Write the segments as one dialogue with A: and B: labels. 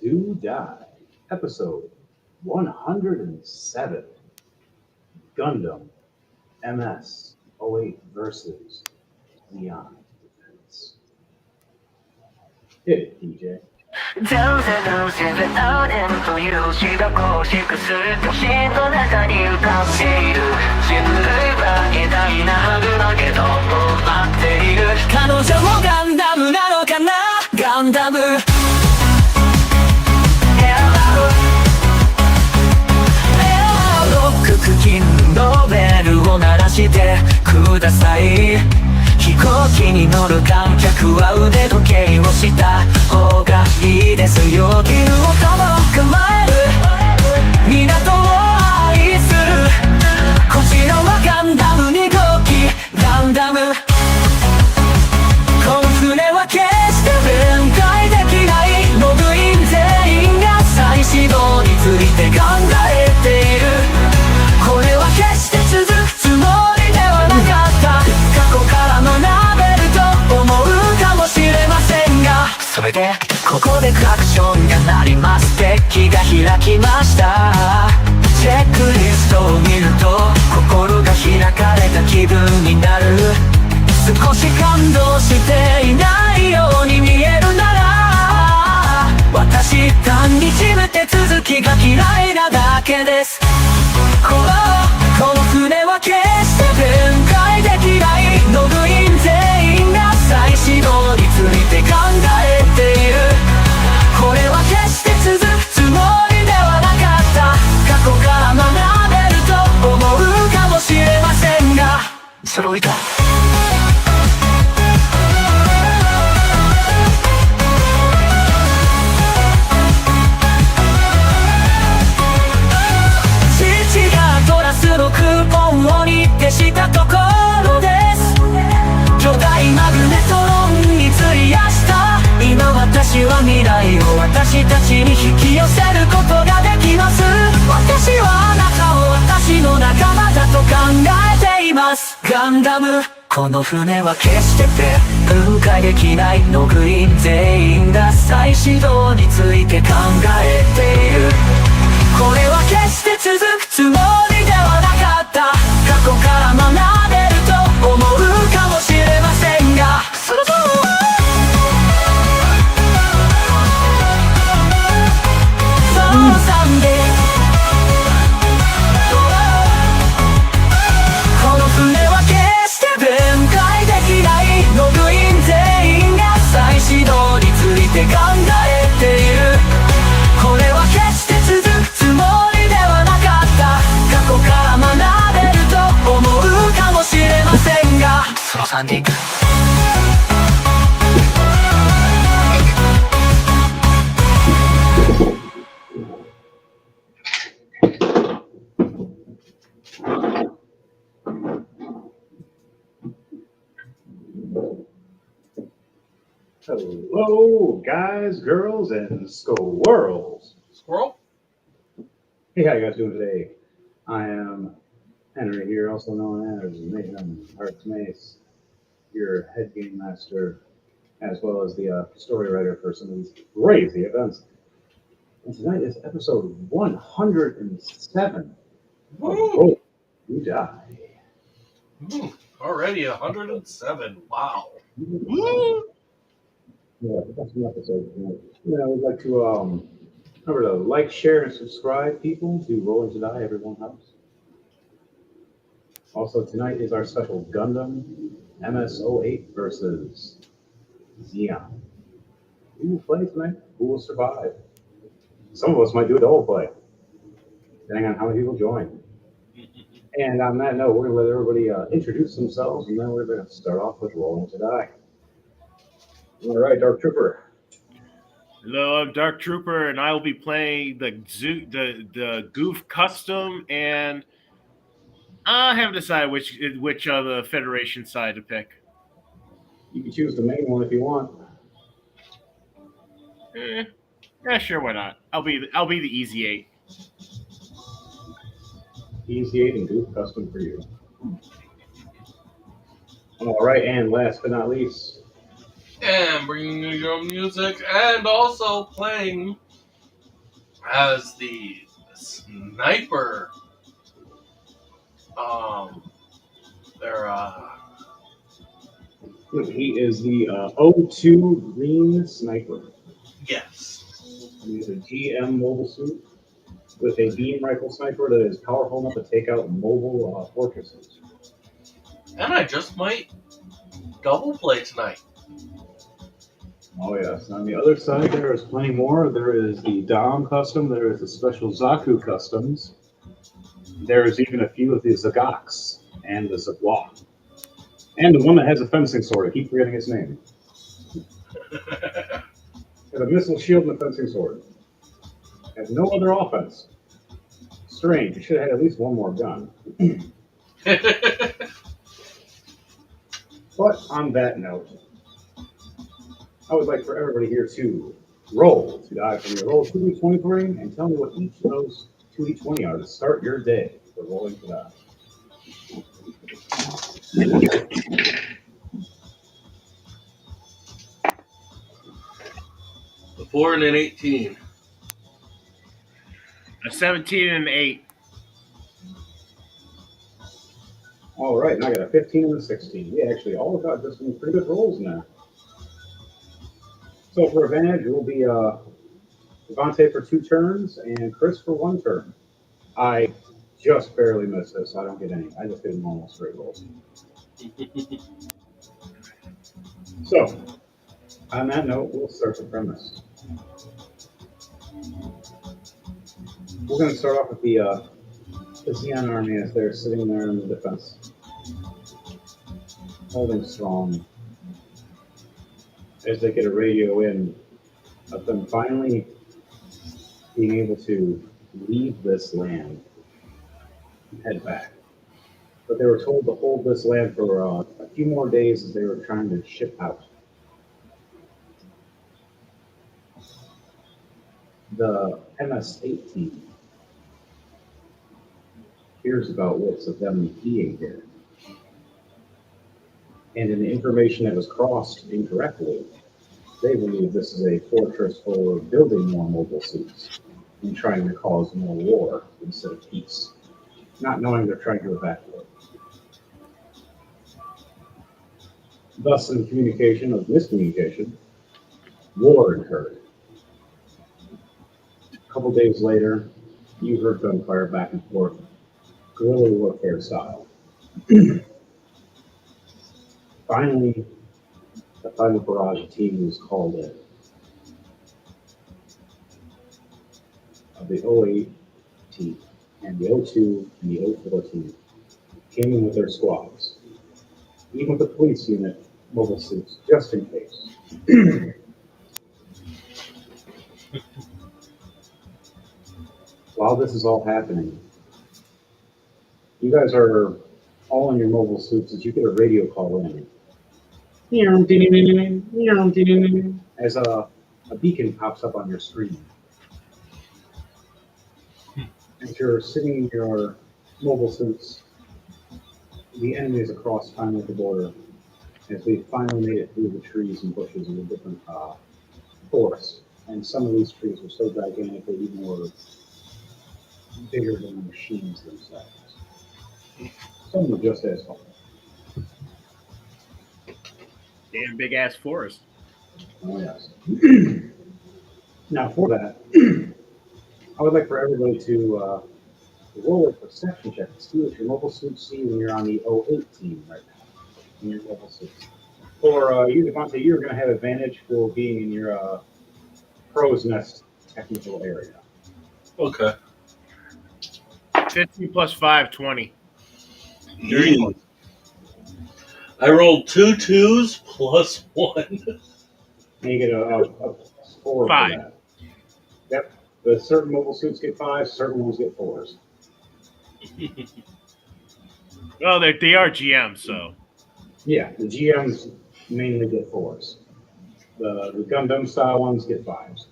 A: to Die, episode 107, Gundam MS-08 versus Neon Defense. Hit it, DJ. 'Hello, guys, girls, and squirrels.
B: Squirrel?
A: Hey, how you guys doing today? I am Henry here, also known as Mayhem Hearts Mace, your head game master, as well as the story writer for some of these crazy events. And tonight is episode 107 of
B: Woo!
A: To Die.
B: Already 107. Wow.
A: Yeah, that's an episode. I would like to remember to like, share, and subscribe, people, to Rolling to Die, everyone helps. Also, tonight is our special Gundam MS-08 versus Xeon. Who will play tonight? Who will survive? Some of us might do a double play, depending on how many people join. And on that note, we're going to let everybody introduce themselves, and then we're going to start off with Rolling to Die. All right, Dark Trooper.
C: Hello, I'm Dark Trooper, and I will be playing the Goof Custom, and I haven't decided which of the Federation side to pick.
A: You can choose the main one if you want.
C: Yeah, sure, why not? I'll be the Easy 8.
A: Easy 8 and Goof Custom for you. All right, and last but not least,
B: And bringing you your music and also playing as the sniper. They're
A: He is the O2 Green Sniper.
B: yes,
A: He's a GM mobile suit with a beam rifle sniper that is powerful enough to take out mobile fortresses.
B: and I just might double play tonight.
A: Oh yes. On the other side, there is plenty more. There is the Dom custom. There is the special Zaku customs. There is even a few of the Zagaks and the Zagwa. And the one that has a fencing sword. I keep forgetting his name. Has a missile shield and a fencing sword. Has no other offense. Strange. You should have had at least one more gun. But on that note, I would like for everybody here to roll to die from your roll 2d20 ring and tell me what each of those 2d20 are to start your day for rolling to die.
B: A 4 and an 18.
C: A 17 and an 8.
A: All right, and I got a 15 and a 16. We actually all got just some pretty good rolls now. So for advantage, it will be Devontae for 2 turns and Chris for 1 turn. I just barely missed this. I don't get any. I just get normal straight rolls. So, on that note, we'll start the premise. We're going to start off with the Xeon army as they're sitting there in the defense, holding strong as they get a radio in of them finally being able to leave this land and head back. But they were told to hold this land for a few more days as they were trying to ship out. The MS-18 hears about what's of them being here. And in the information that was crossed incorrectly, they believe this is a fortress for building more mobile suits and trying to cause more war instead of peace, not knowing they're trying to evacuate. Thus, in communication of miscommunication, war occurred. A couple days later, you heard gunfire back and forth, guerrilla warfare style. Finally, the final barrage team was called in. Of the 08 team and the 02 and the 04 team came in with their squads, even with the police unit mobile suits, just in case. While this is all happening, you guys are all in your mobile suits as you get a radio call in. As a beacon pops up on your screen. As you're sitting in your mobile suits, the enemy is across finally the border. As we finally made it through the trees and bushes of the different forests. And some of these trees were so gigantic they even were bigger than the machines themselves. Some were just as tall.
C: Damn big ass forest.
A: Oh, yes. Now, for that, I would like for everybody to roll a perception check to see what your mobile suits see when you're on the 08 team right now, in your mobile suits. For you, Devontae, you're going to have advantage for being in your crow's nest technical area.
B: Okay.
C: 15 plus 5, 20.
B: I rolled 2 2s plus 1.
A: And you get a score
C: 5.
A: for that. Yep. The certain mobile suits get 5s, certain ones get 4s.
C: Well, they are GM, so.
A: Yeah, the GMs mainly get 4s. The Gundam style ones get 5s.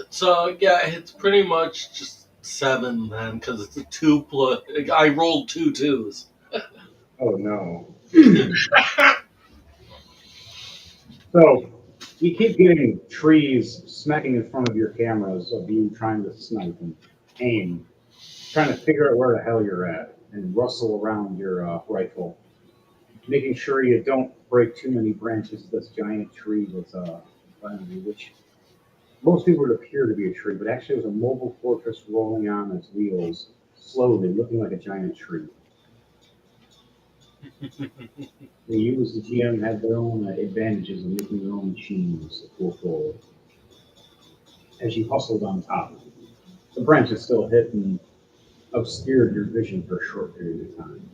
B: So yeah, it's pretty much just 7 then, because it's a 2 plus. I rolled 2 2s.
A: Oh no. So, You keep getting trees smacking in front of your cameras of you trying to snipe and aim, trying to figure out where the hell you're at and rustle around your rifle, making sure you don't break too many branches of this giant tree that's behind you, which most people would appear to be a tree, but actually it was a mobile fortress rolling on its wheels, slowly, looking like a giant tree. You as the GM had their own advantages of making their own machines to pull forward. As you hustled on top, the branches still hit and obscured your vision for a short period of time.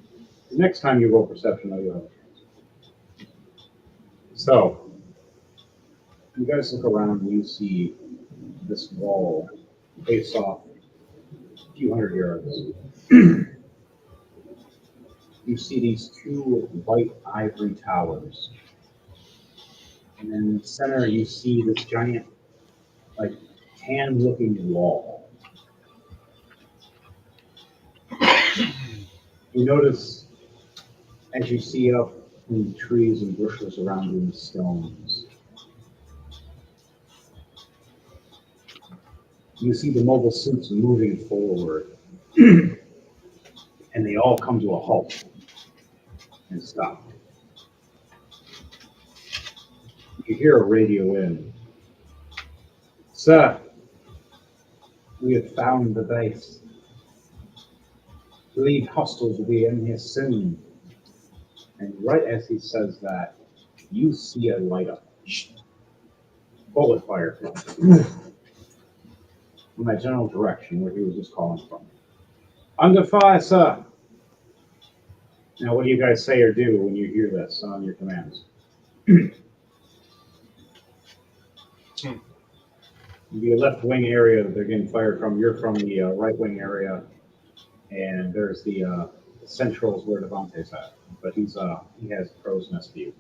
A: The next time you roll perception, though, you'll have a chance. So, you guys look around and you see this wall face off a few hundred yards. You see these two white ivory towers. And then in the center, you see this giant, like, tan-looking wall. You notice, as you see up in the trees and bushes around you and the stones, you see the mobile suits moving forward. And they all come to a halt and stop. You hear a radio in. Sir, we have found the base. Believe hostiles will be in here soon. And right as he says that, you see a light up. Bullet fire from that general direction where he was just calling from. Under fire, sir. Now, what do you guys say or do when you hear this on your commands? The left wing area that they're getting fired from, you're from the right wing area, and there's the centrals where Devontae's at. But he has crow's nest view.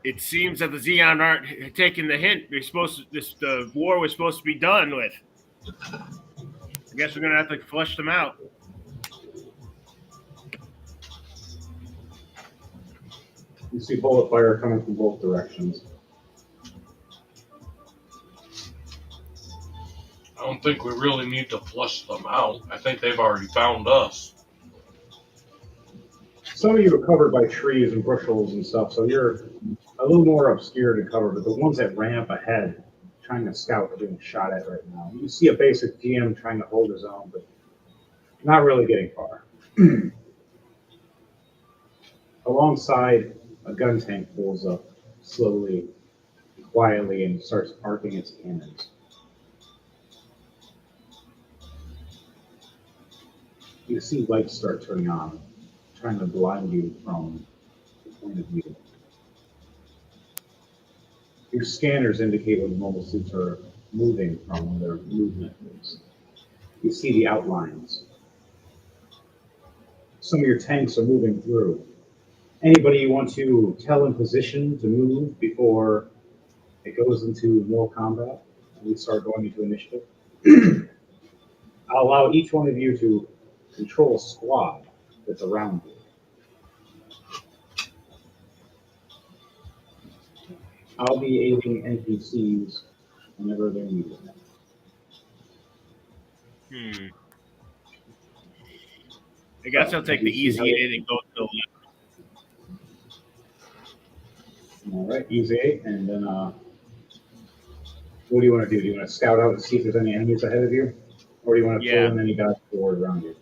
C: It seems that the Xeon aren't taking the hint. The war was supposed to be done with. I guess we're gonna have to flush them out.
A: You see bullet fire coming from both directions.
B: I don't think we really need to flush them out. I think they've already found us.
A: Some of you are covered by trees and bushels and stuff, so you're a little more obscured and covered, but the ones that ran up ahead trying to scout are being shot at right now. You see a basic GM trying to hold his own, but not really getting far. Alongside, a gun tank pulls up slowly, quietly, and starts arcing its cannons. You see lights start turning on, trying to blind you from the point of view. Your scanners indicate when the mobile suits are moving from, when their movement is. You see the outlines. Some of your tanks are moving through. Anybody you want to tell in position to move before it goes into more combat and we start going into initiative? I'll allow each one of you to control a squad that's around you. I'll be aiding NPCs whenever they're needed.
C: I guess I'll take the easy 8 and go to the left.
A: All right, easy 8, and then what do you want to do? Do you want to scout out and see if there's any enemies ahead of you? Or do you want to pull in any guys forward around you?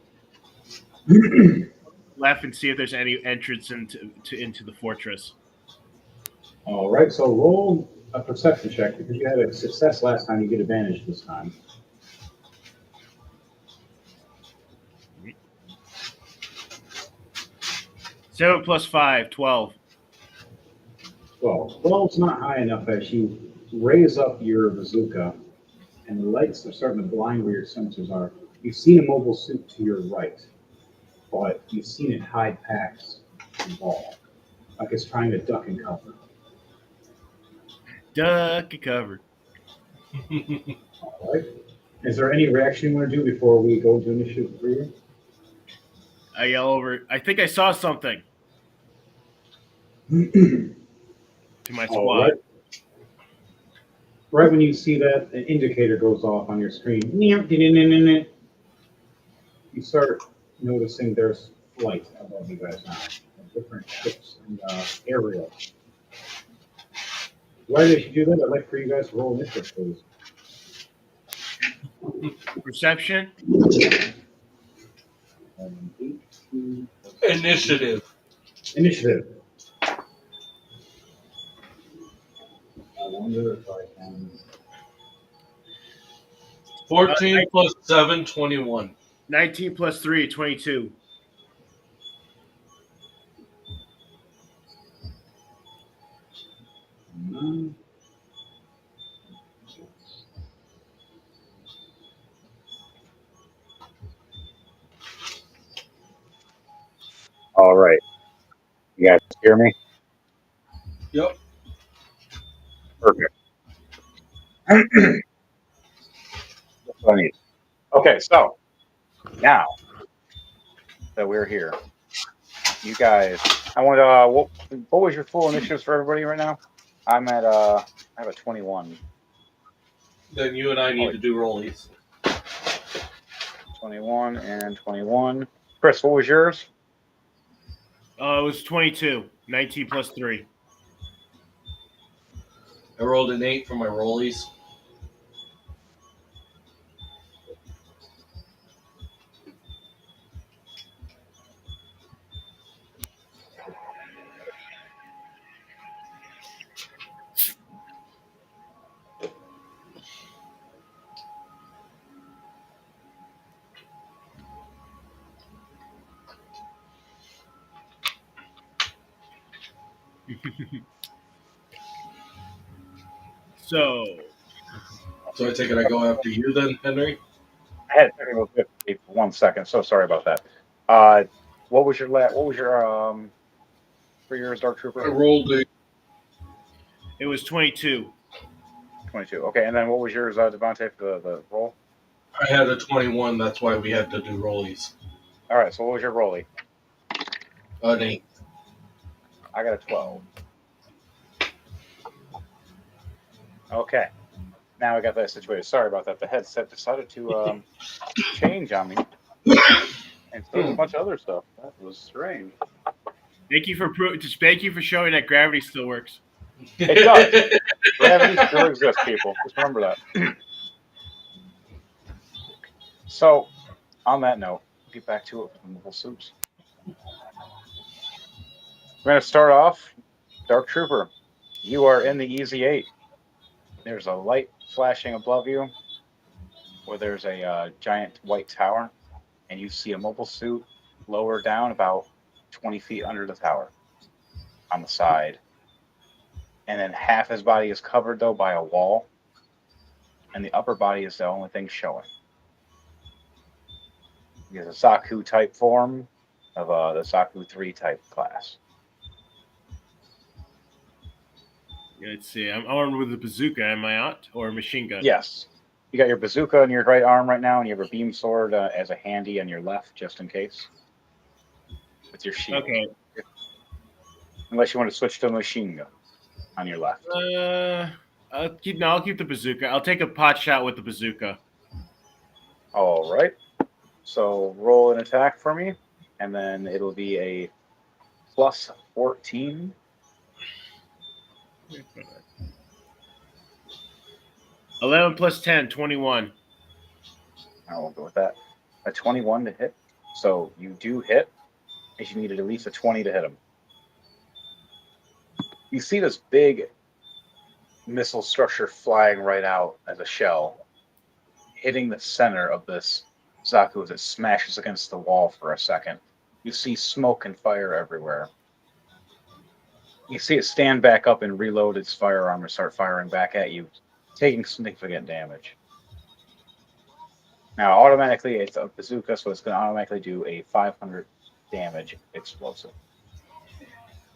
C: Left and see if there's any entrance into the fortress.
A: All right, so roll a perception check because you had a success last time. You get advantage this time.
C: Seven plus 5, 12.
A: 12. 12's not high enough as you raise up your bazooka and the lights are starting to blind where your sensors are. You've seen a mobile suit to your right, but you've seen it hide packs and ball, like it's trying to duck and cover.
C: Duck and cover.
A: All right. Is there any reaction you want to do before we go to initiative 3?
C: I yell over, I think I saw something. to my
A: Oh,
C: squad.
A: right when you see that, an indicator goes off on your screen. You start noticing there's flight above you guys now, different ships and aerials. Why did you do that? I'd like for you guys to roll initiative, please.
C: Perception.
A: 18.
B: Initiative.
A: Initiative. I wonder if I can.
B: 14 plus 7, 21.
C: 19 plus 3, 22.
D: All right. You guys hear me?
B: Yep.
D: Perfect. That's what I need. Okay, so now that we're here, you guys, I want what was your full initiatives for everybody right now? I'm at I have a 21.
B: Then you and I need to do rollies.
D: 21 and 21. Chris, what was yours?
C: It was 22. 19 plus 3.
B: I rolled an 8 for my rollies.
C: So
B: So I take it I go after you then, Henry?
D: I had technical difficulty for 1 second. So sorry about that. What was your for yours, Dark
B: I
D: Trooper?
B: rolled a
C: it was 22.
D: 22. Okay, and then what was yours, Devontae, for the roll?
B: I had a 21, that's why we had to do rollies.
D: All right, so what was your rollie?
B: An 8.
D: I got a 12. Okay. Now I got that situated. Sorry about that. The headset decided to change on me. And so did a bunch of other stuff. That was strange.
C: Thank you for showing that gravity still works.
D: It does. Gravity still exists, people. Just remember that. So, on that note, we'll get back to it with the mobile suits. We're going to start off. Dark Trooper, you are in the Easy 8. There's a light flashing above you where there's a giant white tower, and you see a mobile suit lower down about 20 feet under the tower on the side. And then half his body is covered, though, by a wall, and the upper body is the only thing showing. He has a Saku type form of the Saku 3 type class.
C: Let's see. I'm armed with a bazooka, am I not? Or a machine gun?
D: Yes. You got your bazooka on your right arm right now, and you have a beam sword as a handy on your left, just in case. With your shield.
C: Okay.
D: Unless you want to switch to a machine gun on your left.
C: I'll keep the bazooka. I'll take a pot shot with the bazooka.
D: All right. So roll an attack for me, and then it'll be a plus 14.
C: 11 plus 10, 21.
D: I will go with that. A 21 to hit. So you do hit, as you needed at least a 20 to hit him. You see this big missile structure flying right out as a shell, hitting the center of this Zaku as it smashes against the wall for a second. You see smoke and fire everywhere. You see it stand back up and reload its firearm and start firing back at you, taking significant damage. Now, automatically, it's a bazooka, so it's going to automatically do a 500 damage explosive.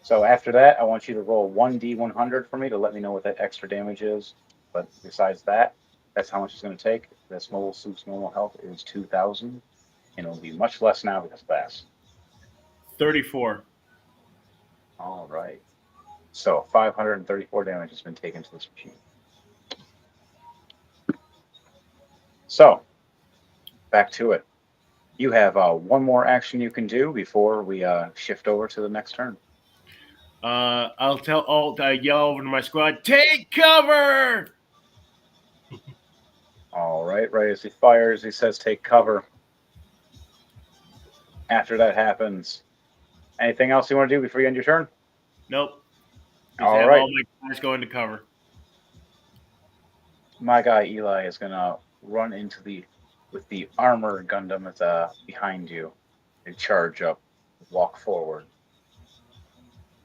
D: So after that, I want you to roll 1d100 for me to let me know what that extra damage is. But besides that, that's how much it's going to take. This mobile suit's normal health is 2,000, and it'll be much less now because of that.
C: 34.
D: All right. So 534 damage has been taken to this machine. So back to it. You have one more action you can do before we shift over to the next turn.
C: I'll yell over to my squad, take cover!
D: All right, right as he fires, he says, take cover. After that happens, anything else you want to do before you end your turn?
C: Nope. Just
D: All
C: have
D: right.
C: all my guys go into cover.
D: My guy Eli is gonna run with the armor Gundam that's behind you and charge up, walk forward.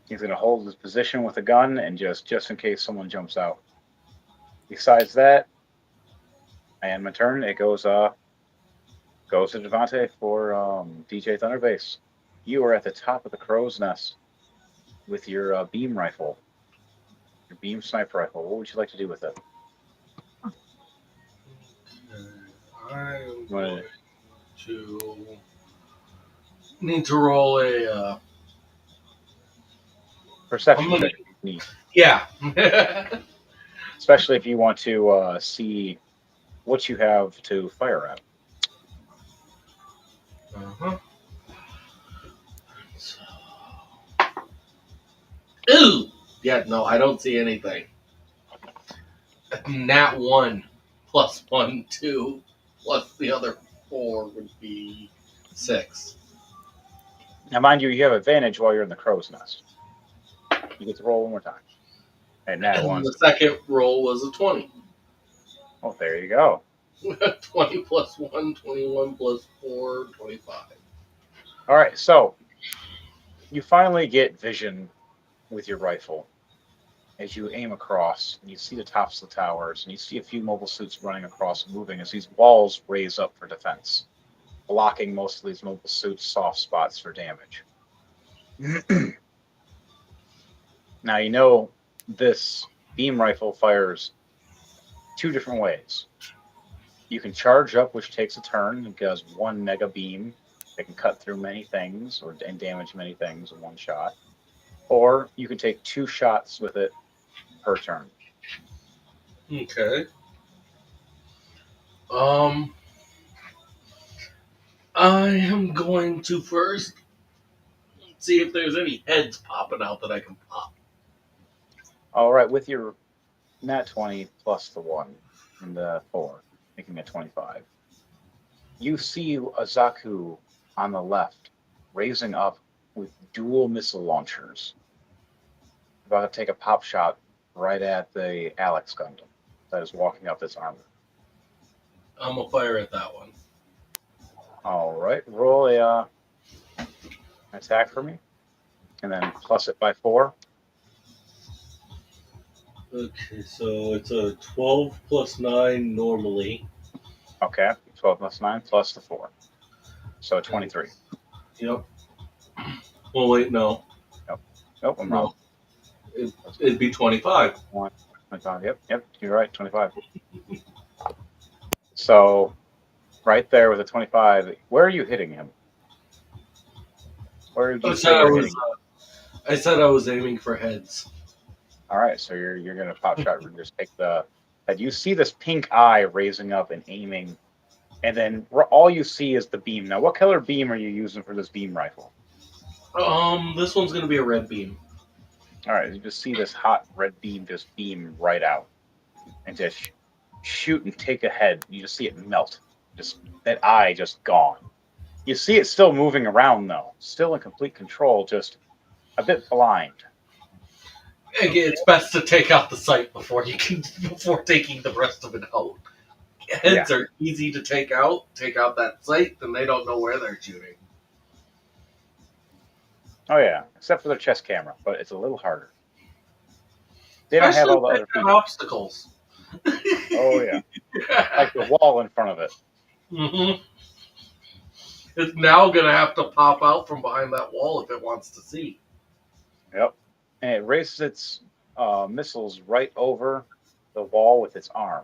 D: He's gonna hold his position with a gun and just in case someone jumps out. Besides that, and my turn, it goes to Devante for DJ Thunderbase. You are at the top of the crow's nest with your beam rifle, your beam sniper rifle. What would you like to do with it?
B: I'm
D: You wanna-
B: going to need to roll a.
D: Perception
B: I'm gonna,
D: check if you need,
B: yeah.
D: especially if you want to see what you have to fire at.
B: uh-huh. So, ooh! Yeah, no, I don't see anything. Nat 1 plus 1, 2, plus the other 4 would be 6.
D: Now, mind you, you have advantage while you're in the crow's nest. You get to roll one more time. And that
B: And
D: one's
B: the second roll was a 20.
D: oh, there you go.
B: 20 plus 1, 21 plus 4, 25.
D: All right, so you finally get vision with your rifle as you aim across, and you see the tops of the towers, and you see a few mobile suits running across and moving as these walls raise up for defense, blocking most of these mobile suits' soft spots for damage. Now, you know this beam rifle fires two different ways. You can charge up, which takes a turn and does one mega beam that can cut through many things and damage many things in one shot. Or you can take two shots with it per turn.
B: Okay. Um, I am going to first see if there's any heads popping out that I can pop.
D: All right, with your nat 20 plus the 1 and the 4, making it 25. You see a Zaku on the left raising up with dual missile launchers, about to take a pop shot right at the Alex Gundam that is walking up this armor.
B: I'm gonna fire at that one.
D: All right, roll a attack for me, and then plus it by 4.
B: Okay, so it's a 12 plus 9 normally.
D: Okay, 12 plus 9 plus the 4, so 23.
B: Yep. Well, wait, no.
D: Nope, nope, I'm
B: No.
D: wrong.
B: It'd be 25.
D: 25. Yep, you're right, 25. So right there with a 25, where are you hitting him? Where do
B: I
D: you
B: said
D: say
B: I
D: you're
B: was.
D: hitting?
B: I said I was aiming for heads.
D: All right, so you're gonna pop shot and just take the head. You see this pink eye raising up and aiming, and then all you see is the beam. Now, what color beam are you using for this beam rifle?
B: This one's gonna be a red beam.
D: All right, you just see this hot red beam just beam right out and just shoot and take a head. You just see it melt. Just that eye just gone. You see it still moving around though, still in complete control, just a bit blind.
B: Again, it's best to take out the sight before taking the rest of it out. Heads are easy to take out. Take out that sight, then they don't know where they're shooting.
D: Oh yeah, except for their chest camera, but it's a little harder. They don't have all the other features.
B: Obstacles.
D: Oh yeah, like the wall in front of it.
B: Mm-hmm. It's now gonna have to pop out from behind that wall if it wants to see.
D: Yep, and it raises its missiles right over the wall with its arm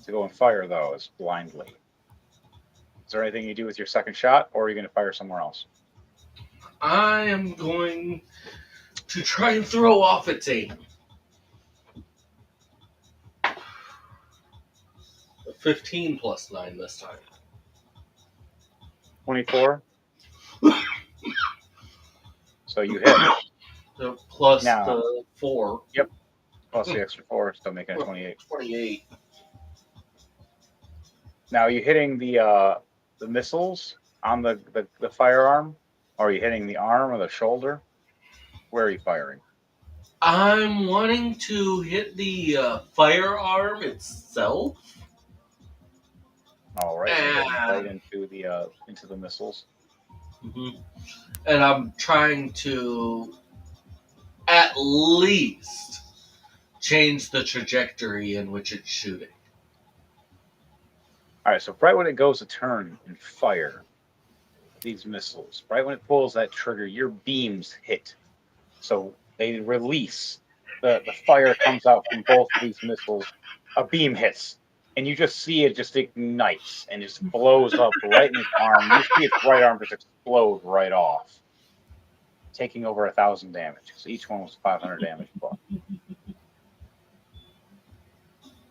D: to go and fire those blindly. Is there anything you do with your second shot, or are you going to fire somewhere else?
B: I am going to try and throw off its aim. A 15 plus 9 this time.
D: 24. So you hit.
B: So plus
D: Now-
B: the 4.
D: Plus the extra 4, still making it 28.
B: 28.
D: Now, are you hitting the missiles on the firearm? Or are you hitting the arm or the shoulder? Where are you firing?
B: I'm wanting to hit the firearm itself.
D: All right, so you're heading
B: Ah.
D: right into the missiles.
B: Mm-hmm. And I'm trying to at least change the trajectory in which it's shooting.
D: All right, so right when it goes to turn and fire these missiles, right when it pulls that trigger, your beams hit. So they release. The fire comes out from both of these missiles. A beam hits, and you just see it just ignites and just blows up right in its arm. You see its right arm just explode right off, taking over 1,000 damage. So each one was 500 damage plus.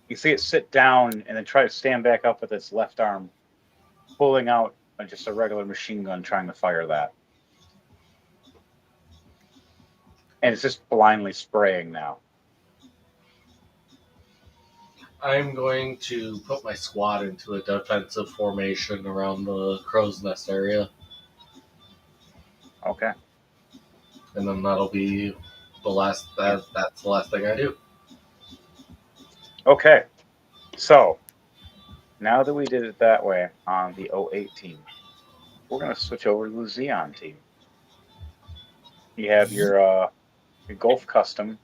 D: You see it sit down and then try to stand back up with its left arm, pulling out just a regular machine gun, trying to fire that. And it's just blindly spraying now.
B: I'm going to put my squad into a defensive formation around the crow's nest area,
D: Okay.
B: and then that'll be the last. That's the last thing I do.
D: Okay. So now that we did it that way on the 08 team, we're going to switch over to the Xeon team. You have your Gulf Custom.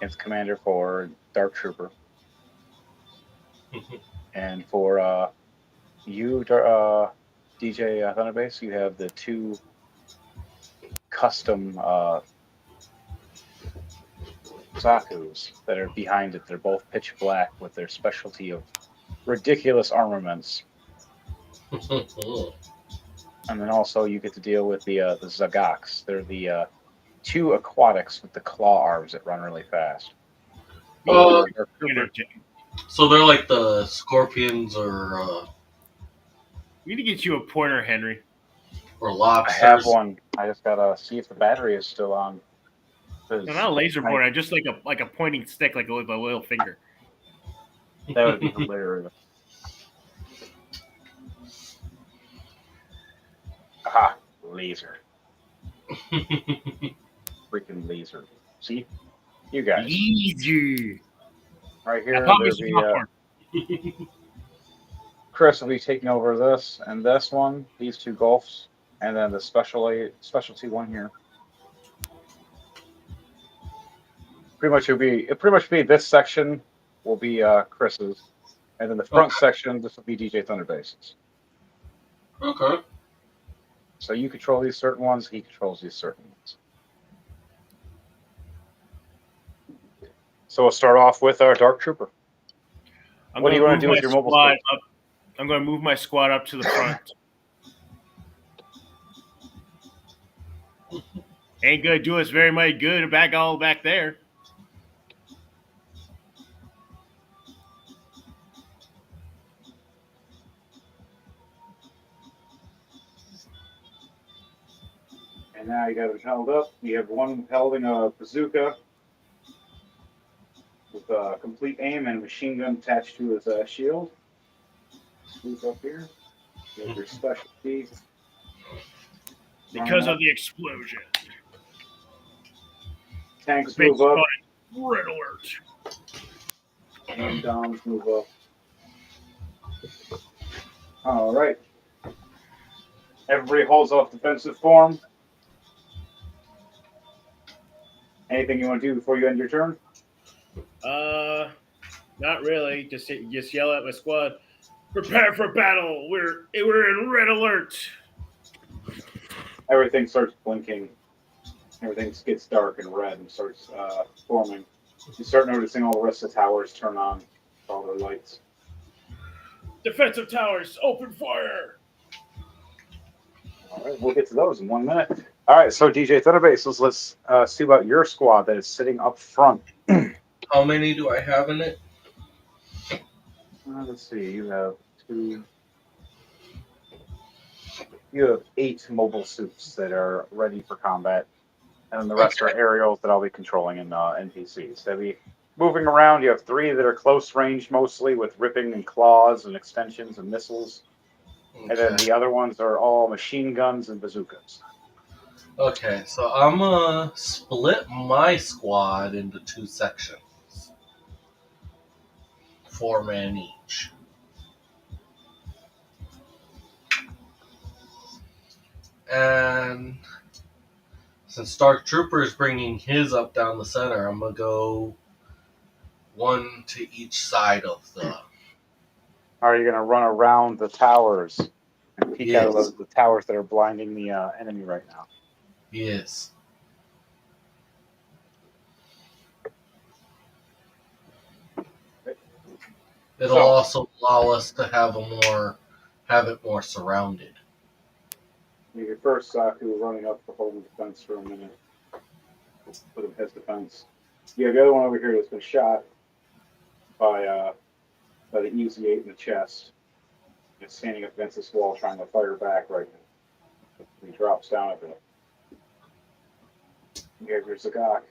D: It's commander for Dark Trooper. And for you, DJ Thunderbase, you have the 2 custom Zakus that are behind it. They're both pitch black with their specialty of ridiculous armaments. And then also you get to deal with the Zagaks. They're the 2 aquatics with the claw arms that run really fast.
B: Oh,
D: Dark Trooper.
B: so they're like the scorpions or
C: We need to get you a pointer, Henry.
D: I
B: lobsters.
D: have one. I just gotta see if the battery is still on.
C: No, not a laser pointer, just like a pointing stick, like with a little finger.
D: That would be hilarious. Aha, laser. Freaking laser. See? You guys.
C: Easy.
D: Right here,
C: I thought we
D: there'll
C: should
D: be,
C: popcorn.
D: Chris will be taking over this and this one, these 2 Gulfs, and then the specialty one here. It'll pretty much be this section will be Chris's, and then the front section, this will be DJ Thunderbase's.
B: Okay.
D: So you control these certain ones, he controls these certain ones. So we'll start off with our Dark Trooper. What do you want to do with your mobile
C: squad
D: squad?
C: I'm going to move my squad up to the front. Ain't going to do us very much good all back there.
D: And now you got it held up. You have one holding a bazooka with complete aim and a machine gun attached to his shield. Move up here. You have your specialty.
C: Because of the explosion.
D: Tanks
C: Big
D: move up.
C: Red alert.
D: And Doms move up. All right. Everybody holds off defensive form. Anything you want to do before you end your turn?
C: Not really. Just yell at my squad. Prepare for battle. We're in red alert.
D: Everything starts blinking. Everything gets dark and red and starts forming. You start noticing all the rest of the towers turn on all their lights.
C: Defensive towers, open fire.
D: All right, we'll get to those in 1 minute. All right, so DJ Thunderbases, let's see about your squad that is sitting up front.
B: How many do I have in it?
D: Let's see. You have two. You have 8 mobile suits that are ready for combat, and then the rest
B: Okay.
D: are aerials that I'll be controlling in NPCs. They'll be moving around. You have 3 that are close range mostly with ripping and claws and extensions and missiles, and then
B: Okay.
D: the other ones are all machine guns and bazookas.
B: Okay. So I'm gonna split my squad into 2 sections, 4 men each. And since Dark Trooper is bringing his up down the center, I'm gonna go one to each side of the.
D: Are you going to run around the towers and peek out
B: Yes.
D: of the towers that are blinding the enemy right now?
B: Yes. It'll
D: So,
B: also allow us to have it more surrounded.
D: your first Saku running up to hold the defense for a minute. Put him his defense. You have the other one over here that's been shot by the EZ8 in the chest. It's standing up against this wall trying to fire back right now. He drops down a bit. You have your Zagak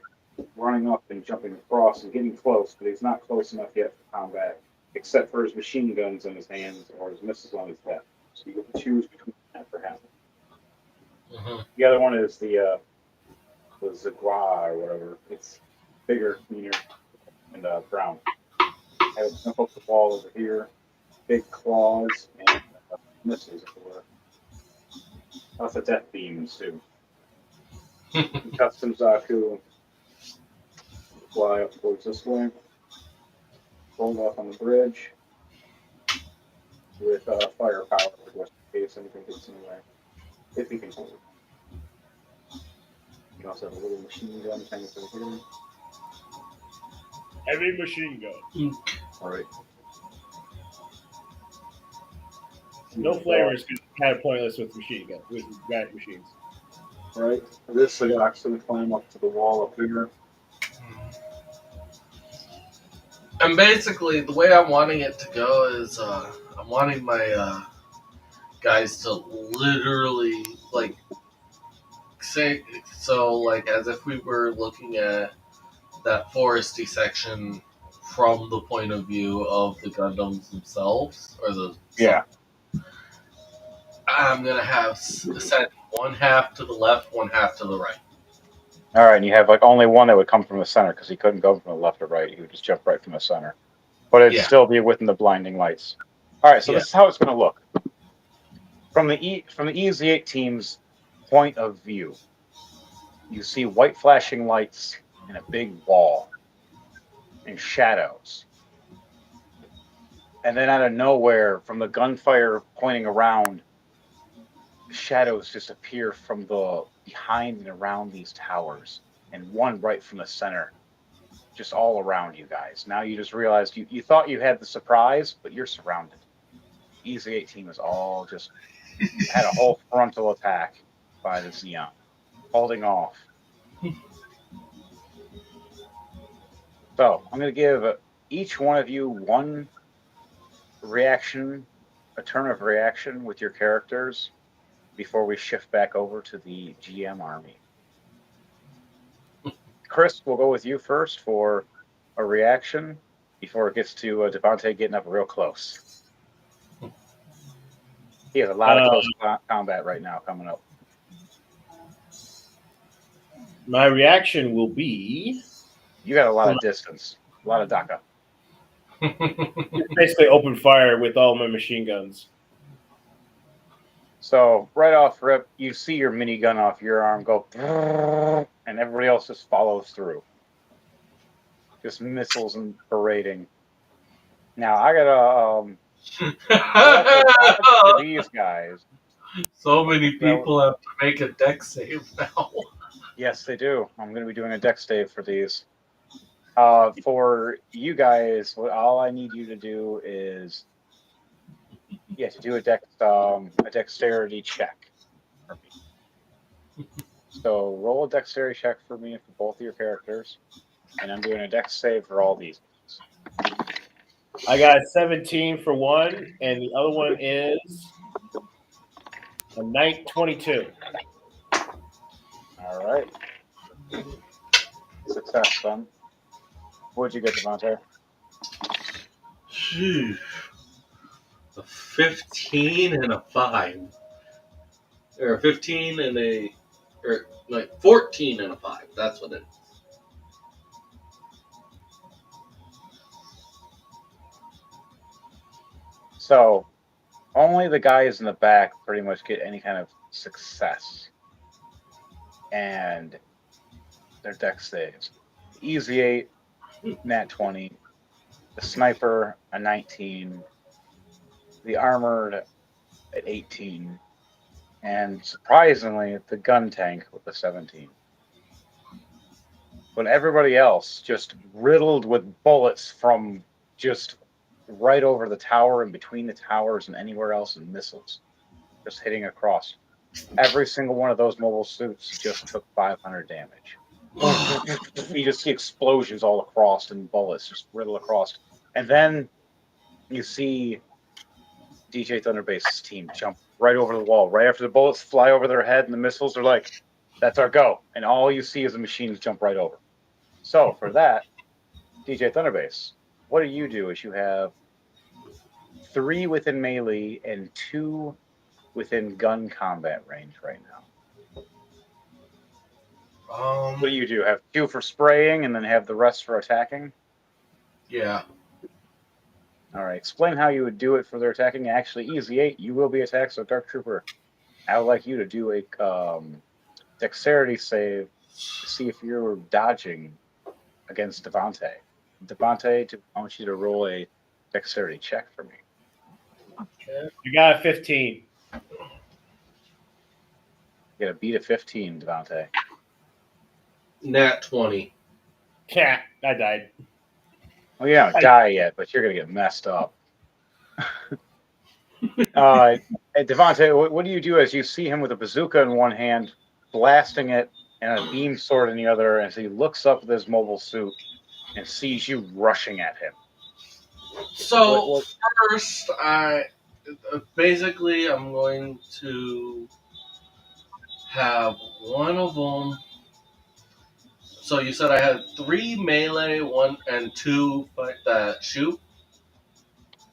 D: running up and jumping across and getting close, but he's not close enough yet for combat, except for his machine guns in his hands or his missiles on his back. So you have to choose between that for him.
B: Mm-hmm.
D: The other one is the Zagua or whatever. It's bigger, meaner, and brown. Have it jump up the wall over here, big claws and missiles everywhere. Lots of death beams too. Custom Zaku fly up towards this way, hold off on the bridge with firepower just in case anything gets in the way. If he can hold it. You can also have a little machine gun tank over here.
C: Heavy machine gun.
D: All right.
C: No flavors because it's kind of pointless with machine gun with magic machines.
D: All right. This Zagak's going to climb up to the wall up here.
B: And basically, the way I'm wanting it to go is I'm wanting my guys to literally like say so like as if we were looking at that foresty section from the point of view of the Gundams themselves or the
D: Yeah.
B: I'm gonna have set one half to the left, one half to the right.
D: All right. And you have like only one that would come from the center because he couldn't go from the left or right. He would just jump right from the center. But it'd
B: Yeah.
D: still be within the blinding lights. All right. So
B: Yeah.
D: this is how it's going to look. From the EZ8 team's point of view, you see white flashing lights and a big wall and shadows. And then out of nowhere, from the gunfire pointing around, shadows just appear from the behind and around these towers, and one right from the center, just all around you guys. Now you just realized you thought you had the surprise, but you're surrounded. EZ8 team is all just had a whole frontal attack by the Xeon, holding off. So I'm going to give each one of you one reaction, a turn of reaction with your characters before we shift back over to the GM army. Chris, we'll go with you first for a reaction before it gets to Devontae getting up real close. He has a lot of close combat right now coming up.
C: My reaction will be
D: You got a lot of distance, a lot of DACA.
C: basically open fire with all my machine guns.
D: So right off rip, you see your minigun off your arm go, and everybody else just follows through. Just missiles and berating. Now I gotta for these guys.
B: So many people have to make a deck save now.
D: Yes, they do. I'm going to be doing a deck save for these. For you guys, all I need you to do is to do a dexterity check for me. So roll a dexterity check for me for both of your characters, and I'm doing a dex save for all these.
C: I got a 17 for one, and the other one is a 22.
D: All right. Success, son. What'd you get, Devontae?
B: Phew. A 15 and a 5. Or a 15 and a. Or like 14 and a 5. That's what it is.
D: So only the guys in the back pretty much get any kind of success. And their dex saves. Easy 8, nat 20. The sniper, a 19. The armored at 18. And surprisingly, the gun tank with a 17. But everybody else just riddled with bullets from just right over the tower and between the towers and anywhere else, and missiles just hitting across. Every single one of those mobile suits just took 500 damage. You just see explosions all across and bullets just riddle across. And then you see DJ Thunderbase's team jump right over the wall. Right after the bullets fly over their head and the missiles are like, that's our go. And all you see is the machines jump right over. So for that, DJ Thunderbase, what do you do as you have 3 within melee and 2 within gun combat range right now? What do you do? Have 2 for spraying and then have the rest for attacking?
B: Yeah.
D: All right. Explain how you would do it for their attacking. Actually, easy 8. You will be attacked. So, Dark Trooper, I would like you to do a dexterity save to see if you're dodging against Devontae. Devontae, I want you to roll a dexterity check for me.
C: You got a 15.
D: You got to beat a 15, Devontae.
B: Nat 20.
C: Yeah, I died.
D: Well, you don't die yet, but you're going to get messed up. Devontae, what do you do as you see him with a bazooka in one hand, blasting it, and a beam sword in the other, as he looks up with his mobile suit and sees you rushing at him?
B: So, first, basically, I'm going to have one of them. So you said I had 3 melee, 1 and 2 that shoot?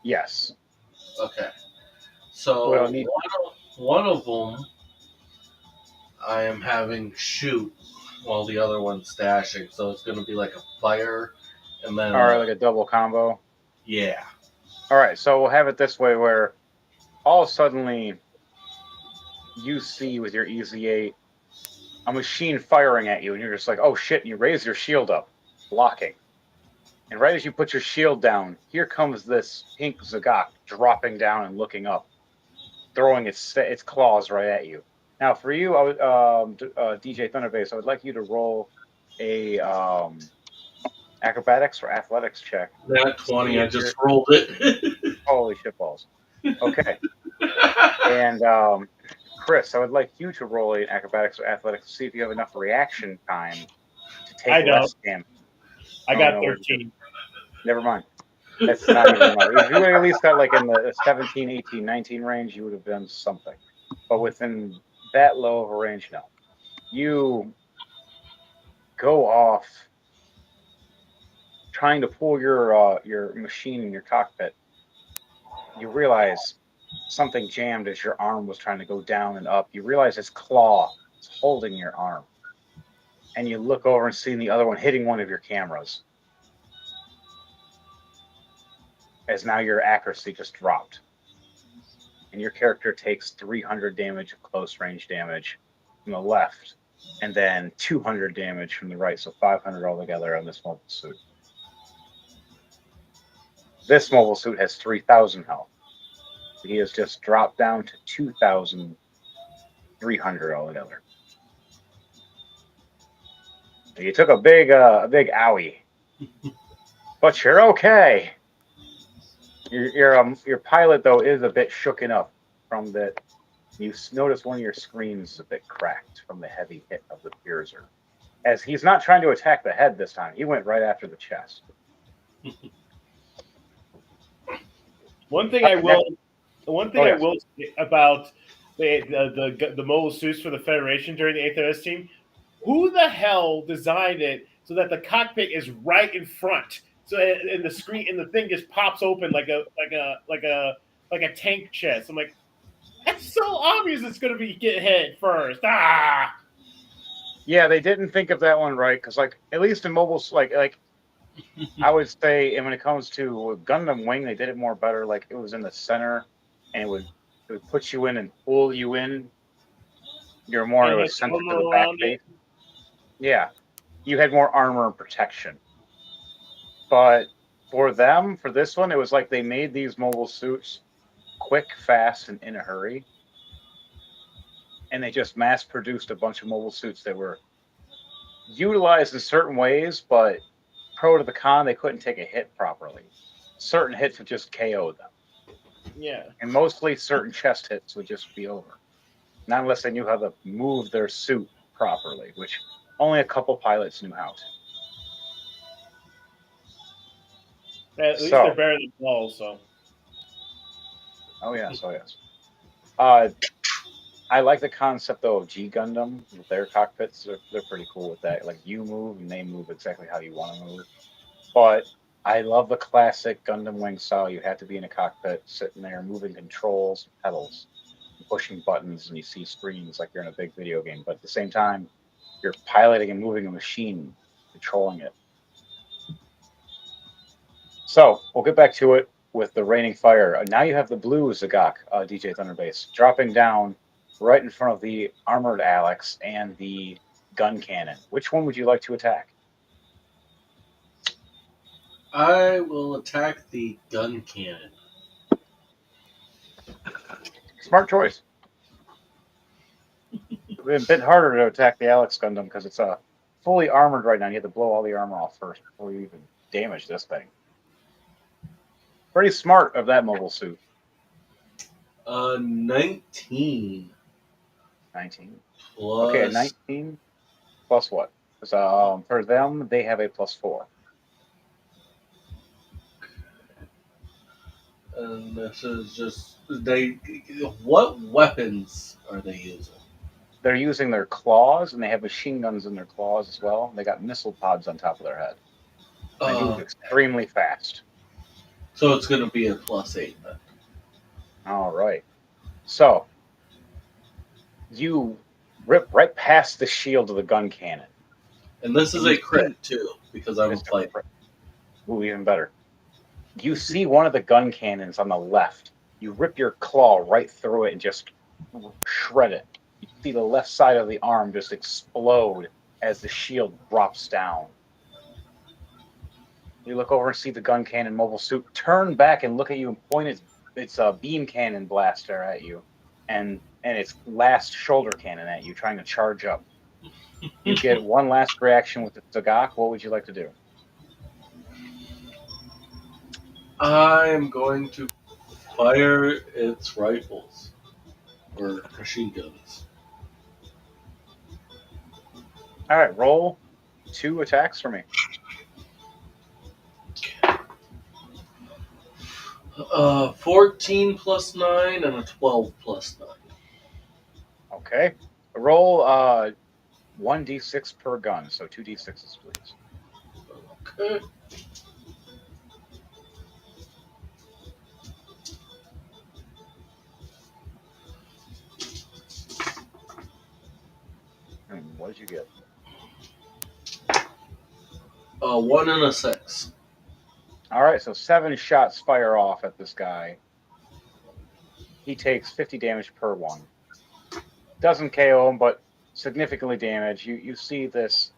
D: Yes.
B: Okay. So
D: Well,
B: one of them I am having shoot while the other one's dashing. So it's going to be like a fire and then.
D: All right, like a double combo.
B: Yeah.
D: All right, so we'll have it this way where all suddenly you see with your Easy 8 a machine firing at you, and you're just like, oh shit, and you raise your shield up, blocking. And right as you put your shield down, here comes this pink Zagok dropping down and looking up, throwing its claws right at you. Now, for you, DJ Thunderbase, I would like you to roll a acrobatics or athletics check.
B: Nat 20, I just rolled it.
D: Holy shitballs. Okay. And Chris, I would like you to roll an acrobatics or athletics to see if you have enough reaction time to take less damage.
C: I got 13.
D: Never mind. That's not even enough. If you would at least got like in the 17, 18, 19 range, you would have done something. But within that low of a range, no. You go off trying to pull your machine in your cockpit. You realize something jammed as your arm was trying to go down and up. You realize his claw is holding your arm. And you look over and see the other one hitting one of your cameras. As now your accuracy just dropped. And your character takes 300 damage of close range damage from the left, and then 200 damage from the right, so 500 altogether on this mobile suit. This mobile suit has 3,000 health. He has just dropped down to 2,300 altogether. You took a big owie, but you're okay. Your pilot though is a bit shooken up from that You notice one of your screens is a bit cracked from the heavy hit of the piercer. As he's not trying to attack the head this time, he went right after the chest.
C: One thing I will
D: Yes.
C: say about the mobile suits for the Federation during the 8th team, who the hell designed it so that the cockpit is right in front? So and the screen and the thing just pops open like a tank chest. I'm like, that's so obvious it's gonna be get hit first. Ah.
D: Yeah, they didn't think of that one right because, like, at least in mobile, like I would say, and when it comes to Gundam Wing, they did it more better. Like it was in the center, and it would put you in and pull you in. You're more
C: And
D: of a
C: has
D: center to
C: armor
D: the back
C: around
D: base.
C: it.
D: Yeah, you had more armor and protection. But for them, for this one, it was like they made these mobile suits quick, fast, and in a hurry, and they just mass produced a bunch of mobile suits that were utilized in certain ways, but pro to the con, they couldn't take a hit properly. Certain hits would just KO them,
C: Yeah.
D: and mostly certain chest hits would just be over. Not unless they knew how to move their suit properly, which only a couple pilots knew how to.
C: At least they're
D: So,
C: better than balls, so
D: oh yes, oh yes. Uh, I like the concept though of G Gundam with their cockpits. They're pretty cool with that. Like you move and they move exactly how you want to move. But I love the classic Gundam Wing style. You have to be in a cockpit, sitting there, moving controls, pedals, pushing buttons, and you see screens like you're in a big video game. But at the same time, you're piloting and moving a machine, controlling it. So we'll get back to it with the raining fire. Now you have the blue Zagak, DJ Thunderbase, dropping down right in front of the armored Alex and the gun cannon. Which one would you like to attack?
B: I will attack the gun cannon.
D: Smart choice. A bit harder to attack the Alex Gundam because it's fully armored right now. You have to blow all the armor off first before you even damage this thing. Pretty smart of that mobile suit.
B: 19
D: 19. Okay, a
B: plus.
D: 19 plus what? Because for them, they have a +4.
B: And this is just they. What weapons are they using?
D: They're using their claws, and they have machine guns in their claws as well. They got missile pods on top of their head. They move extremely fast.
B: So it's going to be a +8 then.
D: All right. So you rip right past the shield of the gun cannon.
B: And this is
D: And
B: a
D: you
B: crit too, because I'm a fighter.
D: Ooh, even better. You see one of the gun cannons on the left. You rip your claw right through it and just shred it. You see the left side of the arm just explode as the shield drops down. You look over and see the gun cannon mobile suit turn back and look at you and point its beam cannon blaster at you, and its last shoulder cannon at you, trying to charge up. You get one last reaction with the Zagak. What would you like to do?
B: I'm going to fire its rifles or machine guns.
D: All right, roll 2 attacks for me.
B: 14 plus 9 and a 12 plus 9.
D: Okay. Roll 1d6 per gun, so 2d6s, please.
B: Okay.
D: What did you get?
B: 1 and a 6.
D: All right, so 7 shots fire off at this guy. He takes 50 damage per one. Doesn't KO him, but significantly damaged. You see this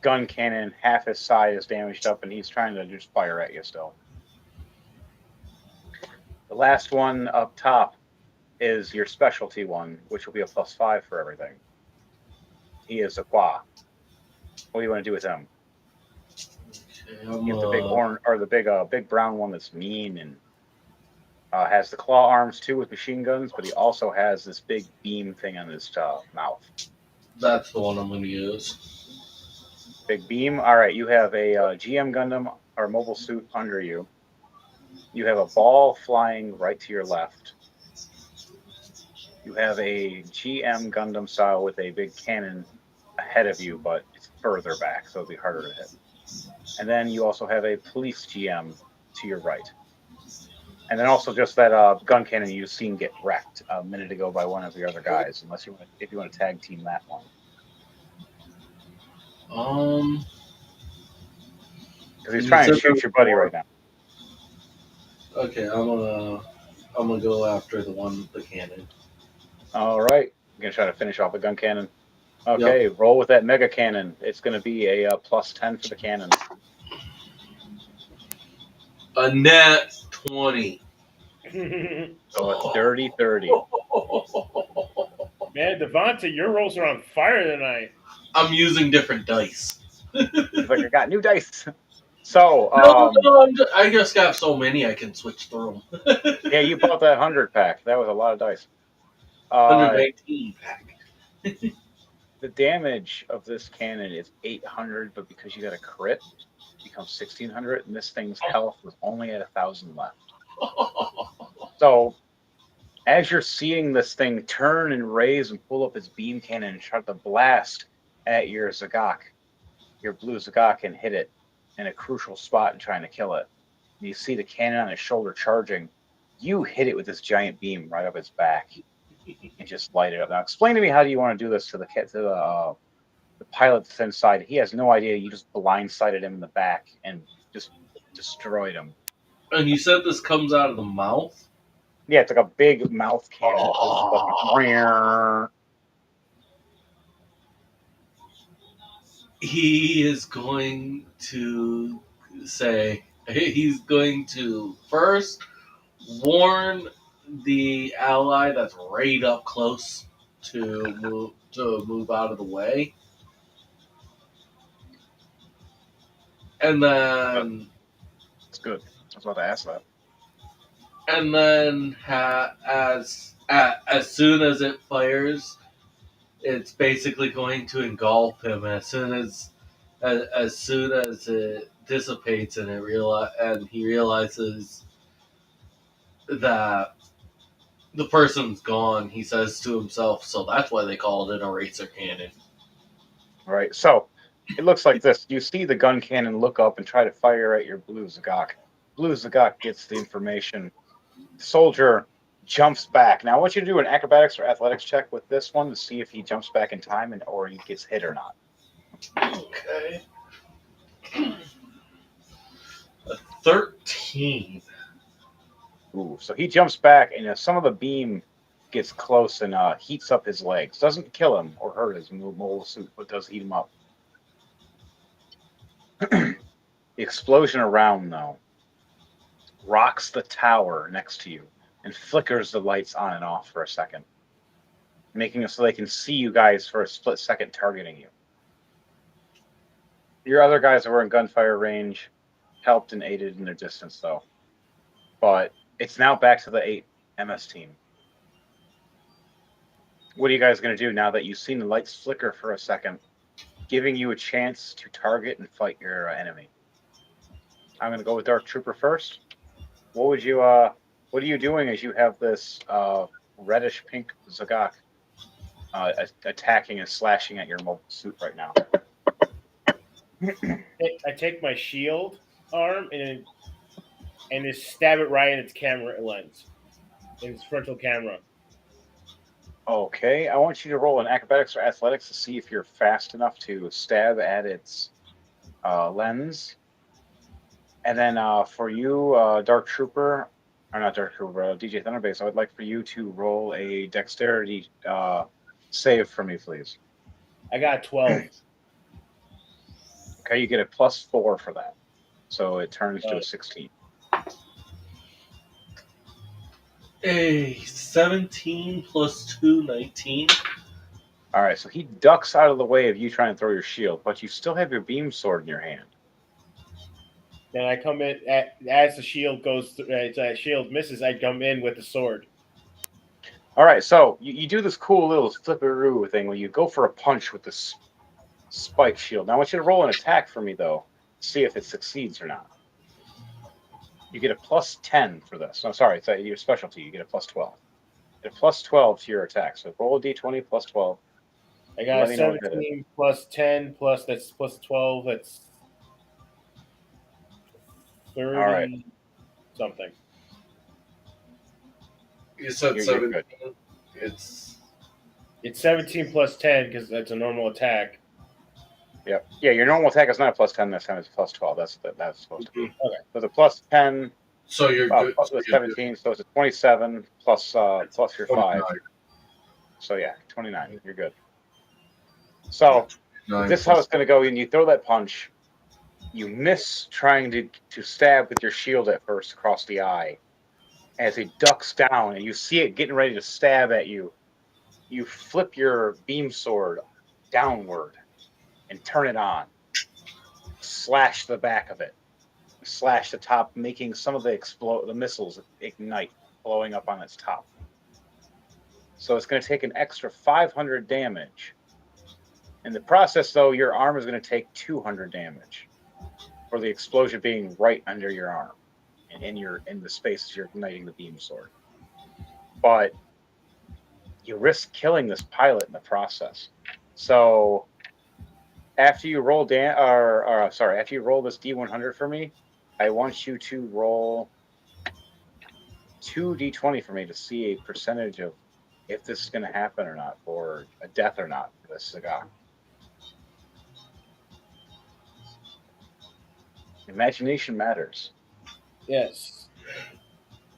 D: gun cannon, half his side is damaged up, and he's trying to just fire at you still. The last one up top is your specialty one, which will be a +5 for everything. He is a Qua. What do you want to do with him?
B: Okay,
D: You have the big orange or the big brown one that's mean and Has the claw arms too with machine guns, but he also has this big beam thing on his mouth.
B: That's the one I'm going to use.
D: Big beam. All right, you have a GM Gundam or mobile suit under you. You have a ball flying right to your left. You have a GM Gundam style with a big cannon ahead of you, but it's further back, so it'll be harder to hit. And then you also have a police GM to your right. And then also just that gun cannon you've seen get wrecked a minute ago by one of your other guys, if you want to tag team that one. Because he's trying to shoot your buddy right now.
B: Okay, I'm gonna go after the one with the cannon.
D: All right, I'm gonna try to finish off the gun cannon. Okay, roll with that mega cannon. It's gonna be a plus 10 for the cannon.
B: A net 20.
D: So a dirty 30.
C: Man, Devonta, your rolls are on fire tonight.
B: I'm using different dice.
D: He's like, I got new dice. So,
B: I just got so many I can switch through them.
D: Yeah, you bought that 100 pack. That was a lot of dice.
B: 119 pack.
D: The damage of this cannon is 800, but because you got a crit, it becomes 1600, and this thing's health was only at 1,000 left. So, as you're seeing this thing turn and raise and pull up its beam cannon and try to blast at your Zagak, your blue Zagak, and hit it in a crucial spot and trying to kill it. And you see the cannon on his shoulder charging. You hit it with this giant beam right up its back and just light it up. Now, explain to me, how do you want to do this to the pilot that's inside? He has no idea. You just blindsided him in the back and just destroyed him.
B: And you said this comes out of the mouth?
D: Yeah, it's like a big mouth cannon.
B: He is going to say, he's going to first warn the ally that's right up close to move out of the way. And then...
D: It's good. I was about to ask that.
B: And then as soon as it fires, it's basically going to engulf him. As soon as it dissipates and he realizes that the person's gone, he says to himself, so that's why they call it an eraser cannon.
D: Right. So it looks like this. You see the gun cannon look up and try to fire at your blue Zagak. Blue Zagak gets the information. The soldier jumps back. Now I want you to do an acrobatics or athletics check with this one to see if he jumps back in time or he gets hit or not.
B: Okay. A 13.
D: Ooh, so he jumps back, and some of the beam gets close and heats up his legs. Doesn't kill him or hurt his mobile suit, but does heat him up. The explosion around, though, rocks the tower next to you and flickers the lights on and off for a second, making it so they can see you guys for a split second targeting you. Your other guys that were in gunfire range helped and aided in their distance, though. But it's now back to the 8 MS team. What are you guys going to do now that you've seen the lights flicker for a second, giving you a chance to target and fight your enemy? I'm going to go with Dark Trooper first. What are you doing as you have this reddish pink Zagak attacking and slashing at your mobile suit right now?
C: I take my shield arm and just stab it right in its camera lens, in its frontal camera.
D: Okay, I want you to roll an acrobatics or athletics to see if you're fast enough to stab at its lens. And then for you, Dark Trooper, or not Dark Trooper, DJ Thunderbase, I would like for you to roll a dexterity save for me, please.
C: I got 12.
D: Okay, you get a +4 for that. So it turns to a 16.
B: A 17 plus 2, 19.
D: All right, so he ducks out of the way of you trying to throw your shield, but you still have your beam sword in your hand.
C: Then I come in as the shield goes. As that shield misses, I come in with the sword.
D: All right, so you do this cool little flipperoo thing where you go for a punch with this spike shield. Now I want you to roll an attack for me though, see if it succeeds or not. You get a +10 for this. I'm sorry, it's your specialty. You get a +12. You get a +12 to your attack. So roll a d20 +12.
C: I got
D: Let me know what hit it.
C: 17 plus 10 plus that's plus 12. That's 30
D: All right,
C: something.
B: You said
D: you're
B: 17.
D: good.
B: It's
C: 17 plus 10 because that's a normal attack.
D: Yep. Yeah, your normal attack is not a +10 this time. It's a +12. That's supposed to be.
C: Okay.
D: So the +10
B: so you're good.
D: plus the 17, so it's a 27 plus plus your 5.
B: 29.
D: So yeah, 29. You're good. So this is how it's going to go. And you throw that punch, you miss trying to stab with your shield at first across the eye. As it ducks down and you see it getting ready to stab at you, you flip your beam sword downward and turn it on. Slash the back of it. Slash the top, making some of the missiles ignite, blowing up on its top. So it's going to take an extra 500 damage. In the process, though, your arm is going to take 200 damage for the explosion being right under your arm and in the space you're igniting the beam sword. But you risk killing this pilot in the process. So after you roll after you roll this D100 for me, I want you to roll 2 D20 for me to see a percentage of if this is going to happen or not, or a death or not for this Sagak. Imagination matters.
C: Yes.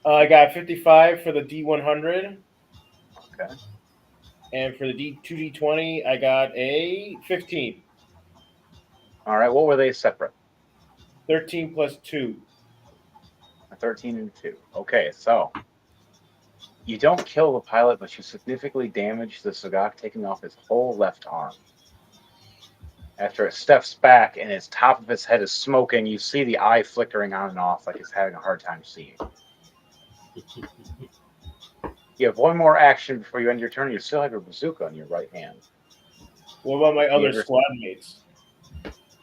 C: I got 55 for the D100.
D: Okay.
C: And for the D2D20, I got a 15.
D: All right. What were they separate?
C: 13 plus 2.
D: 13 and 2. Okay, so you don't kill the pilot, but you significantly damage the Sagak, taking off his whole left arm. After it steps back and its top of its head is smoking, you see the eye flickering on and off like it's having a hard time seeing. You have one more action before you end your turn. You still have your bazooka in your right hand.
C: What about my other squad mates?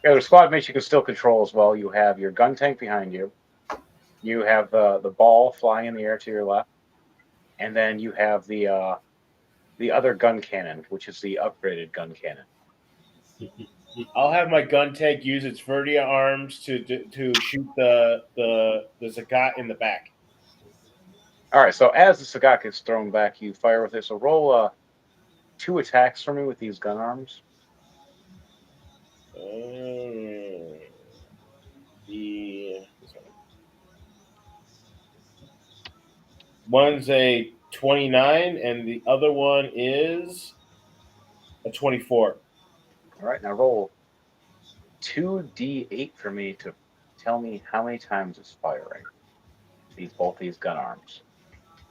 D: Your other squad mates you can still control as well. You have your gun tank behind you. You have the ball flying in the air to your left. And then you have the other gun cannon, which is the upgraded gun cannon.
C: I'll have my gun tank use its Verdia arms to shoot the Zagat in the back.
D: All right, so as the Sagak is thrown back, you fire with it. So roll 2 attacks for me with these gun arms.
C: One's a 29, and the other one is a 24.
D: All right, now roll 2d8 for me to tell me how many times it's firing. Both these gun arms.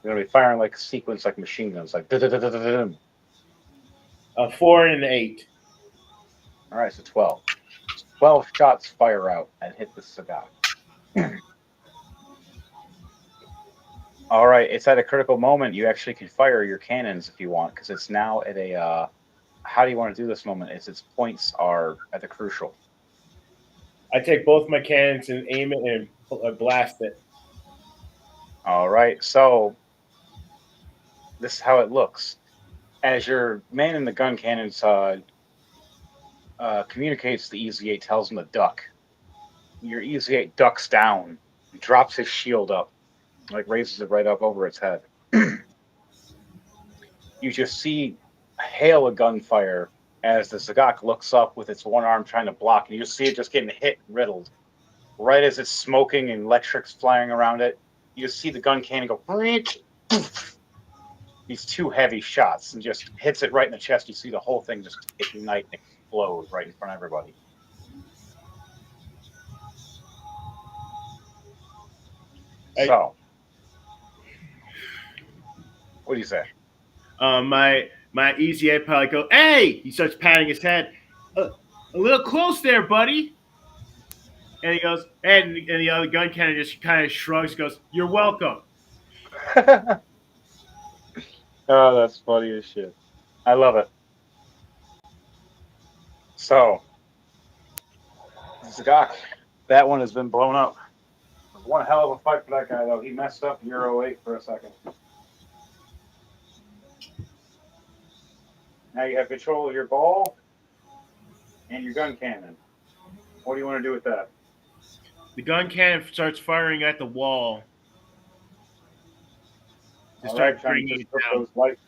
D: You're gonna be firing like a sequence, like machine guns, like da-da-da-da-da-da.
C: A 4 and an 8.
D: All right, so 12. 12 shots fire out and hit the Sagak. All right, it's at a critical moment. You actually can fire your cannons if you want, because it's now at a. How do you want to do this moment? Its points are at the crucial.
C: I take both my cannons and aim it and blast it.
D: All right, so this is how it looks. As your man in the gun cannons communicates, the EZ-8 tells him to duck. Your EZ-8 ducks down, drops his shield up, like raises it right up over its head. You just see a hail of gunfire as the Sagak looks up with its one arm trying to block, and you see it just getting hit and riddled. Right as it's smoking and electrics flying around it, you just see the gun cannon go, these 2 heavy shots, and just hits it right in the chest. You see the whole thing just ignite and explode right in front of everybody. So, what do you say?
C: My EZA pilot goes, "Hey!" He starts patting his head. A little close there, buddy. And he goes, and the other gun cannon just kind of shrugs, goes, "You're welcome."
D: Oh, that's funny as shit. I love it. So, Zagok, that one has been blown up. One hell of a fight for that guy, though. He messed up Euro 8 for a second. Now you have control of your ball and your gun cannon. What do you want to do with that?
C: The gun cannon starts firing at the wall to
D: All
C: start
D: right, trying to
C: bringing it
D: disrupt
C: down.
D: those lights.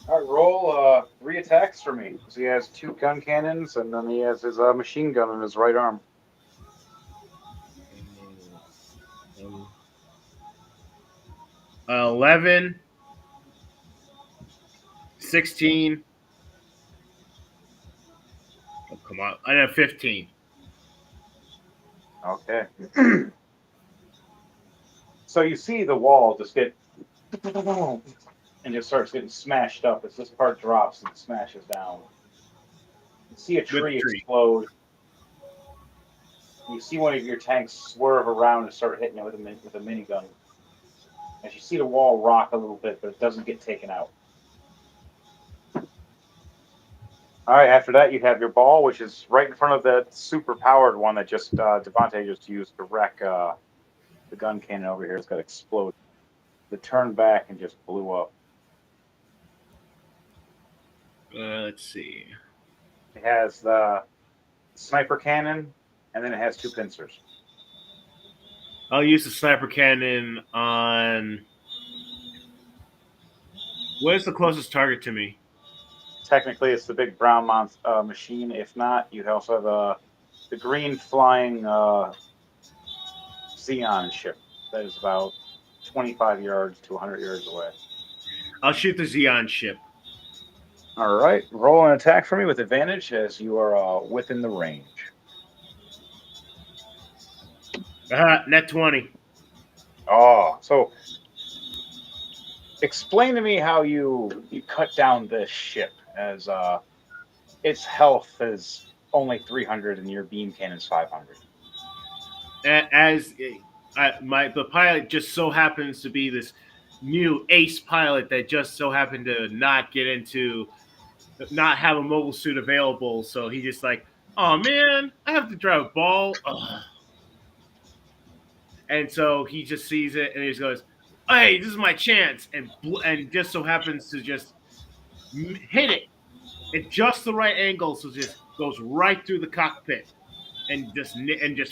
D: All right, roll 3 attacks for me. Because he has 2 gun cannons, and then he has his machine gun in his right arm.
C: 11, 16. Oh, come on. I have 15.
D: Okay. So you see the wall just get and just starts getting smashed up as this part drops and smashes down. You see a
C: With
D: tree
C: the tree.
D: explode. You see one of your tanks swerve around and start hitting it with a minigun. As you see the wall rock a little bit, but it doesn't get taken out. All right, after that, you have your ball, which is right in front of that super powered one that just Devontae just used to wreck the gun cannon over here. It's got exploded. It turned back and just blew up.
C: Let's see.
D: It has the sniper cannon, and then it has 2 pincers.
C: I'll use the sniper cannon on. Where's the closest target to me?
D: Technically, it's the big brown machine. If not, you also have the green flying Xeon ship that is about 25 yards to 100 yards away.
C: I'll shoot the Xeon ship.
D: All right, roll an attack for me with advantage as you are within the range.
C: Net 20.
D: Oh, so explain to me how you cut down this ship as its health is only 300 and your beam cannon's 500.
C: As the pilot just so happens to be this new ace pilot that just so happened to not have a mobile suit available, so he just like, oh man, I have to drive a ball. Ugh. And so he just sees it and he just goes, "Hey, this is my chance!" And just so happens to just hit it at just the right angle, so it just goes right through the cockpit and just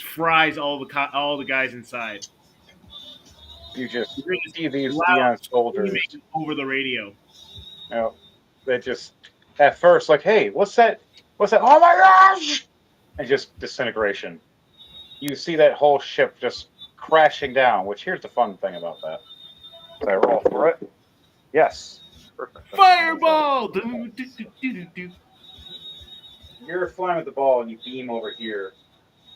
C: fries all the guys inside.
D: You just
C: You hear this
D: see these
C: loud
D: Xeon soldiers,
C: screaming over the radio.
D: you know, that just at first like, hey, what's that? What's that? Oh my gosh! And just disintegration. You see that whole ship just crashing down. Which here's the fun thing about that. Did I roll for it? Yes. Perfect.
C: Fireball! Do, do, do, do, do.
D: You're flying with the ball and you beam over here.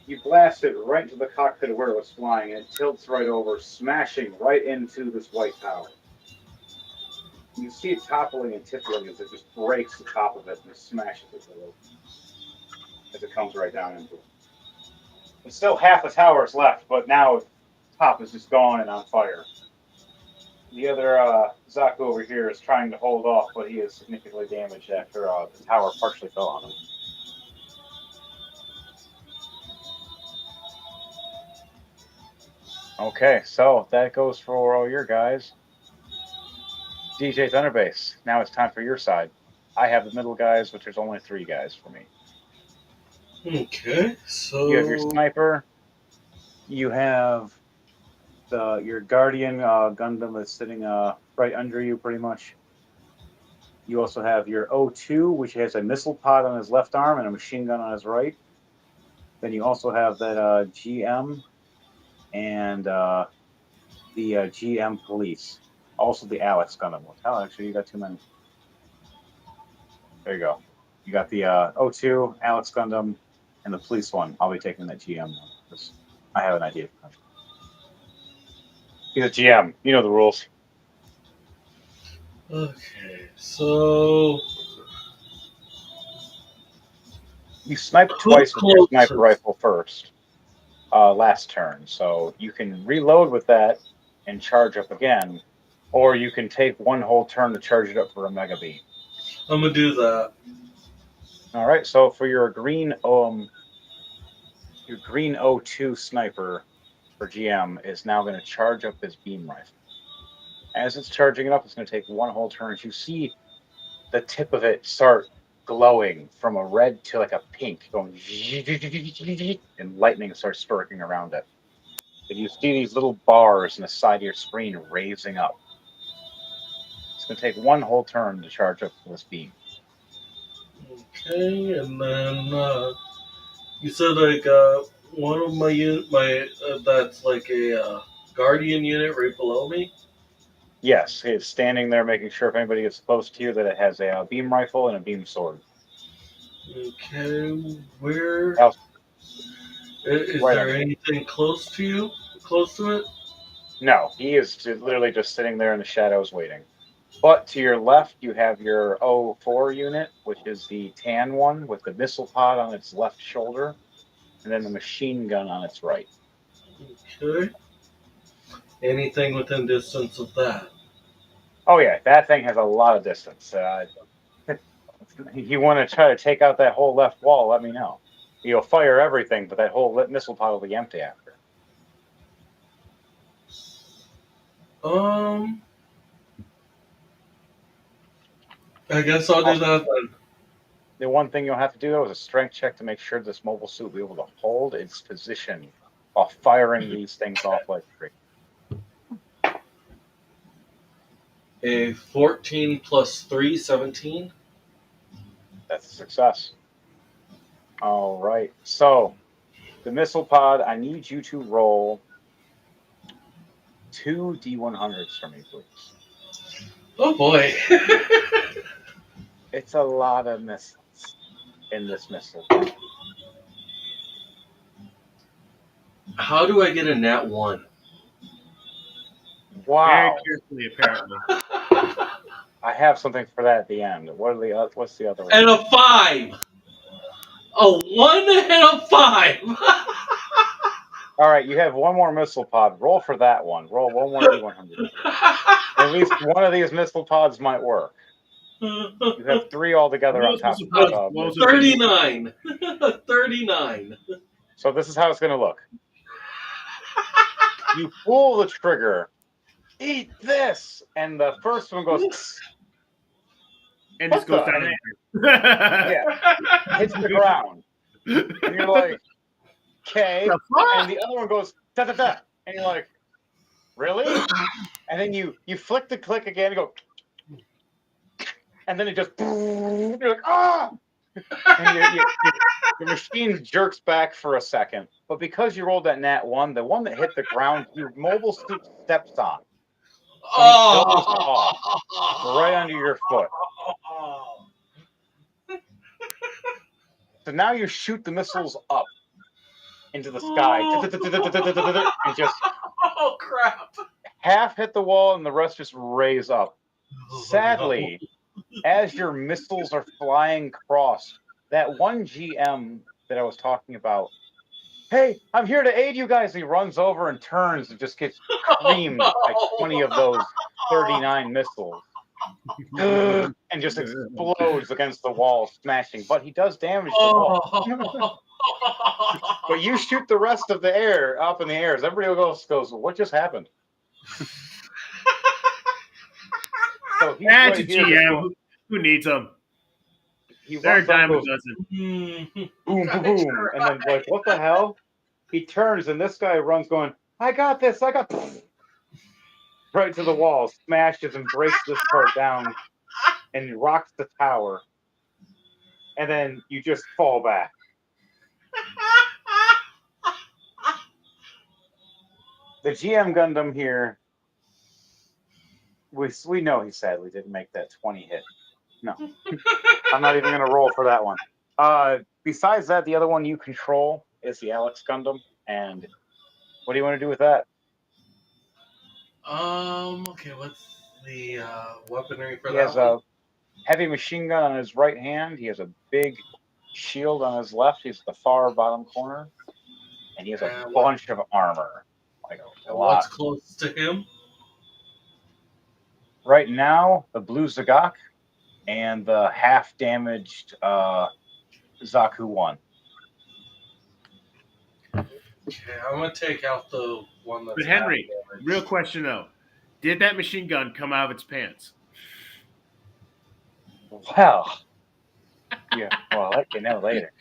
D: You blast it right into the cockpit of where it was flying, and it tilts right over, smashing right into this white tower. You see it toppling and tippling as it just breaks the top of it and smashes it as it comes right down into it. There's still half the tower is left, but now the top is just gone and on fire. The other Zaku over here is trying to hold off, but he is significantly damaged after the tower partially fell on him. Okay, so that goes for all your guys. DJ Thunderbase, now it's time for your side. I have the middle guys, which there's only 3 guys for me.
B: Okay, so
D: You have your sniper. You have your Guardian Gundam that's sitting right under you, pretty much. You also have your O2, which has a missile pod on his left arm and a machine gun on his right. Then you also have that GM and the GM police. Also the Alex Gundam. Oh, actually, you got too many. There you go. You got the O2, Alex Gundam, and the police one. I'll be taking that GM one because I have an idea. He's a GM. You know the rules.
B: okay, so
D: You sniped twice with your sniper rifle first, last turn. So you can reload with that and charge up again, or you can take one whole turn to charge it up for a mega beam.
B: I'm gonna do that.
D: All right. So for your green O2 sniper for GM is now going to charge up his beam rifle. As it's charging it up, it's going to take one whole turn. As you see the tip of it start glowing from a red to like a pink, going and lightning starts sparking around it. And you see these little bars in the side of your screen raising up. It's going to take one whole turn to charge up this beam.
B: Okay, and then you said one of my that's like a guardian unit right below me.
D: Yes, it's standing there making sure if anybody gets close to you that it has a beam rifle and a beam sword.
B: Okay, where
D: Now,
B: is
D: right
B: there
D: on.
B: anything close to you? Close to it?
D: No, he is literally just sitting there in the shadows waiting. But to your left, you have your O4 unit, which is the tan one with the missile pod on its left shoulder, and then the machine gun on its right.
B: Okay. Anything within distance of that?
D: Oh yeah, that thing has a lot of distance. You want to try to take out that whole left wall, let me know. You'll fire everything, but that whole missile pod will be empty after.
B: I guess I'll do
D: Also,
B: that then.
D: the one thing you'll have to do though is a strength check to make sure this mobile suit will be able to hold its position while firing these things off like crazy.
B: A 14 plus 3, 17.
D: That's a success. All right. So the missile pod, I need you to roll 2 D100s for me, please.
B: Oh boy.
D: It's a lot of missiles in this missile pod.
B: How do I get a nat 1?
C: Very
D: Wow.
C: carefully, apparently.
D: I have something for that at the end. What's the other one?
B: And a 5. A 1 and a 5.
D: All right, you have one more missile pod. Roll for that one. Roll one more D100. At least one of these missile pods might work. You have 3 altogether on top of it.
B: 39. 39.
D: So this is how it's going to look. You pull the trigger. Eat this! And the first one goes...
C: And
D: What
C: just goes
D: the
C: down.
D: Yeah, hits the ground. And you're like, okay. And the other one goes, da-da-da. And you're like, really? And then you flick the click again and go... And then it just... You're like, ah! And the machine jerks back for a second. But because you rolled that nat 1, the one that hit the ground, your mobile suit steps on. So he goes off right under your foot. So now you shoot the missiles up into the sky and just
B: Oh crap!
D: half hit the wall and the rest just raise up. Sadly, as your missiles are flying across, that one GM that I was talking about, hey, I'm here to aid you guys. He runs over and turns and just gets creamed by 20 of those 39 missiles. And just explodes against the wall, smashing. But he does damage the wall. But you shoot the rest of the air up in the air. Everybody else goes, what just happened? So he's
C: That's
D: right
C: a
D: here.
C: GM. Who needs them? They're a dime a dozen.
D: Boom, boom, boom. And then, like, what the hell? He turns, and this guy runs going, I got this. I got... Right to the wall, smashes and breaks this part down, and rocks the tower. And then you just fall back. The GM Gundam here, we know he sadly didn't make that 20 hit. No. I'm not even going to roll for that one. Besides that, the other one you control is the Alex Gundam. And what do you want to do with that?
B: Okay, what's the weaponry for
D: He
B: that
D: has
B: one?
D: a heavy machine gun on his right hand. He has a big shield on his left. He's at the far bottom corner. And he has a
B: And
D: bunch of armor. Like a
B: what's
D: lot.
B: close to him?
D: Right now, the blue Zagak and the half damaged Zaku 1.
B: Okay, I'm gonna take out the one that's
C: But Henry,
B: half damaged.
C: real question though, did that machine gun come out of its pants?
D: Well, yeah. Well, I'll let you know later.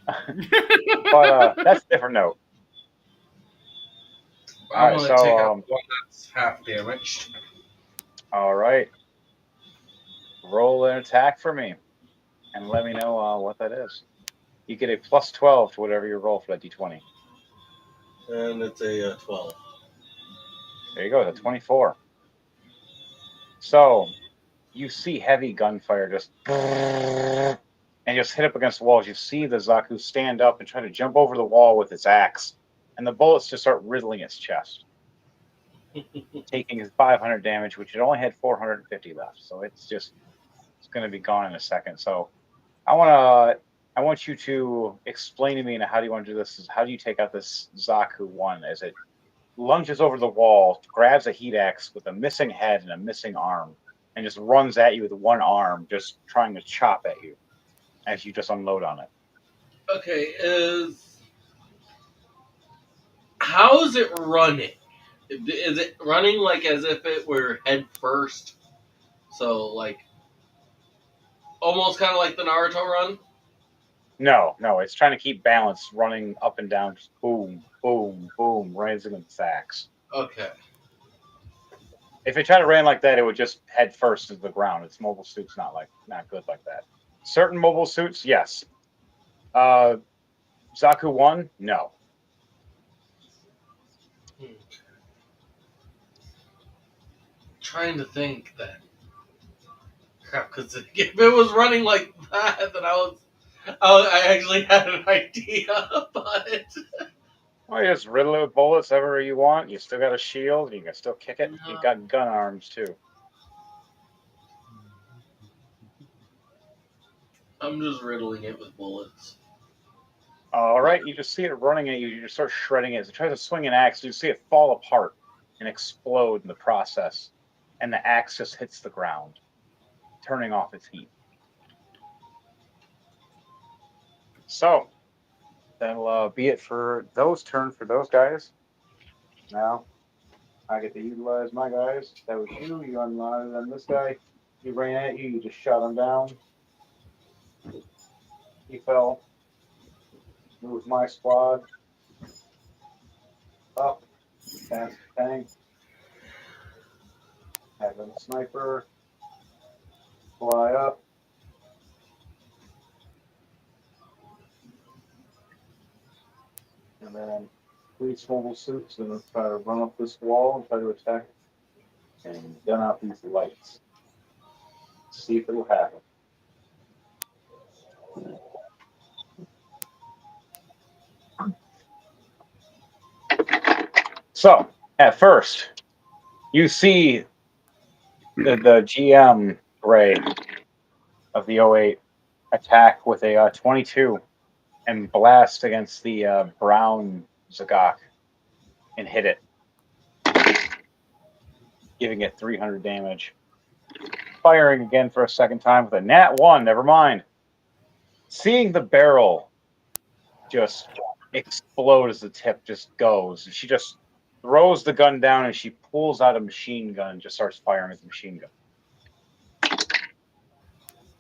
D: But that's a different note.
B: I'm
D: All right,
B: gonna
D: so
B: take out the one that's half damaged.
D: all right, roll an attack for me, and let me know what that is. You get a plus 12 to whatever you roll for that d20.
B: And it's a 12.
D: There you go, the 24. So you see heavy gunfire just and just hit up against the walls. You see the Zaku stand up and try to jump over the wall with its axe, and the bullets just start riddling its chest, taking his 500 damage, which it only had 450 left. So it's going to be gone in a second. So I want you to explain to me how do you want to do this? How do you take out this Zaku 1 as it lunges over the wall, grabs a heat axe with a missing head and a missing arm, and just runs at you with one arm, just trying to chop at you as you just unload on it.
B: Okay, how is it running? Is it running like as if it were head first? So like almost kind of like the Naruto run?
D: No, it's trying to keep balance, running up and down, just boom, boom, boom, raising its axe.
B: Okay.
D: If it tried to run like that, it would just head first to the ground. Its mobile suit's not good like that. Certain mobile suits, yes. Zaku 1, no.
B: Trying to think then. Crap, because if it was running like that, then I actually had an idea, but
D: Well, you just riddle it with bullets everywhere you want. You still got a shield. You can still kick it.
B: No.
D: You've got gun arms, too.
B: I'm just riddling it with bullets.
D: All right, you just see it running at you. You just start shredding it. As it tries to swing an axe, you see it fall apart and explode in the process. And the axe just hits the ground, turning off its heat. So, that'll be it for those turns for those guys. Now, I get to utilize my guys. That was you. You unloaded on this guy. He ran at you. You just shot him down. He fell. Move my squad up. Past the tank. Have a sniper. Fly up. And then police mobile suits and try to run up this wall and try to attack and gun out these lights. See if it'll happen. So, at first, you see the GM Ray of the 08 attack with a 22 and blast against the brown Zagak and hit it, giving it 300 damage. Firing again for a second time with a nat 1, never mind. Seeing the barrel just explode as the tip just goes, she just throws the gun down and she pulls out a machine gun and just starts firing at the machine gun.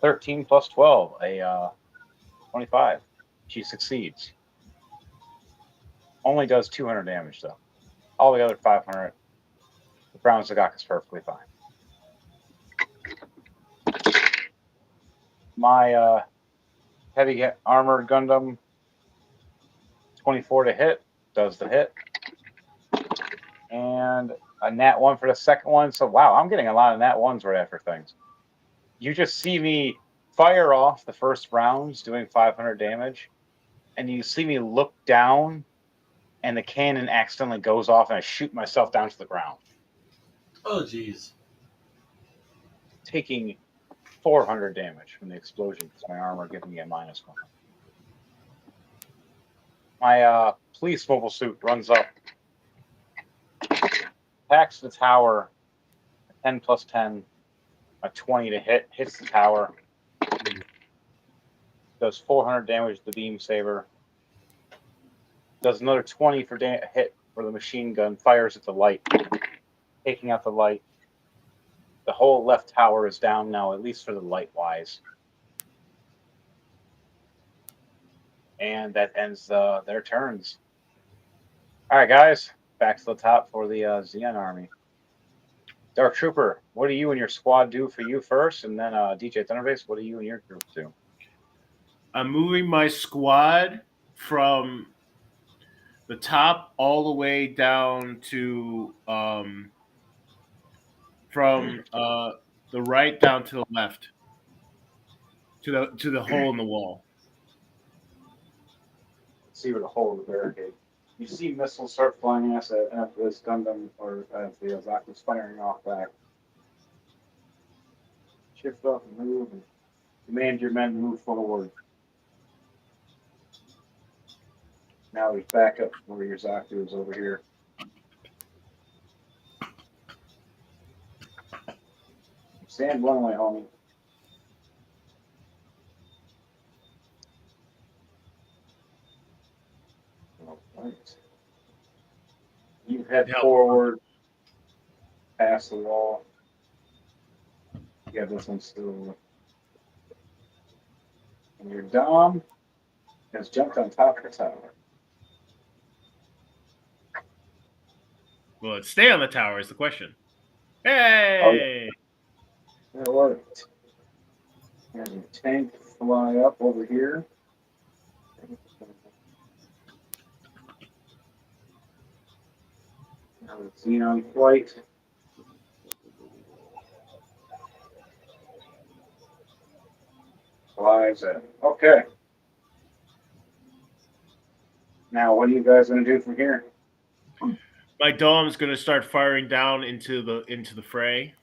D: 13 plus 12, a 25. She succeeds. Only does 200 damage, though. All the other 500, the brown Zagak is perfectly fine. My heavy armored Gundam, 24 to hit, does the hit. And a nat 1 for the second one. So, wow, I'm getting a lot of nat 1s right after things. You just see me fire off the first rounds doing 500 damage. And you see me look down and the cannon accidentally goes off and I shoot myself down to the ground.
B: Oh, jeez.
D: Taking 400 damage from the explosion because my armor giving me a -1. My police mobile suit runs up, attacks the tower, 10 plus 10, a 20 to hit, hits the tower, does 400 damage to the beam saber, does another 20 for hit for the machine gun, fires at the light, taking out the light. The whole left tower is down now, at least for the light-wise. And that ends their turns. All right, guys, back to the top for the Xeon army. Dark Trooper, what do you and your squad do for you first? And then DJ Thunderbase, what do you and your group do?
C: I'm moving my squad from the top all the way down to from the right down to the left to the hole in the wall.
D: Let's see where the hole in the barricade. You see missiles start flying after this Gundam or as the Zaku's firing off back. Shift up and move and command your men to move forward. Now there's backup where your Zaku is over here. Stand one way, homie. All right. You head forward past the wall. Yeah, this one's still. And your Dom has jumped on top of the tower.
C: Will it stay on the tower is the question. Hey!
D: That worked. There's a tank fly up over here. Now the Xenon flight. Flies in. Okay. Now, what are you guys going to do from here?
C: My Dom's going to start firing down into the fray.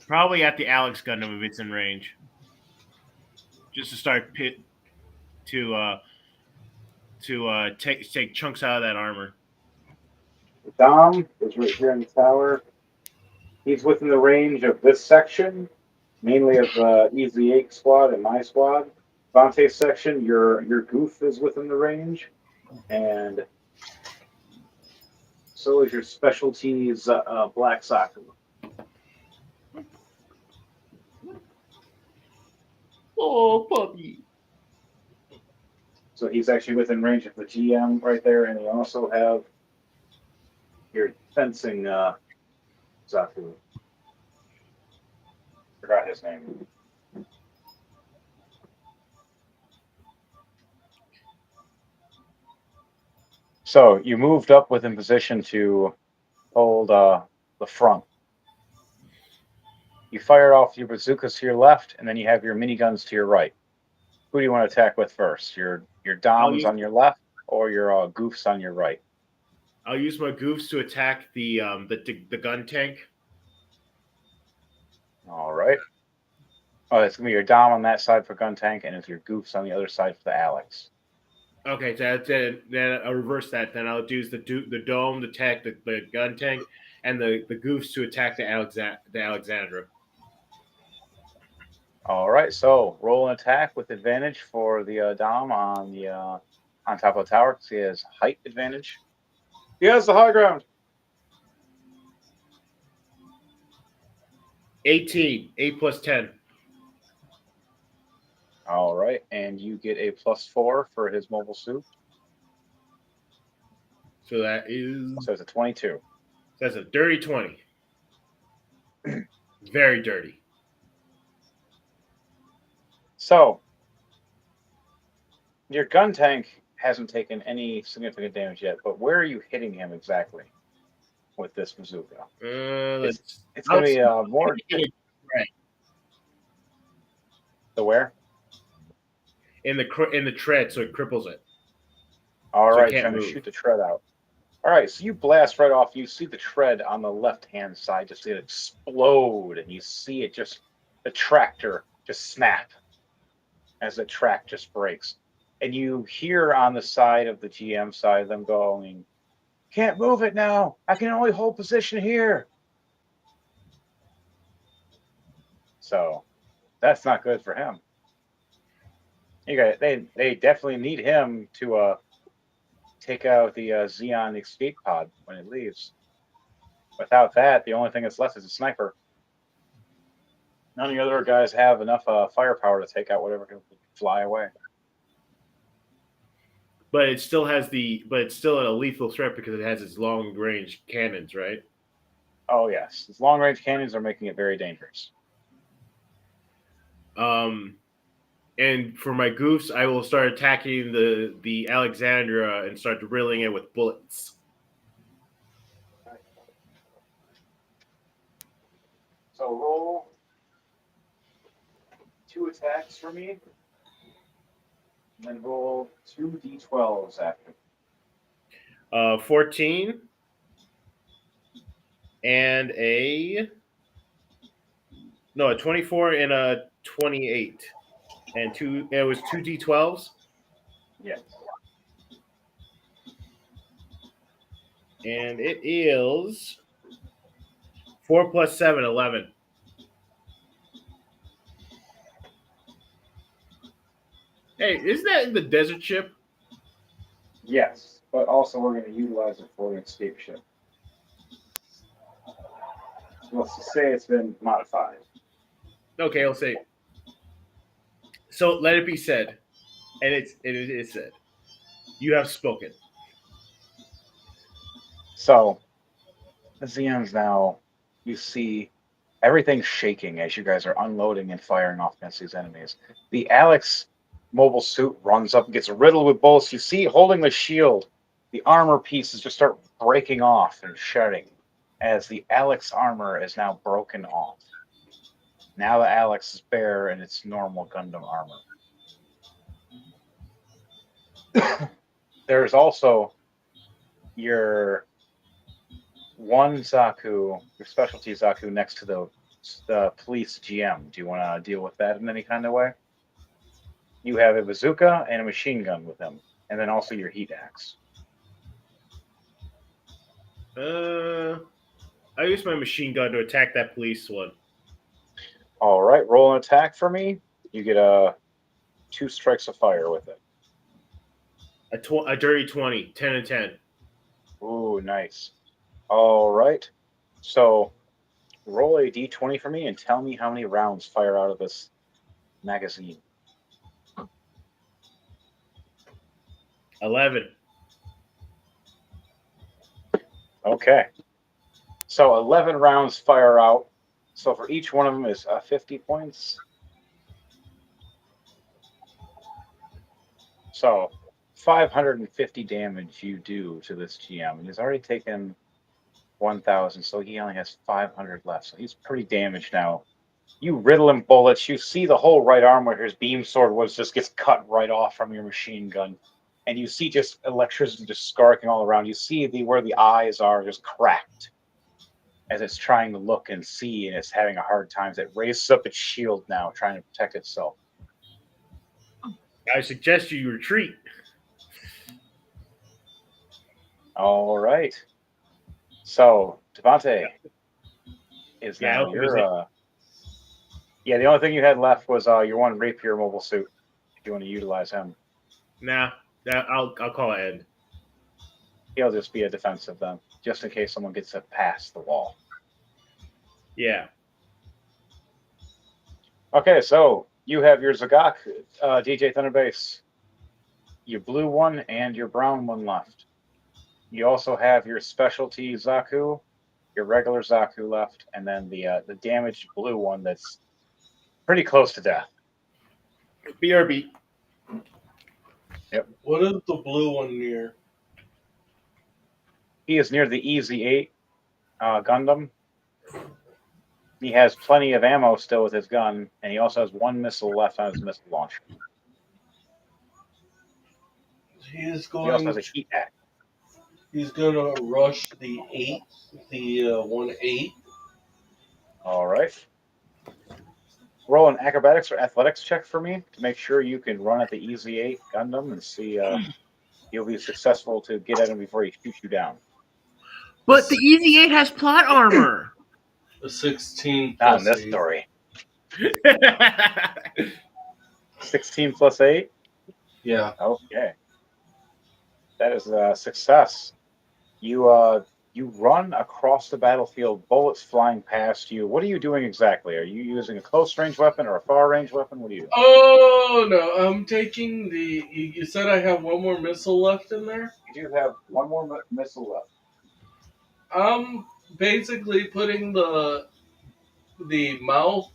C: Probably at the Alex Gundam if it's in range. Just to start take chunks out of that armor.
D: Dom is right here in the tower. He's within the range of this section, mainly of the Easy 8 squad and my squad. Vontae's section, your goof is within the range, and so is your specialties Black Saku.
C: Oh, puppy.
D: So he's actually within range of the GM right there, and you also have your fencing Zaku. Forgot his name. So you moved up within position to hold the front. You fire off your bazookas to your left, and then you have your miniguns to your right. Who do you want to attack with first? Your Doms on your left, or your goofs on your right?
C: I'll use my goofs to attack the gun tank.
D: All right. Oh, it's gonna be your Dom on that side for gun tank, and it's your goofs on the other side for the Alex.
C: Okay, so then I'll reverse that. Then I'll use the dome to attack the gun tank, and the goofs to attack the Alexandra.
D: All right, so roll an attack with advantage for the Dom on the on top of the tower because he has height advantage. He has the high ground.
C: 18, 8 plus 10.
D: All right, and you get a +4 for his mobile suit.
C: So that is.
D: So it's a 22.
C: That's a dirty 20. Very dirty.
D: So your gun tank hasn't taken any significant damage yet, but where are you hitting him exactly with this bazooka? It's going to be more.
C: Right.
D: The where?
C: In the tread, so it cripples it.
D: All
C: So
D: right, trying to shoot the tread out. All right, so you blast right off. You see the tread on the left-hand side just explode, and you see it just the tractor just snap as the track just breaks. And you hear on the side of the GM side them going, "Can't move it now. I can only hold position here." So that's not good for him. They definitely need him to take out the Xeon escape pod when it leaves. Without that, the only thing that's left is a sniper. None of the other guys have enough firepower to take out whatever can fly away.
C: But it still has but it's still a lethal threat because it has its long range cannons, right?
D: Oh yes, its long range cannons are making it very dangerous.
C: And for my goofs, I will start attacking the Alexandra and start drilling it with bullets.
D: So roll 2 attacks for me, and then roll 2 d12s after.
C: 14 and a 24 and a 28 and two. It was 2d12s.
D: Yes.
C: And it is 4 plus 7, 11. Hey, isn't that in the desert ship?
D: Yes, but also we're going to utilize it for an escape ship. So let's just say it's been modified.
C: Okay, I'll say. So let it be said, and it is said. You have spoken.
D: So the Xeons now, you see everything shaking as you guys are unloading and firing off against these enemies. The Alex mobile suit runs up and gets riddled with bullets. You see, holding the shield, the armor pieces just start breaking off and shedding as the Alex armor is now broken off. Now the Alex is bare in its normal Gundam armor. There's also your one Zaku, your specialty Zaku, next to the police GM. Do you want to deal with that in any kind of way? You have a bazooka and a machine gun with him, and then also your heat axe.
C: I use my machine gun to attack that police one.
D: All right, roll an attack for me. You get 2 strikes of fire with it.
C: A dirty 20, 10 and 10.
D: Ooh, nice. All right. So roll a d20 for me and tell me how many rounds fire out of this magazine.
C: 11.
D: Okay. So 11 rounds fire out. So for each one of them is 50 points. So 550 damage you do to this GM. He's already taken 1,000, so he only has 500 left. So he's pretty damaged now. You riddle him bullets. You see the whole right arm where his beam sword was just gets cut right off from your machine gun. And you see just electricity just scarking all around. You see where the eyes are just cracked as it's trying to look and see, and it's having a hard time. It raises up its shield now, trying to protect itself.
C: I suggest you retreat.
D: All right. So Devante is now your. Yeah, the only thing you had left was your one rapier mobile suit. If you want to utilize him.
C: Nah, I'll call it end.
D: He'll just be a defensive then, just in case someone gets it past the wall.
C: Yeah.
D: Okay, so you have your Zagak, DJ Thunderbase, your blue one, and your brown one left. You also have your specialty Zaku, your regular Zaku left, and then the damaged blue one that's pretty close to death.
C: BRB.
D: Yep.
B: What is the blue one near?
D: He is near the EZ-8 Gundam. He has plenty of ammo still with his gun, and he also has 1 missile left on his missile launcher.
B: He is going.
D: He also has a heat axe.
B: He's gonna rush the 1-8.
D: All right. Roll an acrobatics or athletics check for me to make sure you can run at the Easy 8 Gundam and see you'll be successful to get at him before he shoots you down.
C: But the Easy 8 has plot armor.
B: A 16
D: Not in
B: plus
D: this
B: 8.
D: story. 16 plus 8?
B: Yeah.
D: Okay. That is a success. You run across the battlefield, bullets flying past you. What are you doing exactly? Are you using a close range weapon or a far range weapon? What are you doing?
B: Oh no! I'm taking the. You said I have one more missile left in there.
D: You do have one more missile left.
B: I'm basically putting the mouth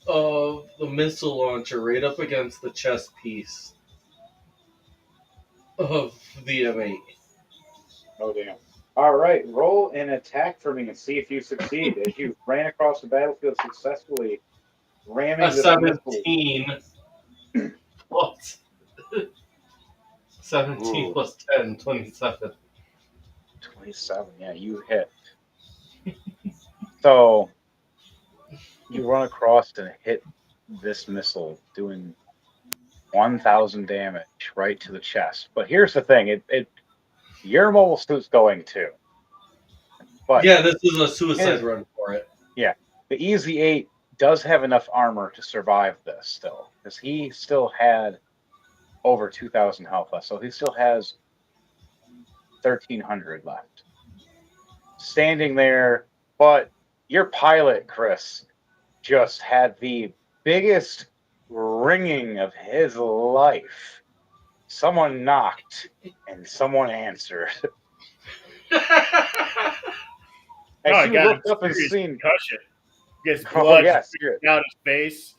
B: of the missile launcher right up against the chest piece of the M8.
D: Oh, damn. All right, roll an attack for me and see if you succeed as you ran across the battlefield successfully, ramming
B: A
D: this missile.
B: 17 plus 17
D: Ooh.
B: plus 10, 27.
D: 27, yeah, you hit. So you run across and hit this missile, doing 1,000 damage right to the chest. But here's the thing: your mobile suit's going too. But
B: Yeah, this is a suicide run for it.
D: yeah, the Easy 8 does have enough armor to survive this still, because he still had over 2,000 health left, so he still has 1,300 left. Standing there, but your pilot, Chris, just had the biggest ringing of his life. Someone knocked and someone answered. As you looked up and seen
C: concussion. Gets
D: Oh,
C: blood
D: yes,
C: down his face.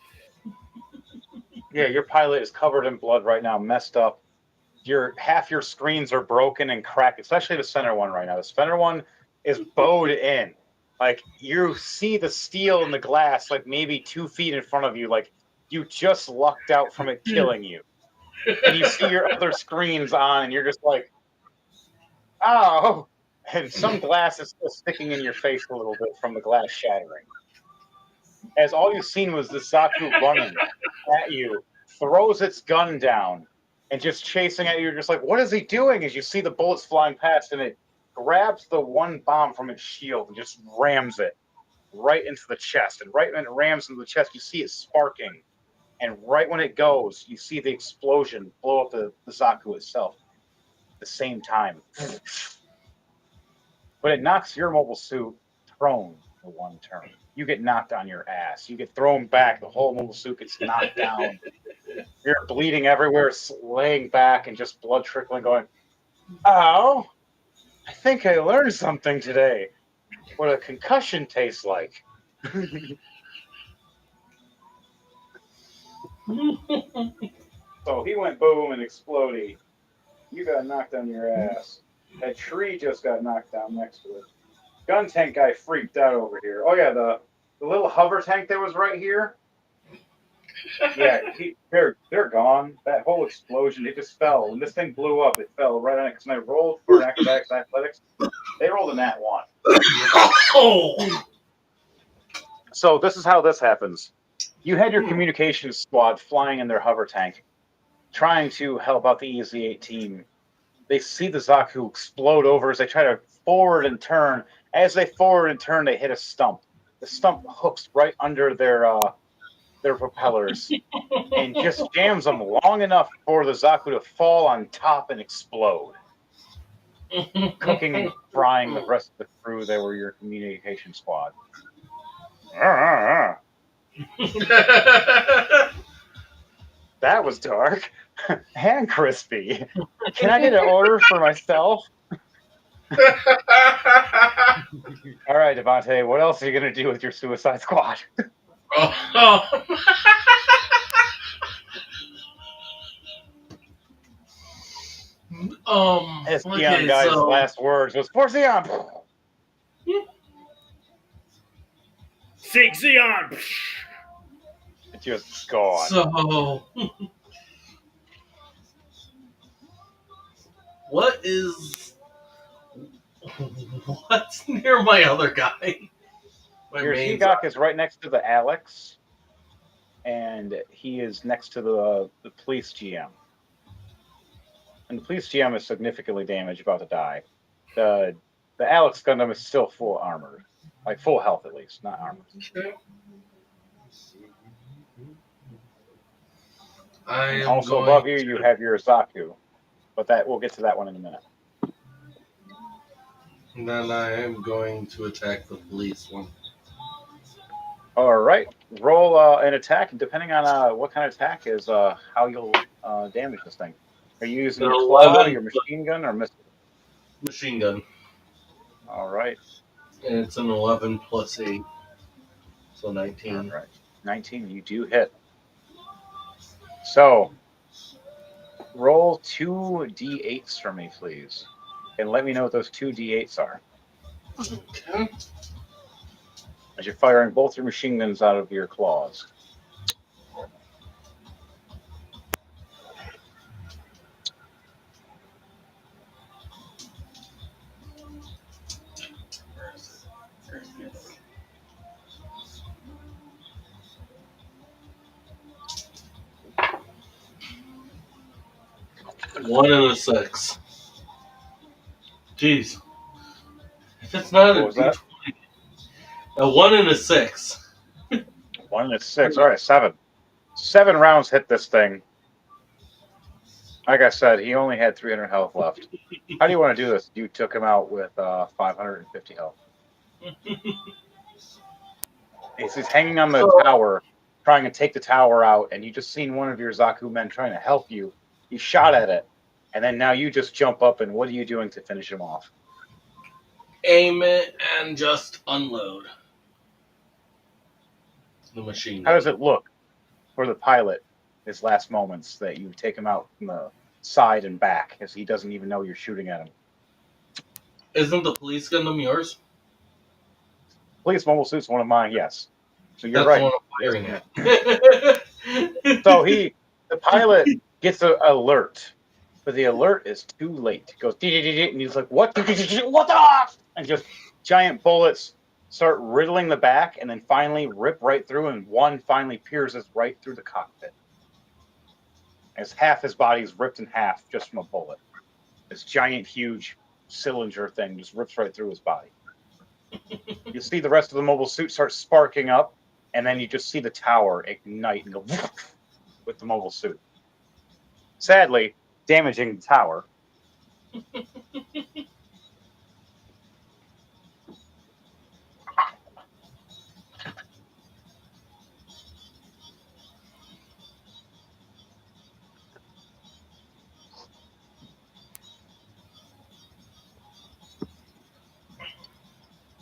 D: yeah, your pilot is covered in blood right now, messed up. Half your screens are broken and cracked, especially the center one right now. The center one is bowed in. Like you see the steel and the glass like maybe 2 feet in front of you, like you just lucked out from it killing you. And you see your other screens on and you're just like, oh, and some glass is still sticking in your face a little bit from the glass shattering. As all you've seen was the Zaku running at you, throws its gun down, and just chasing at you. You're just like, what is he doing? As you see the bullets flying past, and it grabs the one bomb from its shield and just rams it right into the chest. And right when it rams into the chest, you see it sparking. And right when it goes, you see the explosion blow up the Zaku itself at the same time. But it knocks your mobile suit prone for one turn. You get knocked on your ass. You get thrown back. The whole mobile suit gets knocked down. You're bleeding everywhere, laying back and just blood trickling, going, oh, I think I learned something today. What a concussion tastes like. So he went boom and exploded. You got knocked on your ass. That tree just got knocked down next to it. Gun tank guy freaked out over here. Oh yeah, the little hover tank that was right here. Yeah, they're gone. That whole explosion, it just fell. When this thing blew up, it fell right on it. Because when I rolled for acrobatics athletics, they rolled a nat 1.
B: Oh!
D: So this is how this happens. You had your communications squad flying in their hover tank, trying to help out the Easy 8 team. They see the Zaku explode over as they try to forward and turn. As they forward and turn, they hit a stump. The stump hooks right under their propellers and just jams them long enough for the Zaku to fall on top and explode, cooking and frying the rest of the crew that were your communication squad. That was dark and crispy. Can I get an order for myself? All right, Devontae, what else are you going to do with your Suicide Squad? As Keon Guy's last words was, for Zeon!
C: Sig Zeon!
D: It just gone.
B: So, what is What's near my other guy? My
D: Your
B: main
D: Zigak is right next to the Alex, and he is next to the police GM. And the police GM is significantly damaged, about to die. The Alex Gundam is still full armored, like full health at least, not armored.
B: Okay. I
D: And
B: am
D: also
B: going
D: above you,
B: to,
D: you have your Zaku, but that we'll get to that one in a minute.
B: then I am going to attack the police one.
D: All right, roll an attack. Depending on what kind of attack is how you'll damage this thing. Are you using
B: An
D: your claw,
B: 11
D: your machine gun, or missile?
B: machine gun.
D: All right,
B: And it's an 11 plus 8. So
D: all
B: 19.
D: right. 19, you do hit. So roll 2d8s for me, please, and let me know what those 2d8s are.
B: Okay.
D: As you're firing both your machine guns out of your claws.
B: One and a 6. Jeez. If it's not
D: What
B: a
D: was that?
B: D20. A 1 and a 6.
D: 1 and a 6. All right, 7. 7 rounds hit this thing. Like I said, he only had 300 health left. How do you want to do this? You took him out with 550 health. He's hanging on the tower, trying to take the tower out, and you just seen one of your Zaku men trying to help you. You shot at it, and then now you just jump up, and what are you doing to finish him off?
B: Aim it and just unload the machine
D: How
B: gun.
D: does it look for the pilot, his last moments, that you take him out from the side and back, as he doesn't even know you're shooting at him?
B: Isn't the police Gundam yours?
D: Police mobile suit's one of mine, yes. So you're
B: That's
D: right.
B: the one
D: Yes,
B: I'm firing at.
D: So the pilot gets an alert, but the alert is too late. He goes, and he's like, what? What the? And just giant bullets start riddling the back and then finally rip right through, and one finally pierces right through the cockpit. As half his body is ripped in half just from a bullet. This giant, huge cylinder thing just rips right through his body. You see the rest of the mobile suit start sparking up, and then you just see the tower ignite and go with the mobile suit. Sadly, damaging the tower.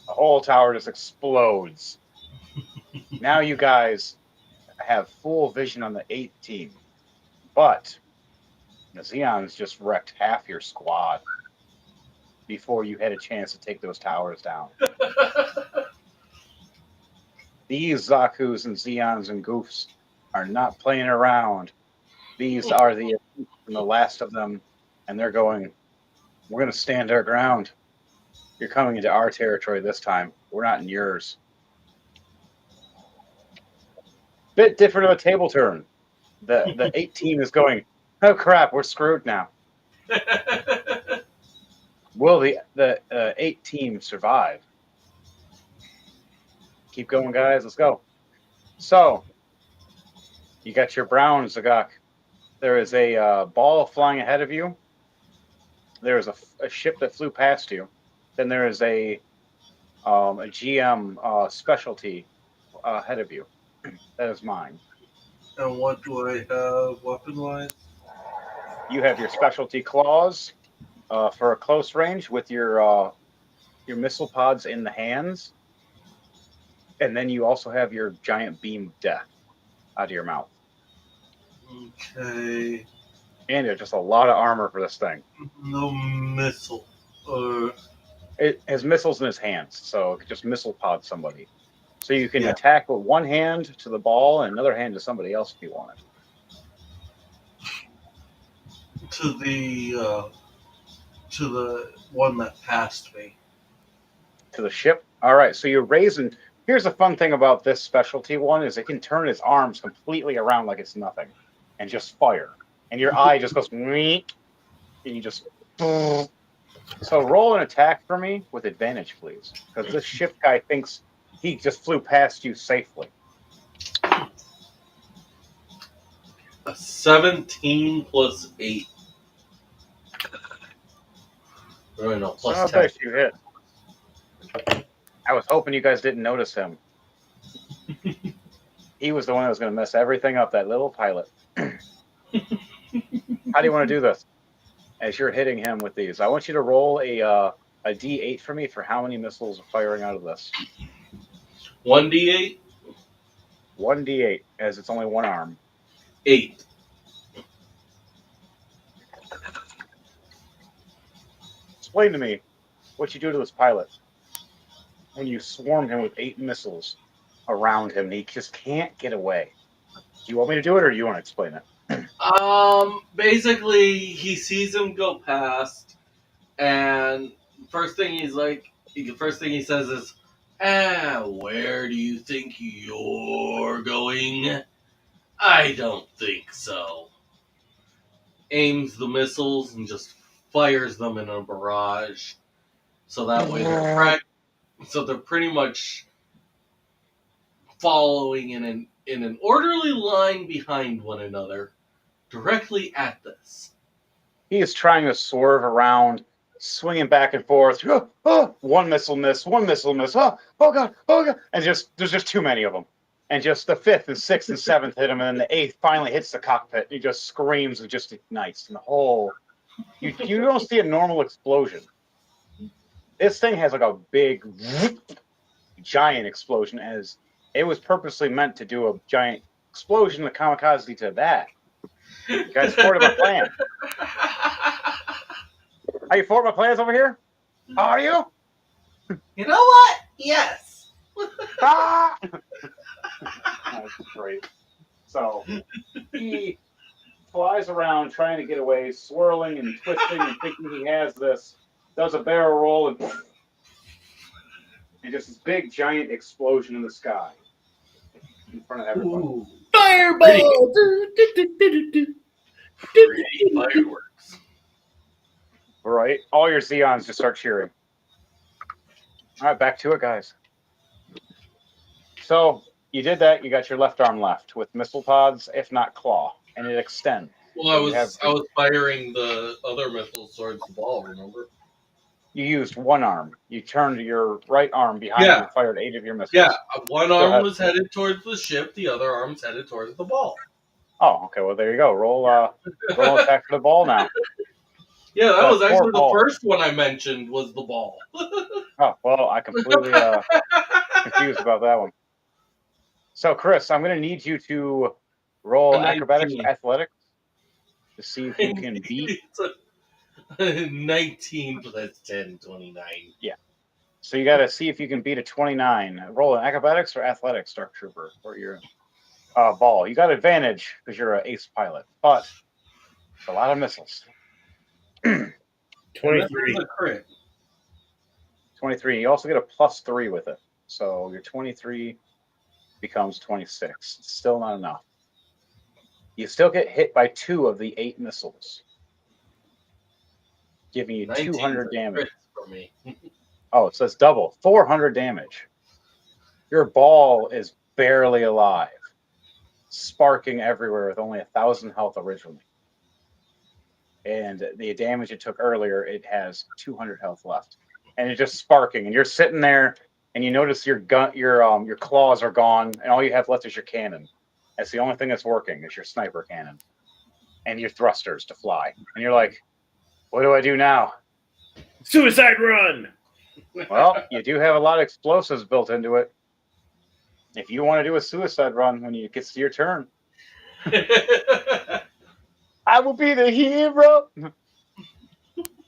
D: The whole tower just explodes. Now you guys have full vision on the 8th team, but the Xeons just wrecked half your squad before you had a chance to take those towers down. These Zakus and Xeons and Goofs are not playing around. These are the elite and the last of them, and they're going, we're going to stand our ground. You're coming into our territory this time. We're not in yours. Bit different of a table turn. The 8 team is going, oh crap, we're screwed now. Will the 8 team survive? Keep going, guys. Let's go. So, you got your brown Zagak. There is a ball flying ahead of you. There is a ship that flew past you. Then there is a GM specialty ahead of you. That is mine.
B: And what do I have weapon wise?
D: You have your specialty claws for a close range with your missile pods in the hands. And then you also have your giant beam of death out of your mouth.
B: Okay.
D: And there's just a lot of armor for this thing.
B: No missile.
D: It has missiles in his hands, so it could just missile pod somebody. So you can
B: Yeah.
D: attack with one hand to the ball and another hand to somebody else if you want it.
B: to the one that passed me.
D: To the ship. All right, so you're raising. Here's the fun thing about this specialty one is it can turn its arms completely around like it's nothing, and just fire. And your eye just goes meek, and you just. So roll an attack for me with advantage, please, because this ship guy thinks he just flew past you safely.
B: A 17 plus 8. Really, no,
D: So I
B: plus 10.
D: bet you hit. I was hoping you guys didn't notice him. He was the one that was going to mess everything up, that little pilot. How do you want to do this? As you're hitting him with these, I want you to roll a D8 for me for how many missiles are firing out of this.
B: 1d8?
D: 1D8, as it's only one arm.
B: 8.
D: Explain to me what you do to this pilot when you swarm him with 8 missiles around him and he just can't get away. Do you want me to do it or do you want to explain it?
B: Basically, he sees him go past, and first thing he says is, where do you think you're going? I don't think so. Aims the missiles and just fires them in a barrage. So that way they're pretty much following in an orderly line behind one another, directly at this.
D: He is trying to swerve around, swinging back and forth. One missile miss, one missile miss. Oh god, and there's just too many of them. And just the 5th and 6th and 7th hit him, and then the 8th finally hits the cockpit. And he just screams and just ignites. And the whole you don't see a normal explosion. This thing has like a big, giant explosion, as it was purposely meant to do a giant explosion, the kamikaze to that. You guys supported my plan. Are you for my plans over here? Are you?
B: You know what? Yes.
D: Ah! That's great. So he flies around trying to get away, swirling and twisting and thinking he has this, does a barrel roll, and just this big giant explosion in the sky in front of everybody.
B: Ooh,
C: Fireball!
B: pretty fireworks.
D: Right? All your Xeons just start cheering. All right, back to it, guys. So you did that. You got your left arm left with missile pods, if not claw, and it extends.
B: Well, I was firing the other missiles towards the ball. Remember?
D: You used one arm. You turned your right arm behind you and fired 8 of your missiles.
B: Yeah, one arm was headed towards the ship. The other arm's headed towards the ball.
D: Oh, okay. Well, there you go. Roll attack for the ball now.
B: Yeah, that was actually the first one I mentioned was the ball.
D: Oh, well, I completely confused about that one. So, Chris, I'm going to need you to roll acrobatics or athletics to see if you can beat.
B: 19 plus 10, 29.
D: Yeah. So you got to see if you can beat a 29. Roll an acrobatics or athletics, Dark Trooper, for your ball. You got advantage because you're an ace pilot, but it's a lot of missiles.
C: 23.
D: 23. You also get a +3 with it. So your 23 becomes 26. It's still not enough. You still get hit by 2 of the 8 missiles, giving you 200 damage.
B: For me.
D: Oh, it says double. 400 damage. Your ball is barely alive, sparking everywhere with only 1,000 health originally. And the damage it took earlier, it has 200 health left. And it's just sparking. And you're sitting there, and you notice your claws are gone, and all you have left is your cannon. That's the only thing that's working, is your sniper cannon. And your thrusters to fly. And you're like, what do I do now?
C: Suicide run!
D: Well, you do have a lot of explosives built into it. If you want to do a suicide run when it gets to your turn, I will be the hero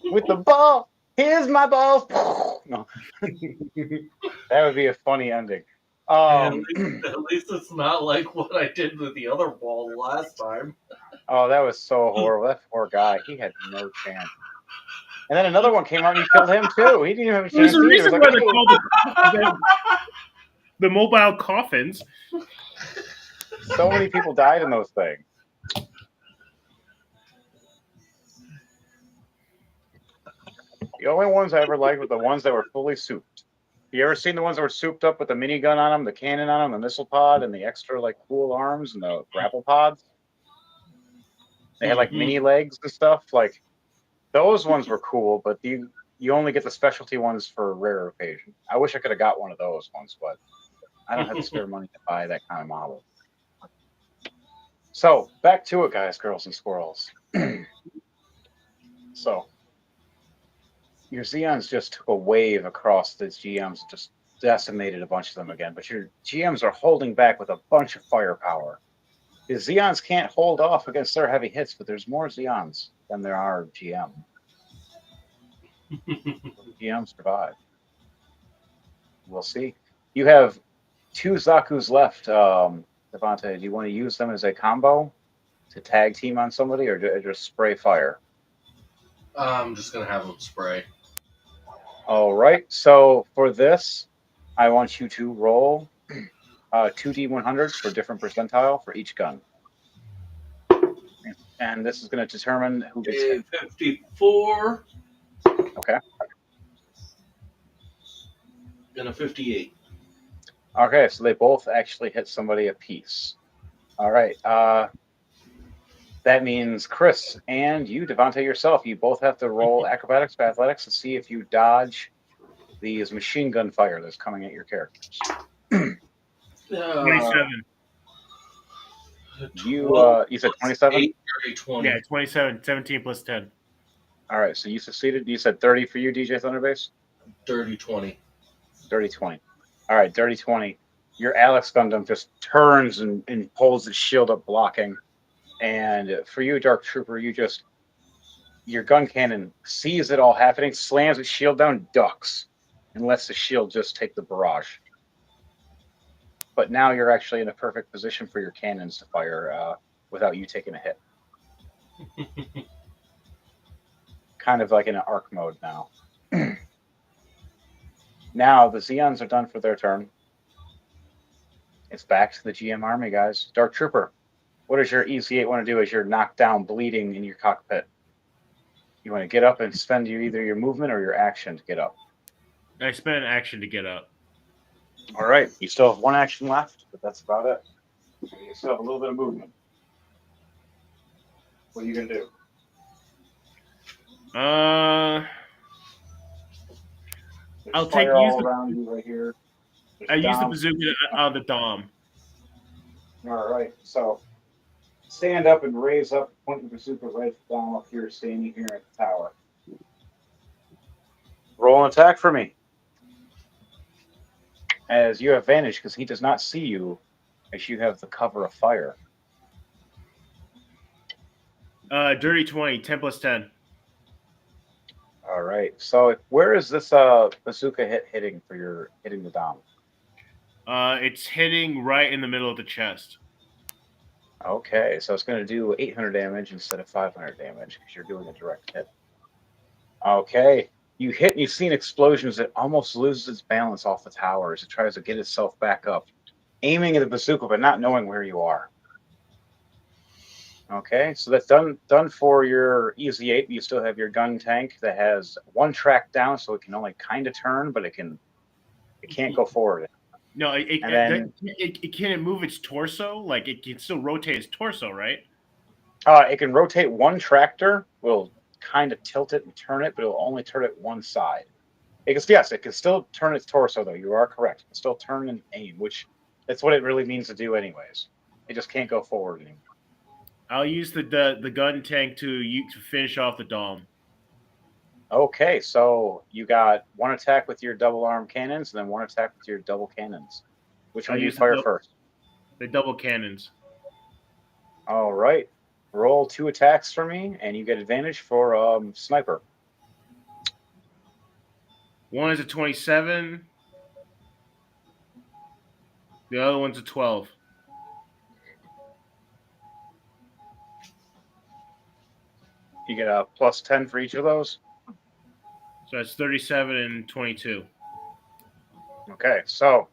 D: with the ball. Here's my ball. No. That would be a funny ending.
B: At least it's not like what I did with the other ball last time.
D: Oh, that was so horrible. That poor guy. He had no chance. And then another one came out and you killed him too. He didn't even have a
C: There's
D: chance
C: a
D: either. It
C: reason
D: was
C: why
D: like,
C: they're
D: "Hey."
C: called the mobile coffins.
D: So many people died in those things. The only ones I ever liked were the ones that were fully souped. You ever seen the ones that were souped up with the minigun on them, the cannon on them, the missile pod, and the extra like cool arms and the grapple pods? They had like mini legs and stuff. Like those ones were cool, but you only get the specialty ones for rare occasion. I wish I could have got one of those ones, but I don't have the spare money to buy that kind of model. So back to it, guys, girls, and squirrels. So your Xeons just took a wave across the GMs, just decimated a bunch of them again. But your GMs are holding back with a bunch of firepower. The Xeons can't hold off against their heavy hits, but there's more Xeons than there are GM. GM survive. We'll see. You have 2 Zaku's left, Devontae. Do you want to use them as a combo to tag team on somebody, or just spray fire?
B: I'm just gonna have them spray.
D: All right. So for this, I want you to roll 2d100s for different percentile for each gun, and this is going to determine who gets hit.
B: 54
D: Okay.
B: and a 58.
D: Okay. So they both actually hit somebody apiece. All right. That means Chris and you, Devontae, yourself, you both have to roll acrobatics or athletics to see if you dodge these machine gun fire that's coming at your characters.
C: 27.
D: You said 27?
B: 8, 30, 20.
C: Yeah, 27. 17 plus 10.
D: All right, so you succeeded. You said 30 for you, DJ Thunderbase?
B: Dirty 20.
D: Dirty 20. All right, Dirty 20. Your Alex Gundam just turns and pulls its shield up blocking. And for you, Dark Trooper, your gun cannon sees it all happening, slams its shield down, ducks, and lets the shield just take the barrage. But now you're actually in a perfect position for your cannons to fire without you taking a hit. Kind of like in an arc mode now. Now the Xeons are done for their turn. It's back to the GM army, guys. Dark Trooper, what does your EC8 want to do as you're knocked down, bleeding in your cockpit? You want to get up and spend either your movement or your action to get up.
C: I spent an action to get up.
D: All right. You still have 1 action left, but that's about it. You still have a little bit of movement. What are you going to do?
C: I'll
D: fire
C: take
D: all around you right here.
C: I use the bazooka on the Dom.
D: All right. So stand up and raise up, point the bazooka right down up here, standing here at the tower. Roll an attack for me. As you have advantage because he does not see you as you have the cover of fire.
C: Dirty 20, 10 plus 10.
D: All right. So where is this bazooka hitting hitting the Dom?
C: It's hitting right in the middle of the chest.
D: Okay, so it's going to do 800 damage instead of 500 damage because you're doing a direct hit. Okay, you hit and you've seen explosions. It almost loses its balance off the tower as it tries to get itself back up, aiming at the bazooka but not knowing where you are. Okay, so that's done for your EZ8. You still have your gun tank that has 1 track down, so it can only kind of turn, but it can't go forward.
C: No, it can't move its torso. Like it can still rotate its torso, right?
D: It can rotate 1 tractor. Will kind of tilt it and turn it, but it will only turn it one side. It can still turn its torso, though. You are correct. It can still turn and aim, which that's what it really means to do, anyways. It just can't go forward anymore.
C: I'll use the gun tank to finish off the Dom.
D: Okay, so you got 1 attack with your double arm cannons, and then 1 attack with your double cannons. Which one do you fire first?
C: The double cannons.
D: All right. Roll 2 attacks for me, and you get advantage for sniper.
C: One is a 27. The other one's a 12.
D: You get a plus 10 for each of those?
C: So that's 37 and 22.
D: Okay, so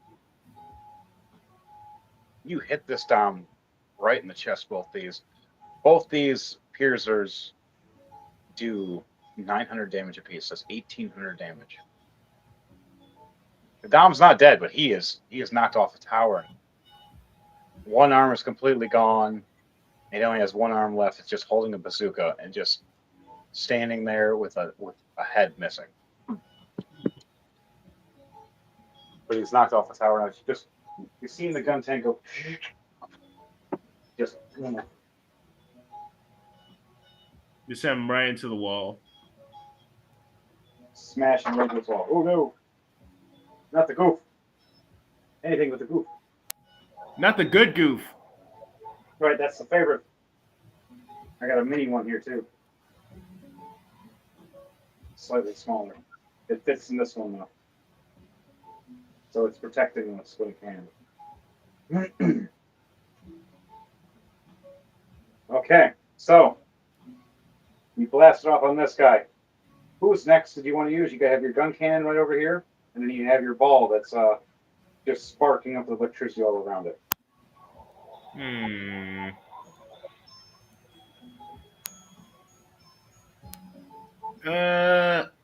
D: you hit this down right in the chest. Both these piercers do 900 damage apiece. That's 1,800 damage. The Dom's not dead, but he is knocked off the tower. One arm is completely gone. He only has one arm left. It's just holding a bazooka and just standing there with a head missing. But he's knocked off the tower now. You've seen the gun tank go just
C: You send him right into the wall.
D: smashing right into the wall. Oh no! Not the goof. Anything with the goof.
C: Not the good goof.
D: Right, that's the favorite. I got a mini one here too. Slightly smaller. It fits in this one though. So it's protecting us when it can. Okay, so you blasted off on this guy. Who's next? Did you want to use? You have your gun cannon right over here, and then you have your ball that's just sparking up the electricity all around it.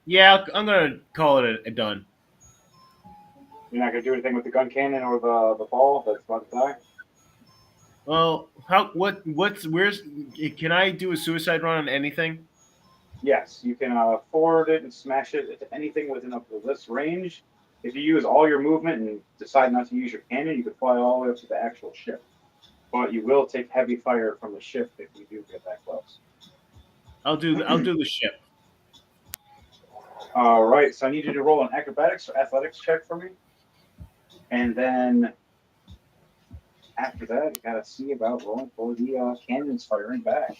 C: Yeah, I'm gonna call it a done.
D: You're not gonna do anything with the gun cannon or the ball that's about to die.
C: Well, where's? Can I do a suicide run on anything?
D: Yes, you can forward it and smash it into anything within up to this range. If you use all your movement and decide not to use your cannon, you can fly all the way up to the actual ship. But you will take heavy fire from the ship if you do get that close.
C: I'll do the ship.
D: All right, so I need you to roll an acrobatics or athletics check for me. And then after that, you gotta see about rolling for the cannons firing back.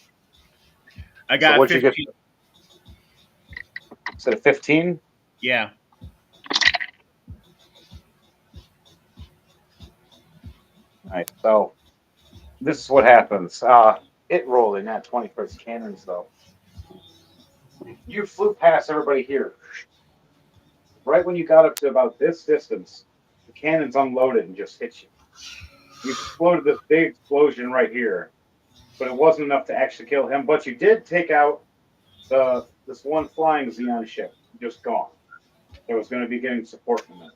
C: I got
D: what'd
C: 15.
D: you get? Instead of 15?
C: Yeah.
D: All right, so this is what happens. It rolled in that 20 for its cannons, though. You flew past everybody here. Right when you got up to about this distance, the cannons unloaded and just hit you. You exploded this big explosion right here, but it wasn't enough to actually kill him. But you did take out this one flying Xeon ship, just gone. It was going to be getting support from it.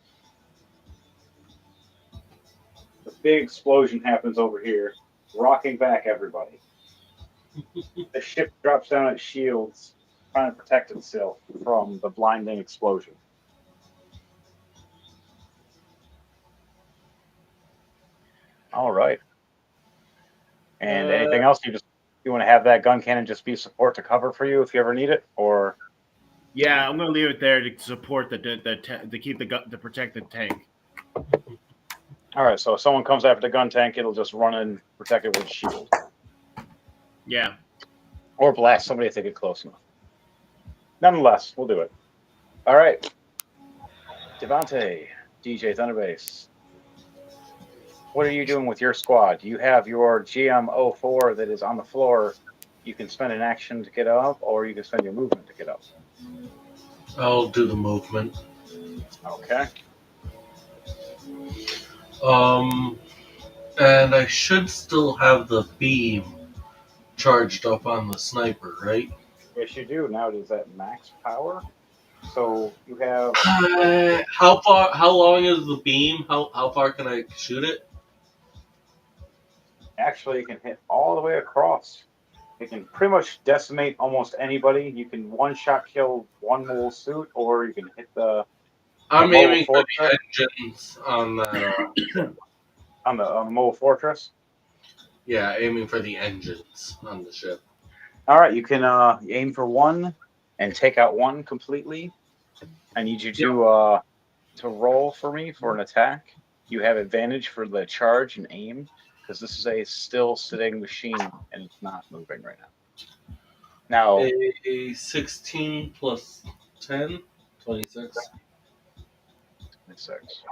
D: The big explosion happens over here, rocking back everybody. The ship drops down its shields, trying to protect itself from the blinding explosion. All right. And anything else? You want to have that gun cannon just be support to cover for you if you ever need it, or?
C: Yeah, I'm gonna leave it there to support to keep to protect the tank.
D: All right. So if someone comes after the gun tank, it'll just run and protect it with a shield.
C: Yeah.
D: Or blast somebody if they get close enough. Nonetheless, we'll do it. All right. Devante, DJ Thunderbase. What are you doing with your squad? You have your GM04 that is on the floor. You can spend an action to get up, or you can spend your movement to get up.
B: I'll do the movement.
D: Okay.
B: And I should still have the beam charged up on the sniper, right?
D: Yes, you do. Now it is at max power. So you have.
B: How far? How long is the beam? How far can I shoot it?
D: Actually, you can hit all the way across. It can pretty much decimate almost anybody. You can one-shot kill one mole suit, or you can hit the.
B: I'm
D: mole
B: aiming for
D: fortress.
B: the engines on that.
D: On the mole fortress.
B: Yeah, aiming for the engines on the ship.
D: All right, you can aim for one and take out one completely. I need you to roll for me for an attack. You have advantage for the charge and aim because this is a still sitting machine and it's not moving right now. Now,
B: A 16 plus 10, 26.
D: 26.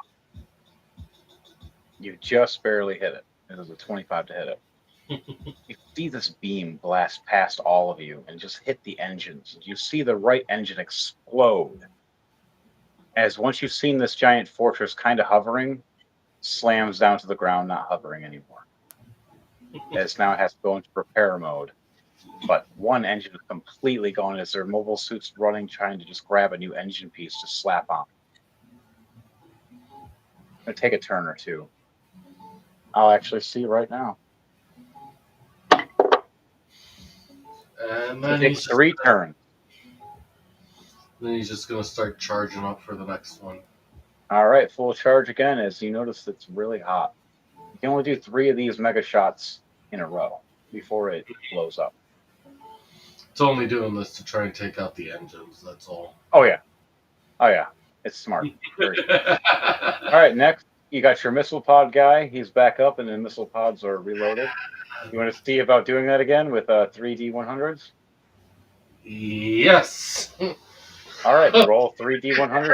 D: You just barely hit it. It was a 25 to hit it. You see this beam blast past all of you and just hit the engines. You see the right engine explode. As once you've seen this giant fortress kind of hovering, slams down to the ground, not hovering anymore. As now it has to go into repair mode. But one engine is completely gone as their mobile suits running, trying to just grab a new engine piece to slap on. It'll take a turn or two. I'll actually see right now.
B: And
D: It
B: then
D: takes 3 turns.
B: he's just gonna start charging up for the next one.
D: All right, full charge again. As you notice, it's really hot. You can only do 3 of these mega shots in a row before it blows up.
B: It's only doing this to try and take out the engines. That's all.
D: Oh yeah, it's smart. Very smart. All right, next you got your missile pod guy. He's back up, and the missile pods are reloaded. You want to see about doing that again with 3D100s?
B: Yes.
D: All right, roll 3D100s.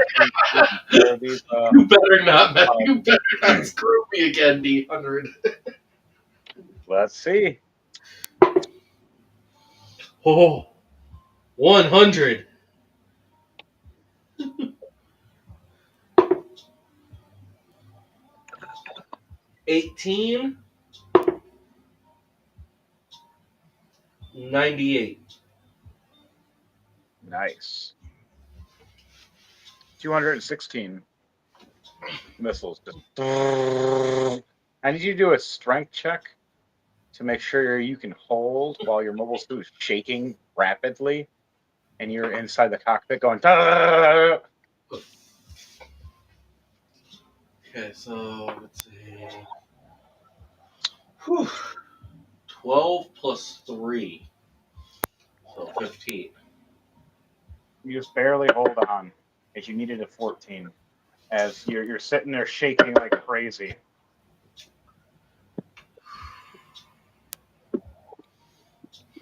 D: These,
B: You better not, man. You better not screw me again, D100.
D: let's see.
B: Oh, 100. $18. 98.
D: Nice. 216 missiles. Just... I need you to do a strength check to make sure you can hold while your mobile suit is shaking rapidly and you're inside the cockpit going.
B: Okay, so let's see. Whew. 12 plus 3. So 15.
D: You just barely hold on as you needed a 14 as you're sitting there shaking like crazy.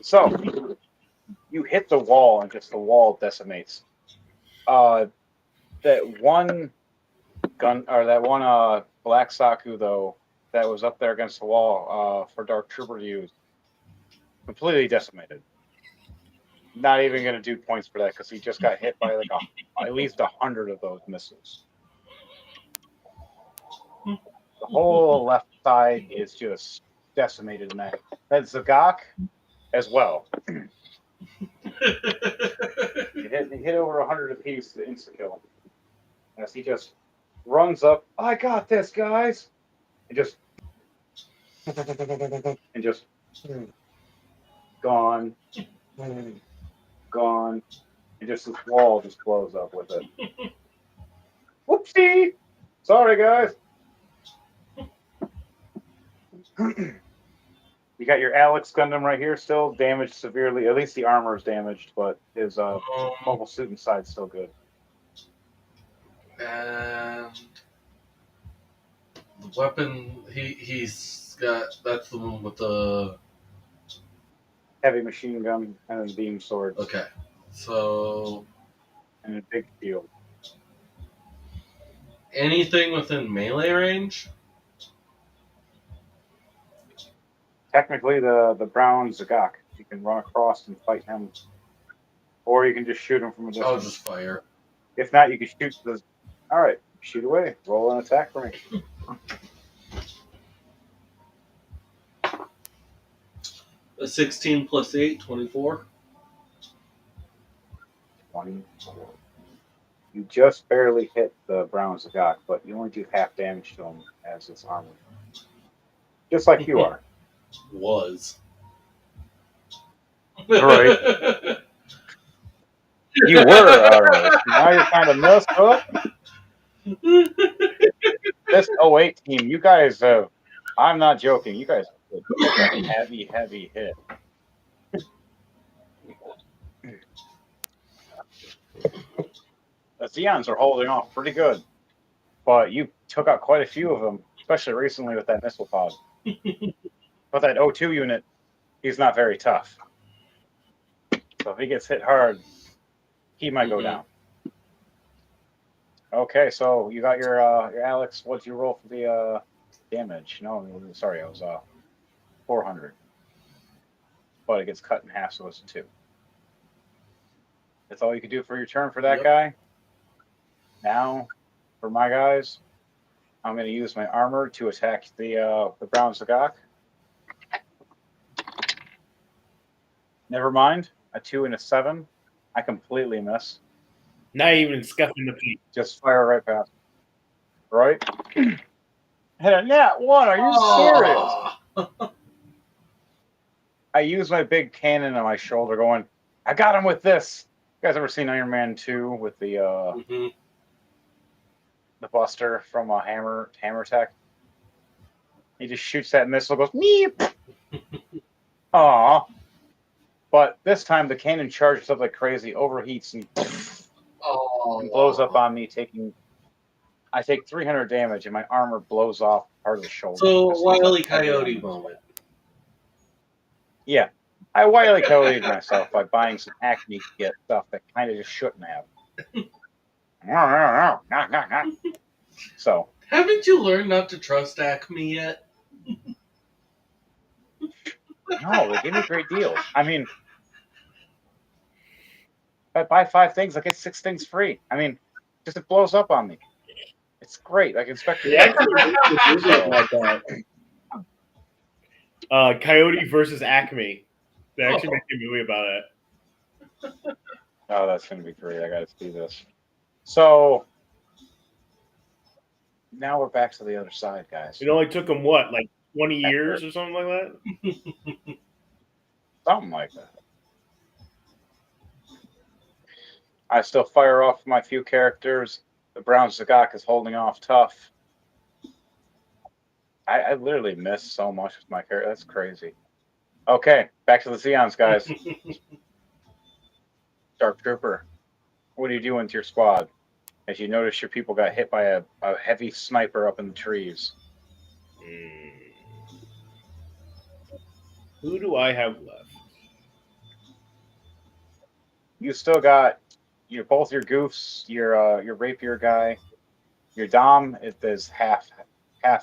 D: So you hit the wall and just the wall decimates. That one gun or that one Black Saku though that was up there against the wall for Dark Trooper to use, completely decimated. Not even going to do points for that because he just got hit by like at least 100 of those missiles. The whole left side is just decimated in that. That Zagok as well. He hit over 100 apiece to insta-kill. As he just runs up, I got this, guys! And just gone, gone, and just this wall just blows up with it. Whoopsie! Sorry, guys. You got your Alex Gundam right here, still damaged severely. At least the armor is damaged, but his mobile suit inside is still good.
B: And the weapon he's got, that's the one with the
D: Heavy machine gun and then beam swords.
B: Okay. So
D: And a big shield.
B: anything within melee range?
D: Technically, the brown Zagok. You can run across and fight him. Or you can just shoot him from a distance.
B: I'll just fire.
D: If not, you can shoot the... All right, shoot away. Roll an attack for me.
B: A 16 plus 8, 24.
D: 24. You just barely hit the brown Zagok, but you only do half damage to him as its armor. Just like you are.
B: Was.
D: Right. You were alright. Now you're kind of messed up. This 08 team, you guys have... I'm not joking. You guys have a heavy, heavy hit. The Zeons are holding off pretty good. But you took out quite a few of them, especially recently with that missile pod. But that O2 unit, he's not very tough. So if he gets hit hard, he might go down. Okay, so you got your Alex. What'd you roll for the damage? No, sorry, it was 400. but it gets cut in half, so it's 2. That's all you can do for your turn for that
B: Yep.
D: guy. Now, for my guys, I'm going to use my armor to attack the brown Zagak. Never mind, a 2 and a 7. I completely miss.
C: Not even scuffing the paint.
D: Just fire right past. Right? Hit a nat 1. Are you serious?
B: Oh.
D: I use my big cannon on my shoulder, going, "I got him with this." You guys ever seen Iron Man 2 with the
B: Mhm.
D: the Buster from Hammer Tech? He just shoots that missile, goes meep. Aw. But this time the cannon charges up like crazy, overheats, and blows up on me. I take 300 damage, and my armor blows off part of the shoulder.
B: So
D: This is
B: Wile E.
D: a heavy
B: Coyote
D: one.
B: moment.
D: Yeah, I Wile E. Coyote'd myself by buying some Acme Kit stuff that kind of just shouldn't have. So
B: Haven't you learned not to trust Acme yet?
D: no, they give me great deals. I mean, if I buy 5 things, I get 6 things free. I mean, just it blows up on me. It's great. I can expect
C: They actually made a movie about that. Coyote versus Acme. They actually made a movie about it.
D: Oh, that's going to be great. I got to see this. So now we're back to the other side, guys.
C: It only took them, what, like 20 years or something like that?
D: Something like that. I still fire off my few characters. The brown Zagak is holding off tough. I literally missed so much with my character. That's crazy. Okay, back to the Zeons, guys. Dark Trooper, what are you doing to your squad? As you notice your people got hit by a heavy sniper up in the trees.
C: Who do I have left?
D: You still got both your goofs, your rapier guy, your Dom is half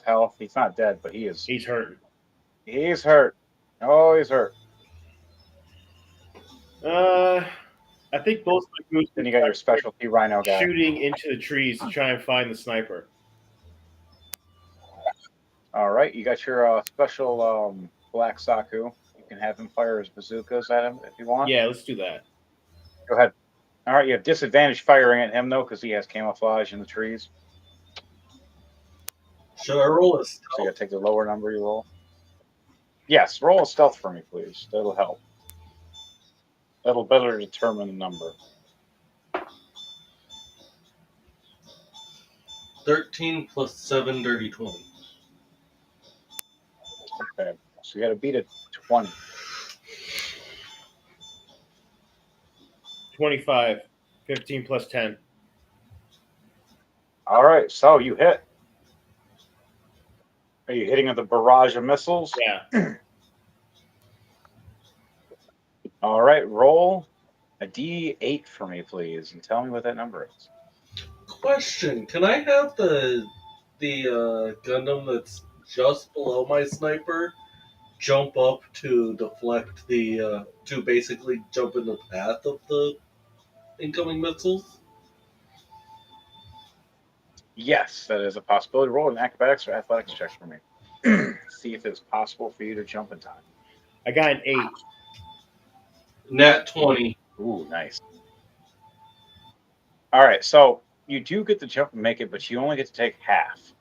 D: health. He's not dead, but
C: He's hurt.
D: He's hurt. Oh, he's hurt.
C: I think both my groups
D: Then you got your specialty Rhino guy
C: shooting into the trees to try and find the sniper.
D: All right, you got your special Black Saku. You can have him fire his bazookas at him if you want.
C: Yeah, let's do that.
D: Go ahead. All right, you have disadvantage firing at him though because he has camouflage in the trees.
B: Should I roll a
D: So you got to take the lower number you roll. Yes, roll a stealth for me, please. That'll help. That'll better determine the number.
B: 13 plus 7, dirty 20.
D: Okay, so you got to beat a 20.
C: 25. 15 plus 10.
D: All right, so you hit. Are you hitting with a barrage of missiles?
C: Yeah.
D: All right, roll a D8 for me, please, and tell me what that number is.
B: Question: can I have the Gundam that's just below my sniper jump up to deflect to basically jump in the path of the incoming missiles?
D: Yes, that is a possibility. Roll an acrobatics or athletics check for me. See if it's possible for you to jump in time.
C: I got an 8.
B: Nat 20.
D: Ooh, nice. All right, so you do get to jump and make it, but you only get to take half.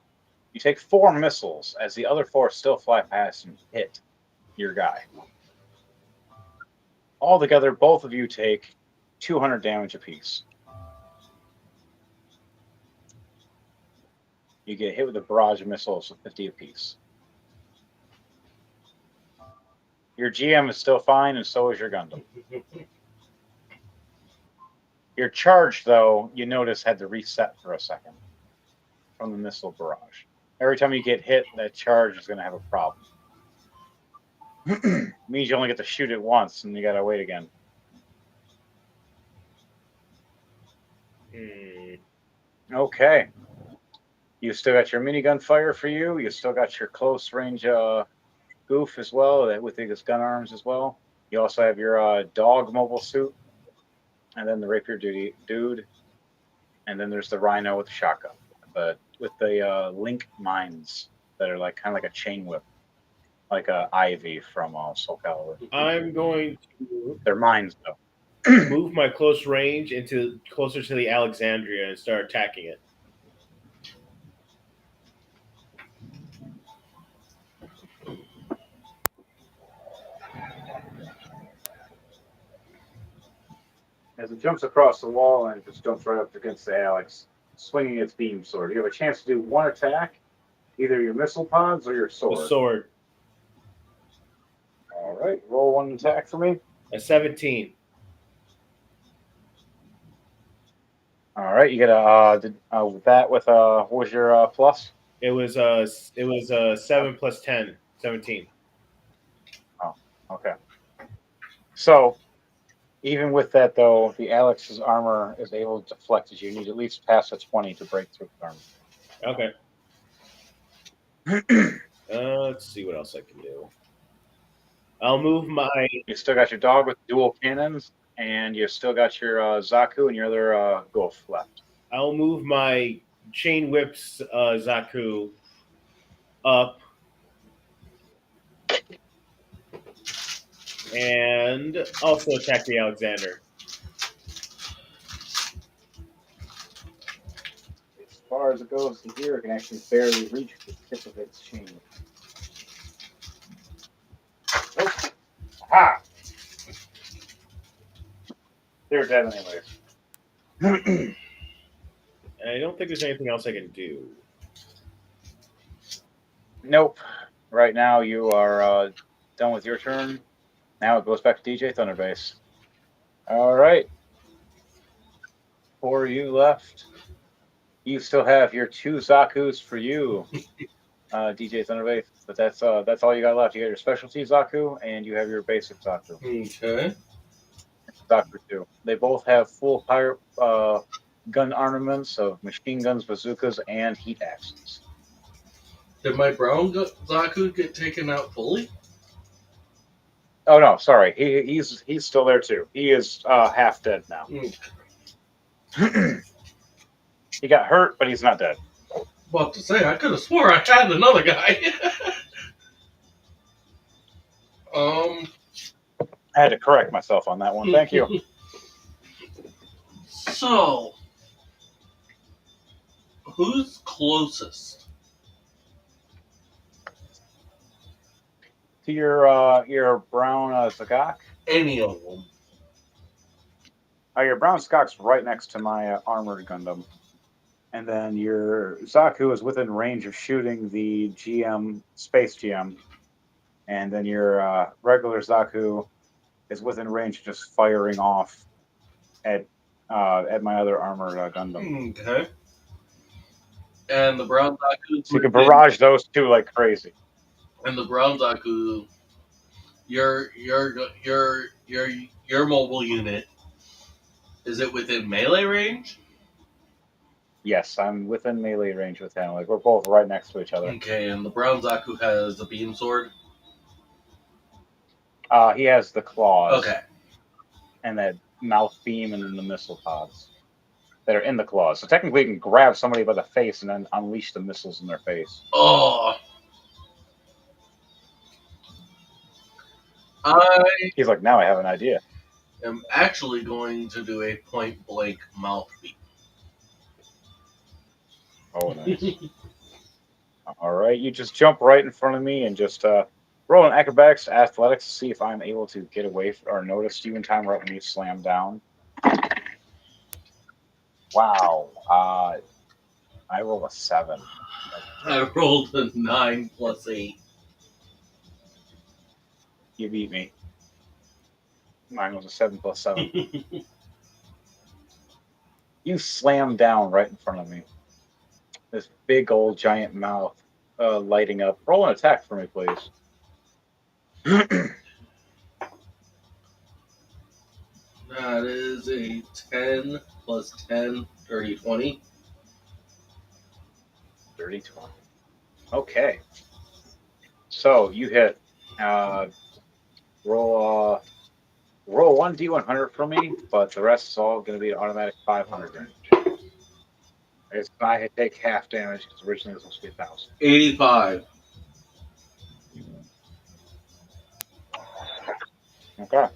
D: You take 4 missiles as the other 4 still fly past and hit your guy. Altogether, both of you take 200 damage apiece. You get hit with a barrage of missiles of 50 apiece. Your GM is still fine, and so is your Gundam. Your charge, though, you notice had to reset for a second from the missile barrage. Every time you get hit, that charge is going to have a problem. Means you only get to shoot it once, and you got to wait again. Okay. You still got your minigun fire for you. You still got your close range goof as well with his gun arms as well. You also have your dog mobile suit, and then the rapier dude, and then there's the rhino with the shotgun, but with the link mines that are like kind of like a chain whip, like a Ivy from Soul Calibur.
C: I'm going to
D: They're mines though.
C: move my close range into closer to the Alexandria and start attacking it.
D: As it jumps across the wall and just jumps right up against the Alex, swinging its beam sword. You have a chance to do one attack, either your missile pods or your
C: The
D: sword.
C: sword.
D: All right, roll one attack for me.
C: A 17.
D: All right, you get that with what was your plus?
C: It was 7 plus 10. 17.
D: Oh, okay. So even with that though, the Alex's armor is able to deflect as you need at least pass a 20 to break through the armor.
C: Okay. Let's see what else I can do. I'll move my.
D: You still got your dog with dual cannons, and you still got your Zaku and your other Golf left.
C: I'll move my chain whips Zaku up, and also attack the Alexander.
D: As far as it goes to here, it can actually barely reach the tip of its chain. Nope. Aha! They're dead anyways.
C: And I don't think there's anything else I can do.
D: Nope. Right now you are done with your turn. Now it goes back to DJ Thunderbase. All right. 4 you left. You still have your 2 Zakus for you, DJ Thunderbase. But that's all you got left. You got your specialty Zaku and you have your basic Zaku.
B: Okay.
D: Zaku 2. They both have full fire gun armaments of machine guns, bazookas, and heat axes.
B: Did my brown Zaku get taken out fully?
D: Oh no, sorry. He's still there too. He is half dead now. He got hurt, but he's not dead.
B: About to say, I could have swore I had another guy.
D: I had to correct myself on that one. Thank you.
B: So, who's closest?
D: To your brown Zagak.
B: Any of them.
D: Your brown Skak's right next to my armored Gundam. And then your Zaku is within range of shooting the GM, Space GM. And then your regular Zaku is within range of just firing off at my other armored Gundam.
B: Okay. And the brown Zaku.
D: So you can barrage those two like crazy.
B: And the brown Zaku, your mobile unit, is it within melee range?
D: Yes, I'm within melee range with him. Like we're both right next to each other.
B: Okay, and the brown Zaku has the beam sword.
D: He has the claws.
B: Okay.
D: And that mouth beam and then the missile pods that are in the claws. So technically you can grab somebody by the face and then unleash the missiles in their face.
B: Oh.
D: He's like, now I have an idea.
B: I'm actually going to do a point blank mouth beat.
D: Oh, nice. All right, you just jump right in front of me and just roll an acrobatics athletics to see if I'm able to get away or notice you in time right when you slam down. Wow. I rolled a 7.
B: I rolled a 9 plus 8.
D: You beat me. Mine was a 7 plus 7. You slam down right in front of me. This big old giant mouth lighting up. Roll an attack for me, please.
B: That is a 10 plus 10, 30, 20.
D: 30, 20. Okay. So you hit. Roll Roll 1d100 for me, but the rest is all going to be an automatic 500 damage. It's I take half damage because originally it was supposed to be 1,000.
B: 85.
D: Okay.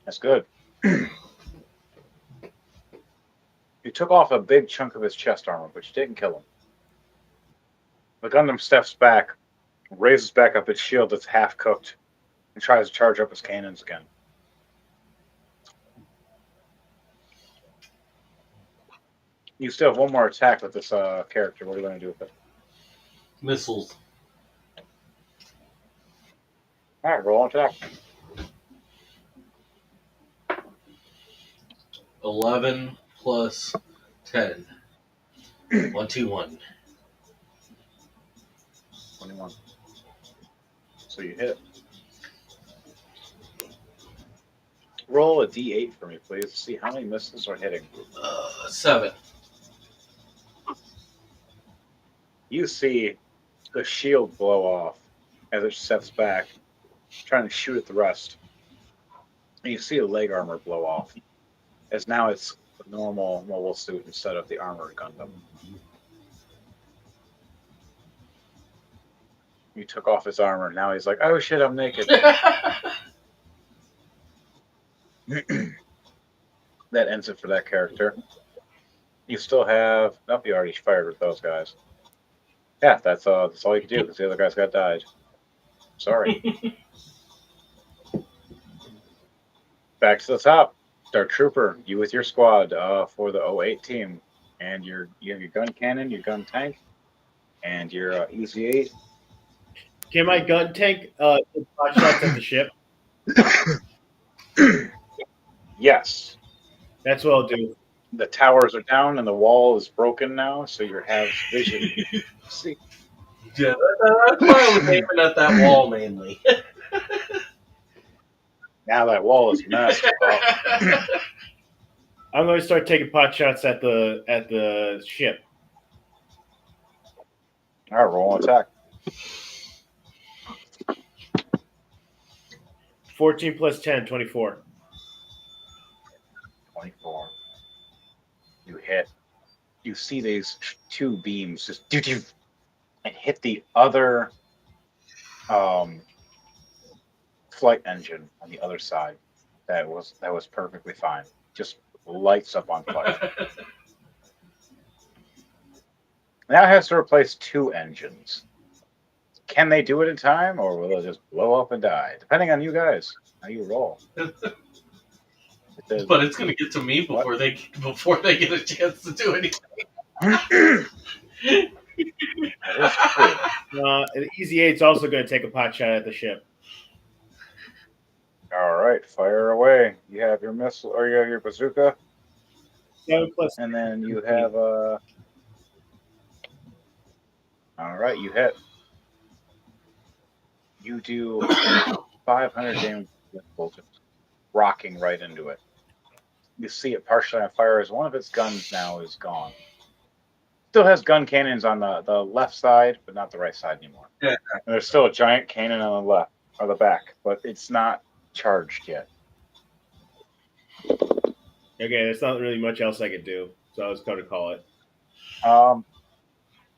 D: That's good. You took off a big chunk of his chest armor, but you didn't kill him. The Gundam steps back, raises back up its shield that's half cooked, and tries to charge up his cannons again. You still have one more attack with this character. What are you going to do with it?
B: Missiles.
D: All right, roll an attack.
B: 11 plus 10. 21.
D: 21. So you hit. Roll a d8 for me, please. See how many missiles are hitting.
B: 7.
D: You see the shield blow off as it steps back, trying to shoot at the rest. And you see the leg armor blow off, as now it's a normal mobile suit instead of the armored Gundam. You took off his armor. Now he's like, oh shit, I'm naked. That ends it for that character. You still have... Nope, you already fired with those guys. Yeah, that's all you can do because the other guys got died. Sorry. Back to the top. Dark Trooper, you with your squad for the 08 team. And you have your gun cannon, your gun tank, and your Easy 8.
C: Can my gun tank take pot shots at the ship?
D: Yes.
C: That's what I'll do.
D: The towers are down and the wall is broken now, so you have vision. See.
B: Yeah, that's why I was aiming at that wall mainly.
D: Now that wall is messed up.
C: I'm going to start taking pot shots at the ship.
D: All right, roll an attack.
C: 14 plus 10, 24.
D: 24. You hit. You see these two beams just do and hit the other flight engine on the other side. That was perfectly fine. Just lights up on fire. Now it has to replace 2 engines. Can they do it in time, or will it just blow up and die? Depending on you guys, how you roll.
B: But it's going to get to me before they get a chance to do anything.
D: That is true.
C: The Easy 8's also going to take a pot shot at the ship.
D: All right, fire away. You have your missile, or you have your bazooka,
C: 7 plus
D: and then you have all right, you hit. You do 500 damage with bullets, rocking right into it. You see it partially on fire as one of its guns now is gone. Still has gun cannons on the left side, but not the right side anymore.
B: Yeah.
D: And there's still a giant cannon on the left or the back, but it's not charged yet.
C: Okay, there's not really much else I could do, so I was going to call it.
D: All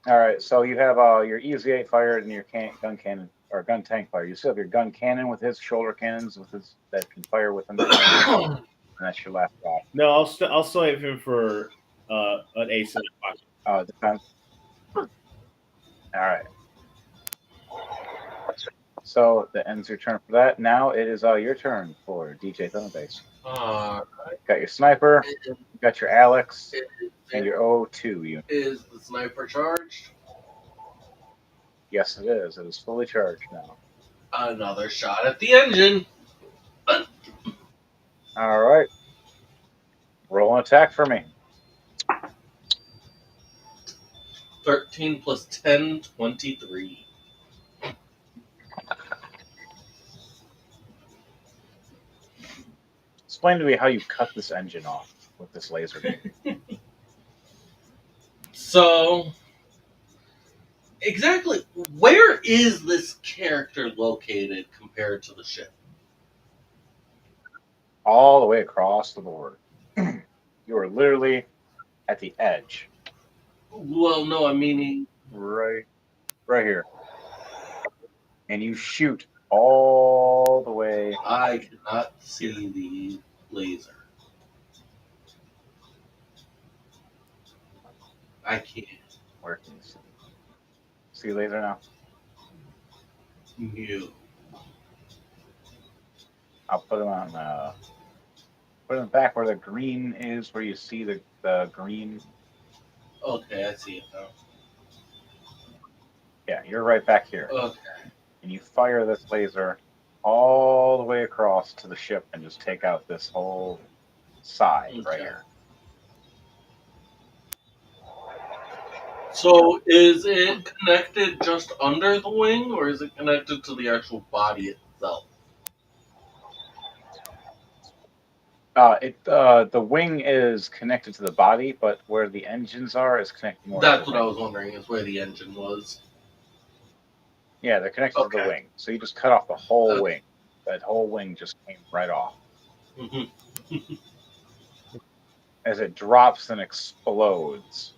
D: right, so you have your Easy 8 fired and your gun cannon or gun tank fire. You still have your gun cannon with his shoulder cannons that can fire within the range, and that's your last shot.
C: No, I'll save him for an ace in the pocket.
D: Defense. All right. So that ends your turn for that. Now it is your turn for DJ Thunderbase. Got your sniper, you got your Alex, and your O2 unit.
B: Is the sniper charged?
D: Yes, it is. It is fully charged now.
B: Another shot at the engine.
D: All right. Roll an attack for me.
B: 13 plus 10, 23.
D: Explain to me how you cut this engine off with this laser beam.
B: So, Exactly. Where is this character located compared to the ship?
D: All the way across the board. You are literally at the edge.
B: Well, no, I'm meaning.
D: Right here. And you shoot all the way.
B: I cannot see the laser. I can't.
D: Where can you see? See laser now?
B: No.
D: I'll put them on put them back where the green is, where you see the green.
B: Okay, I see it now.
D: Yeah, you're right back here.
B: Okay.
D: And you fire this laser all the way across to the ship and just take out this whole side right
B: Okay.
D: here.
B: So is it connected just under the wing, or is it connected to the actual body itself?
D: The wing is connected to the body, but where the engines are is connected more
B: That's
D: to the
B: what I
D: wing.
B: was wondering, is where the engine was.
D: Yeah, they're connected to the
B: Okay.
D: wing. So you just cut off the whole
B: Okay.
D: wing. That whole wing just came right off.
B: Mm-hmm.
D: As it drops and explodes.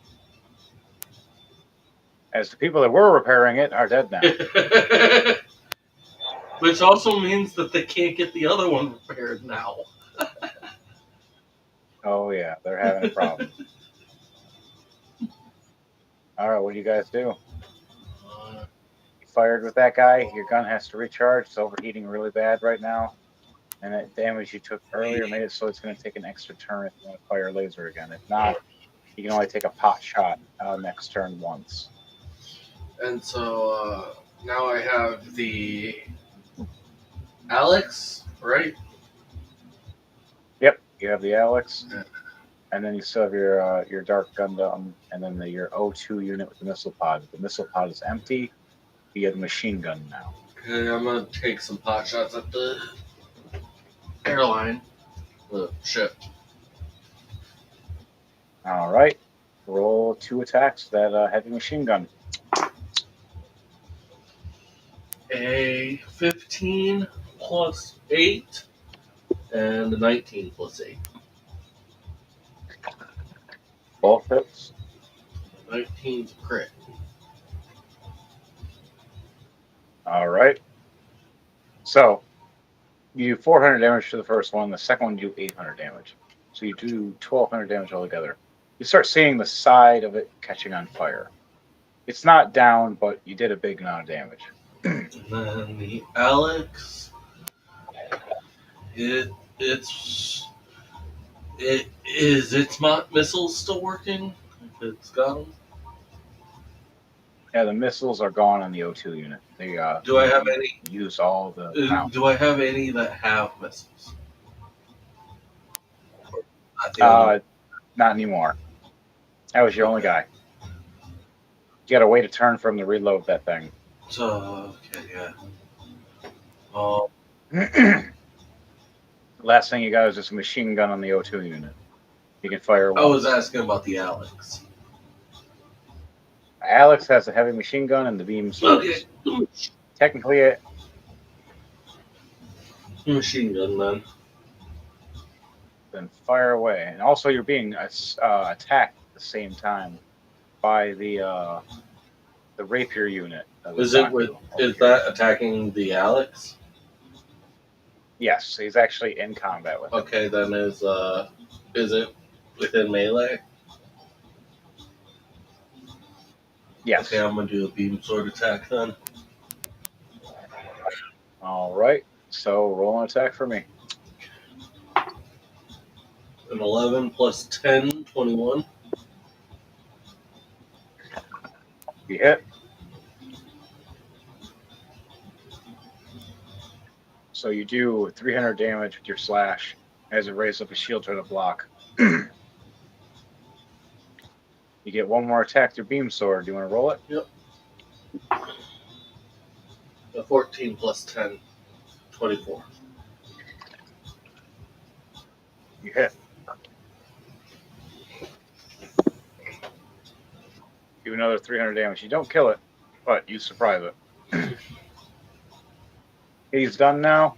D: As the people that were repairing it are dead now.
B: Which also means that they can't get the other one repaired now.
D: Oh yeah, they're having a problem. Alright, what do you guys do? You fired with that guy, your gun has to recharge, it's overheating really bad right now. And that damage you took earlier made it so it's going to take an extra turn if you want to fire a laser again. If not, you can only take a pot shot next turn once.
B: And so now I have the Alex, right?
D: Yep, you have the Alex,
B: Yeah.
D: and then you still have your Dark Gundam, and then your O2 unit with the missile pod. The missile pod is empty. You have the machine gun now.
B: Okay, I'm gonna take some pot shots at the airline, the ship.
D: All right, roll 2 attacks with that heavy machine gun.
B: A 15 plus 8 and a 19 plus 8.
D: Both hits.
B: 19's crit.
D: All right. So you do 400 damage to the first one. The second one you do 800 damage. So you do 1200 damage altogether. You start seeing the side of it catching on fire. It's not down, but you did a big amount of damage.
B: And then the Alex, it's its missiles still working? If it's got them.
D: Yeah, the missiles are gone on the O2 unit. They
B: Do I have any?
D: use all the rounds.
B: Do I have any that have missiles? Not the other one.
D: Not anymore. That was your only guy. You gotta wait a turn for him to reload that thing.
B: So okay, yeah.
D: Last thing you got is just a machine gun on the O2 unit. You can fire
B: I
D: once.
B: was asking about the Alex.
D: Alex has a heavy machine gun and the beam swords.
B: Okay.
D: Technically,
B: Machine gun then.
D: then fire away. And also, you're being attacked at the same time by the rapier unit.
B: Is that attacking the Alex?
D: Yes, he's actually in combat with it.
B: Okay, then is it within melee?
D: Yes.
B: Okay, I'm gonna do a beam sword attack then.
D: All right. So roll an attack for me.
B: An 11 plus 10, 21.
D: You hit. So you do 300 damage with your slash as it raises up a shield trying to block. You get one more attack with your beam sword. Do you want to roll it?
B: Yep. A 14 plus 10, 24.
D: You hit. Do another 300 damage. You don't kill it, but you surprise it. He's done now.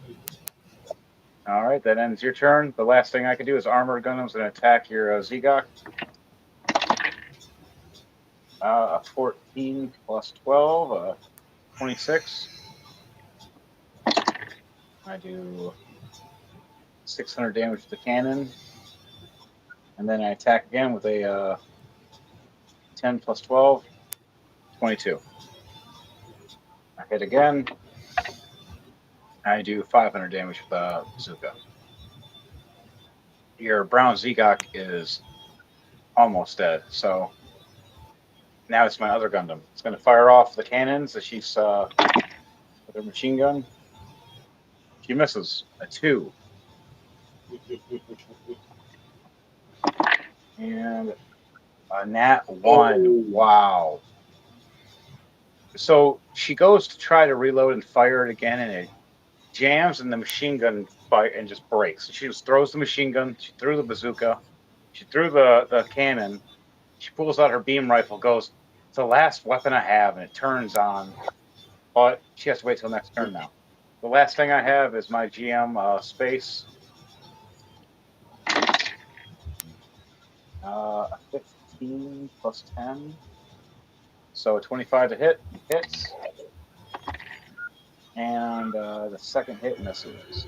D: All right, that ends your turn. The last thing I can do is armored Gundam's going to attack your Zigok. 14 plus 12, 26. I do 600 damage to the cannon. And then I attack again with a 10 plus 12, 22. I hit again. I do 500 damage with the bazooka. Your brown Zigok is almost dead, so now it's my other Gundam. It's going to fire off the cannons that she's with her machine gun. She misses a 2. And a nat 1.
A: Oh.
D: Wow. So she goes to try to reload and fire it again, and it jams, and the machine gun fire and just breaks. She just throws the machine gun. She threw the bazooka. She threw the cannon. She pulls out her beam rifle. Goes, it's the last weapon I have, and it turns on. But she has to wait till next turn now. The last thing I have is my GM space. 15 plus 10. So 25 to hit. Hits. And the second hit misses.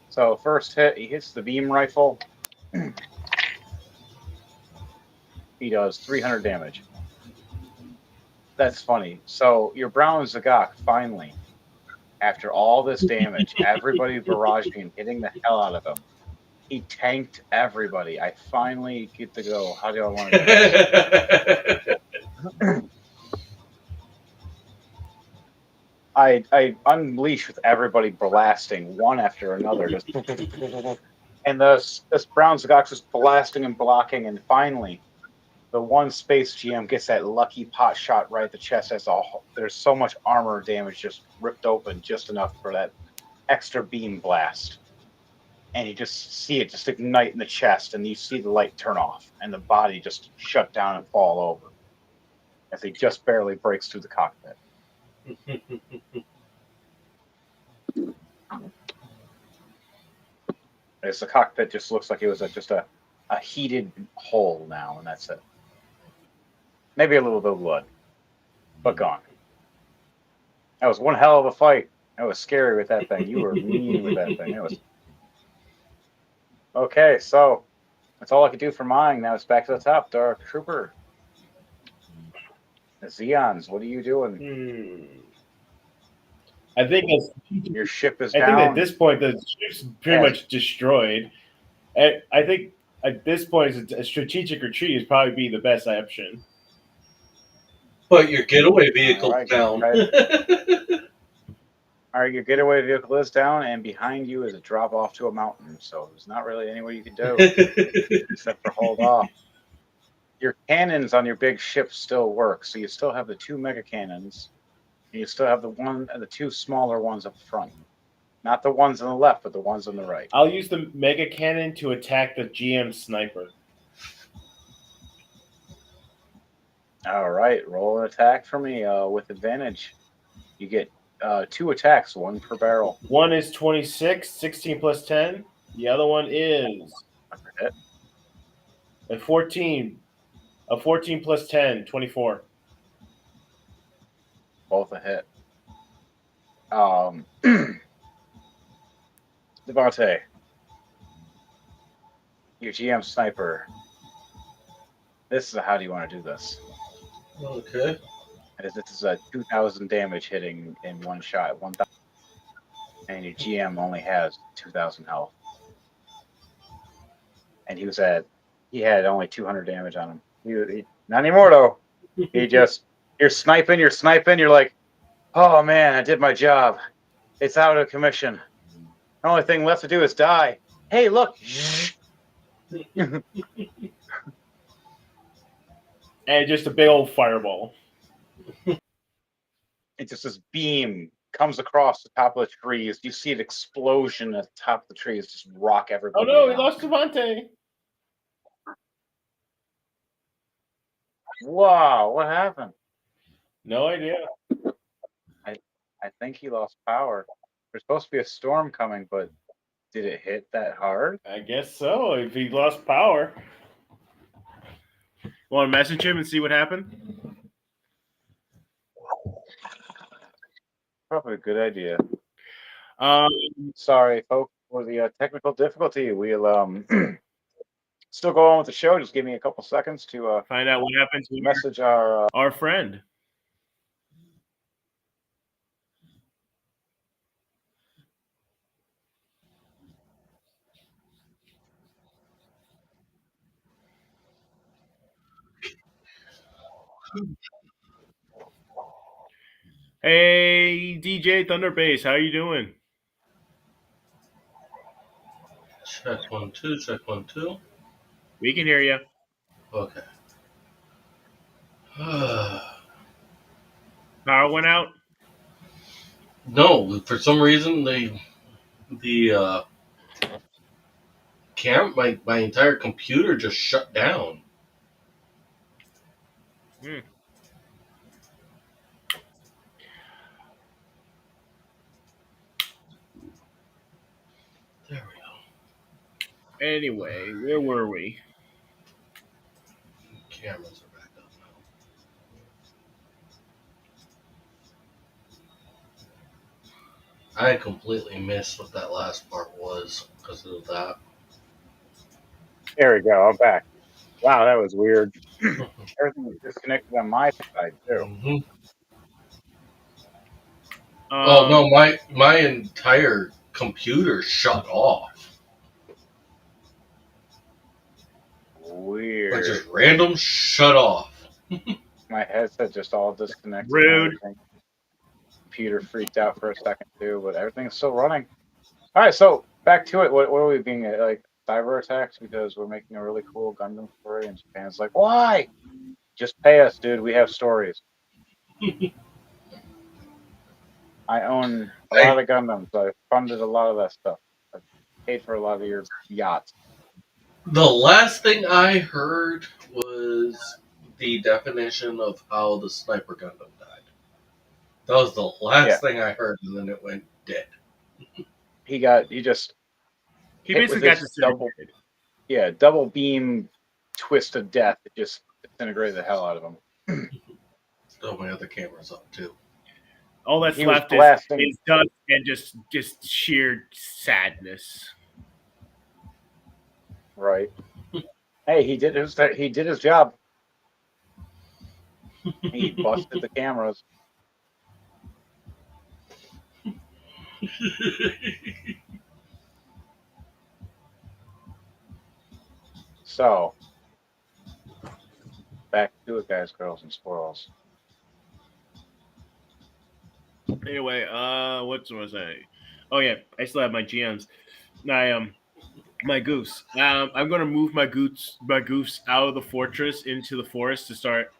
D: So first hit, he hits the beam rifle. He does 300 damage. That's funny. So your brown Zagok finally, after all this damage, everybody barraging and hitting the hell out of him, he tanked everybody. I finally get to go. How do I want to do this? I unleash with everybody blasting one after another, just and this brown Zagok is blasting and blocking, and finally, the one space GM gets that lucky pot shot right at the chest. There's so much armor damage just ripped open, just enough for that extra beam blast, and you just see it just ignite in the chest, and you see the light turn off, and the body just shut down and fall over as he just barely breaks through the cockpit. As the cockpit just looks like it was just a heated hole now, and that's it. Maybe a little bit of blood, but gone. That was one hell of a fight. That was scary with that thing. You were mean with that thing. It was. Okay, so that's all I could do for mine. Now it's back to the top. Dark Trooper. The Zeons, what are you doing?
C: I think
D: Your ship is
C: I
D: down.
C: think at this point the ship's pretty much destroyed. I think at this point a strategic retreat is probably be the best option.
B: But your getaway vehicle
D: All right,
B: down.
D: All right, your getaway vehicle is down, and behind you is a drop off to a mountain. So there's not really anywhere you can do except for hold off. Your cannons on your big ship still work, so you still have the 2 mega cannons, and you still have the 2 smaller ones up front. Not the ones on the left, but the ones on the right.
C: I'll use the mega cannon to attack the GM sniper.
D: All right, roll an attack for me with advantage. You get 2 attacks, 1 per barrel.
C: One is 26, 16 plus 10. The other one is a 14. A 14 plus 10, 24.
D: Both a hit. Devontae, your GM sniper. This is how do you want to do this?
B: Okay.
D: This is a 2,000 damage hitting in one shot. 1,000, and your GM only has 2,000 health. And he had only 200 damage on him. He not anymore though. You're sniping, you're like, oh man, I did my job. It's out of commission. The only thing left to do is die. Hey, look.
C: And just a big old fireball.
D: It's just this beam comes across the top of the trees. You see an explosion at the top of the trees, just rock everybody.
C: Oh no,
D: down.
C: we lost Devontae.
D: Wow, what happened?
C: No idea.
D: I think he lost power. There's supposed to be a storm coming, but did it hit that hard?
C: I guess so. If he lost power, want to message him and see what happened?
D: Probably a good idea.
C: Um,
D: Sorry, folks, for the technical difficulty. We'll still go on with the show. Just give me a couple seconds to
C: find out what happened to
D: message our.
C: our friend. Hey, DJ Thunder Bass, how you doing?
B: Check 1 2. Check 1 2.
C: We can hear you.
B: Okay.
C: Power went out.
B: No, for some reason the my entire computer just shut down.
C: Hmm.
B: There we go.
C: Anyway, where were we?
B: Cameras are back up now. I completely missed what that last part was because of that.
D: There we go. I'm back. Wow, that was weird. Everything was disconnected on my side too.
B: Mm-hmm. Oh
C: Um,
B: no, my entire computer shut off. Like
D: Weird.
B: just random shut off.
D: My headset just all disconnected and
C: rude.
D: everything. Computer freaked out for a second too, but everything's still running. All right, so back to it. What are we being like cyber attacks because we're making a really cool Gundam story, and Japan's like, why? Just pay us, dude. We have stories. I own a lot of Gundams. I funded a lot of that stuff. I paid for a lot of your yachts.
B: The last thing I heard was the definition of how the sniper Gundam died. That was the last thing I heard, and then it went dead.
D: He just
C: He
D: hit with
C: basically got
D: his
C: disintegrated.
D: double beam twist of death. It just disintegrated the hell out of him.
B: Oh, my other camera's up too.
C: All that's
D: He was
C: left
D: blasting.
C: is dust and just sheer sadness.
D: Right. Hey, he did his job. He busted the cameras. So, back to it, guys, girls, and squirrels.
C: Anyway, what was I? Oh yeah, I still have my GMs. My goose. I'm gonna move my goose out of the fortress into the forest to start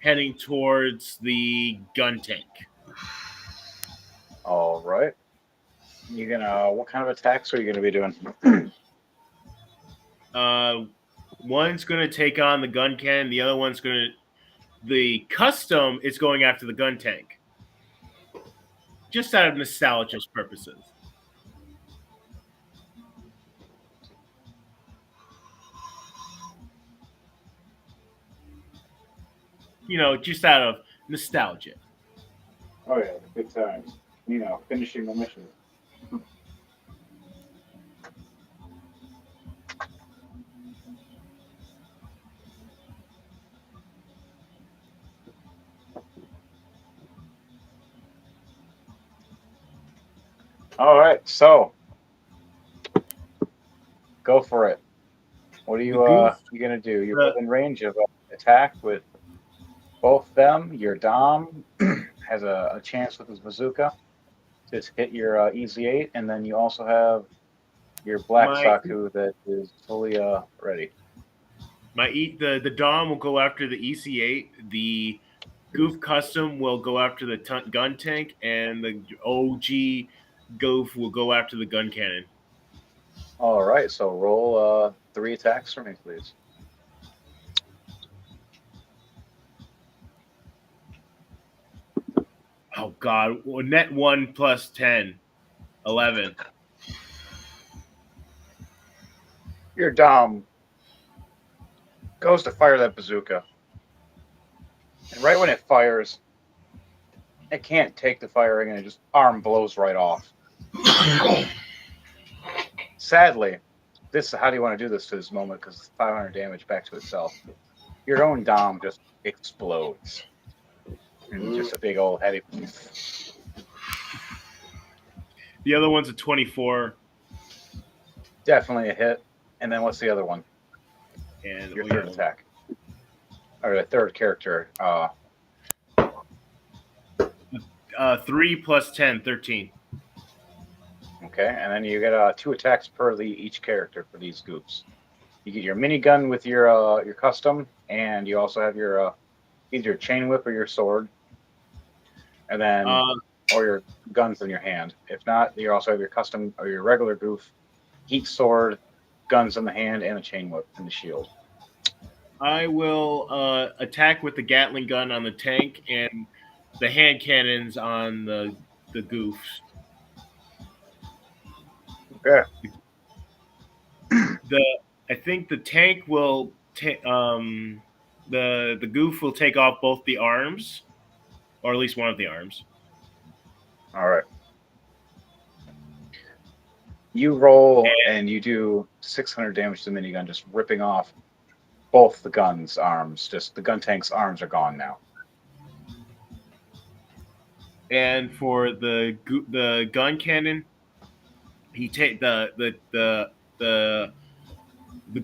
C: heading towards the gun tank.
D: All right. What kind of attacks are you gonna be doing?
C: One's gonna take on the gun cannon. The other one's the custom is going after the gun tank. Just out of nostalgia purposes. Just out of nostalgia.
D: Oh yeah, good times. Finishing the mission. All right, so go for it. What are you gonna do? You're within range of attack with both them. Your Dom has a chance with his bazooka to hit your EZ8, and then you also have your Black Saku that is fully ready.
C: The Dom will go after the EC8. The Goof Custom will go after the gun tank, and the OG Goof will go after the gun cannon.
D: All right, so roll 3 attacks for me, please.
C: God. Net 1 plus 10. 11.
D: Your Dom goes to fire that bazooka. And right when it fires, it can't take the firing and it just arm blows right off. Sadly, how do you want to do this to this moment? Because it's 500 damage back to itself. Your own Dom just explodes. And just a big old heavy.
C: The other one's a 24.
D: Definitely a hit. And then what's the other one?
C: And
D: Your third attack. Or the third character.
C: 3 plus 10, 13.
D: Okay, and then you get 2 attacks per each character for these goofs. You get your minigun with your custom, and you also have your either your chain whip or your sword, and then or your guns in your hand. If not, you also have your custom or your regular goof, heat sword, guns in the hand, and a chain whip and the shield.
C: I will attack with the Gatling gun on the tank and the hand cannons on the goofs.
D: Okay.
C: I think the tank will the goof will take off both the arms, or at least one of the arms.
D: All right. You roll and you do 600 damage to the minigun, just ripping off both the gun's arms. Just the gun tank's arms are gone now.
C: And for the gun cannon, he take the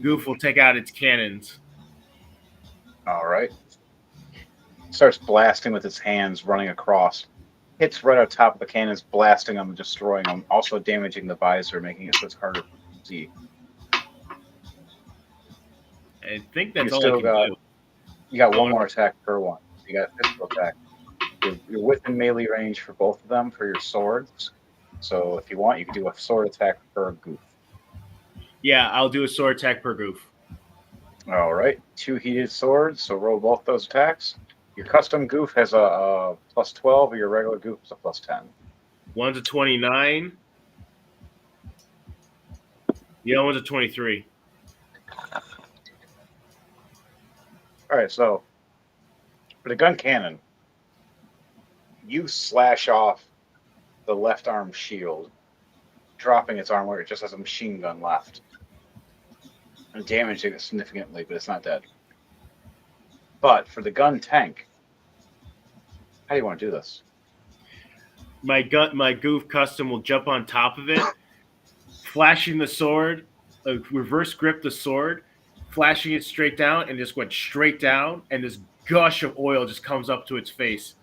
C: goof will take out its cannons.
D: All right. Starts blasting with its hands, running across. Hits right on top of the cannons, blasting them and destroying them, also damaging the visor, making it so it's harder to see.
C: I think that's all I can do.
D: You got one more attack per one. So you got a physical attack. You're within melee range for both of them for your swords. So if you want, you can do a sword attack per goof.
C: Yeah, I'll do a sword attack per goof.
D: All right. 2 heated swords, so roll both those attacks. Your custom goof has a plus 12, or your regular goof is a plus 10.
C: One's a 29. The other one's a 23.
D: All right, so for the gun cannon, you slash off the left arm shield, dropping its arm where it just has a machine gun left. And damaging it significantly, but it's not dead. But for the gun tank, how do you want to do this?
C: My goof custom will jump on top of it, flashing the sword, reverse grip the sword, flashing it straight down, and just went straight down, and this gush of oil just comes up to its face,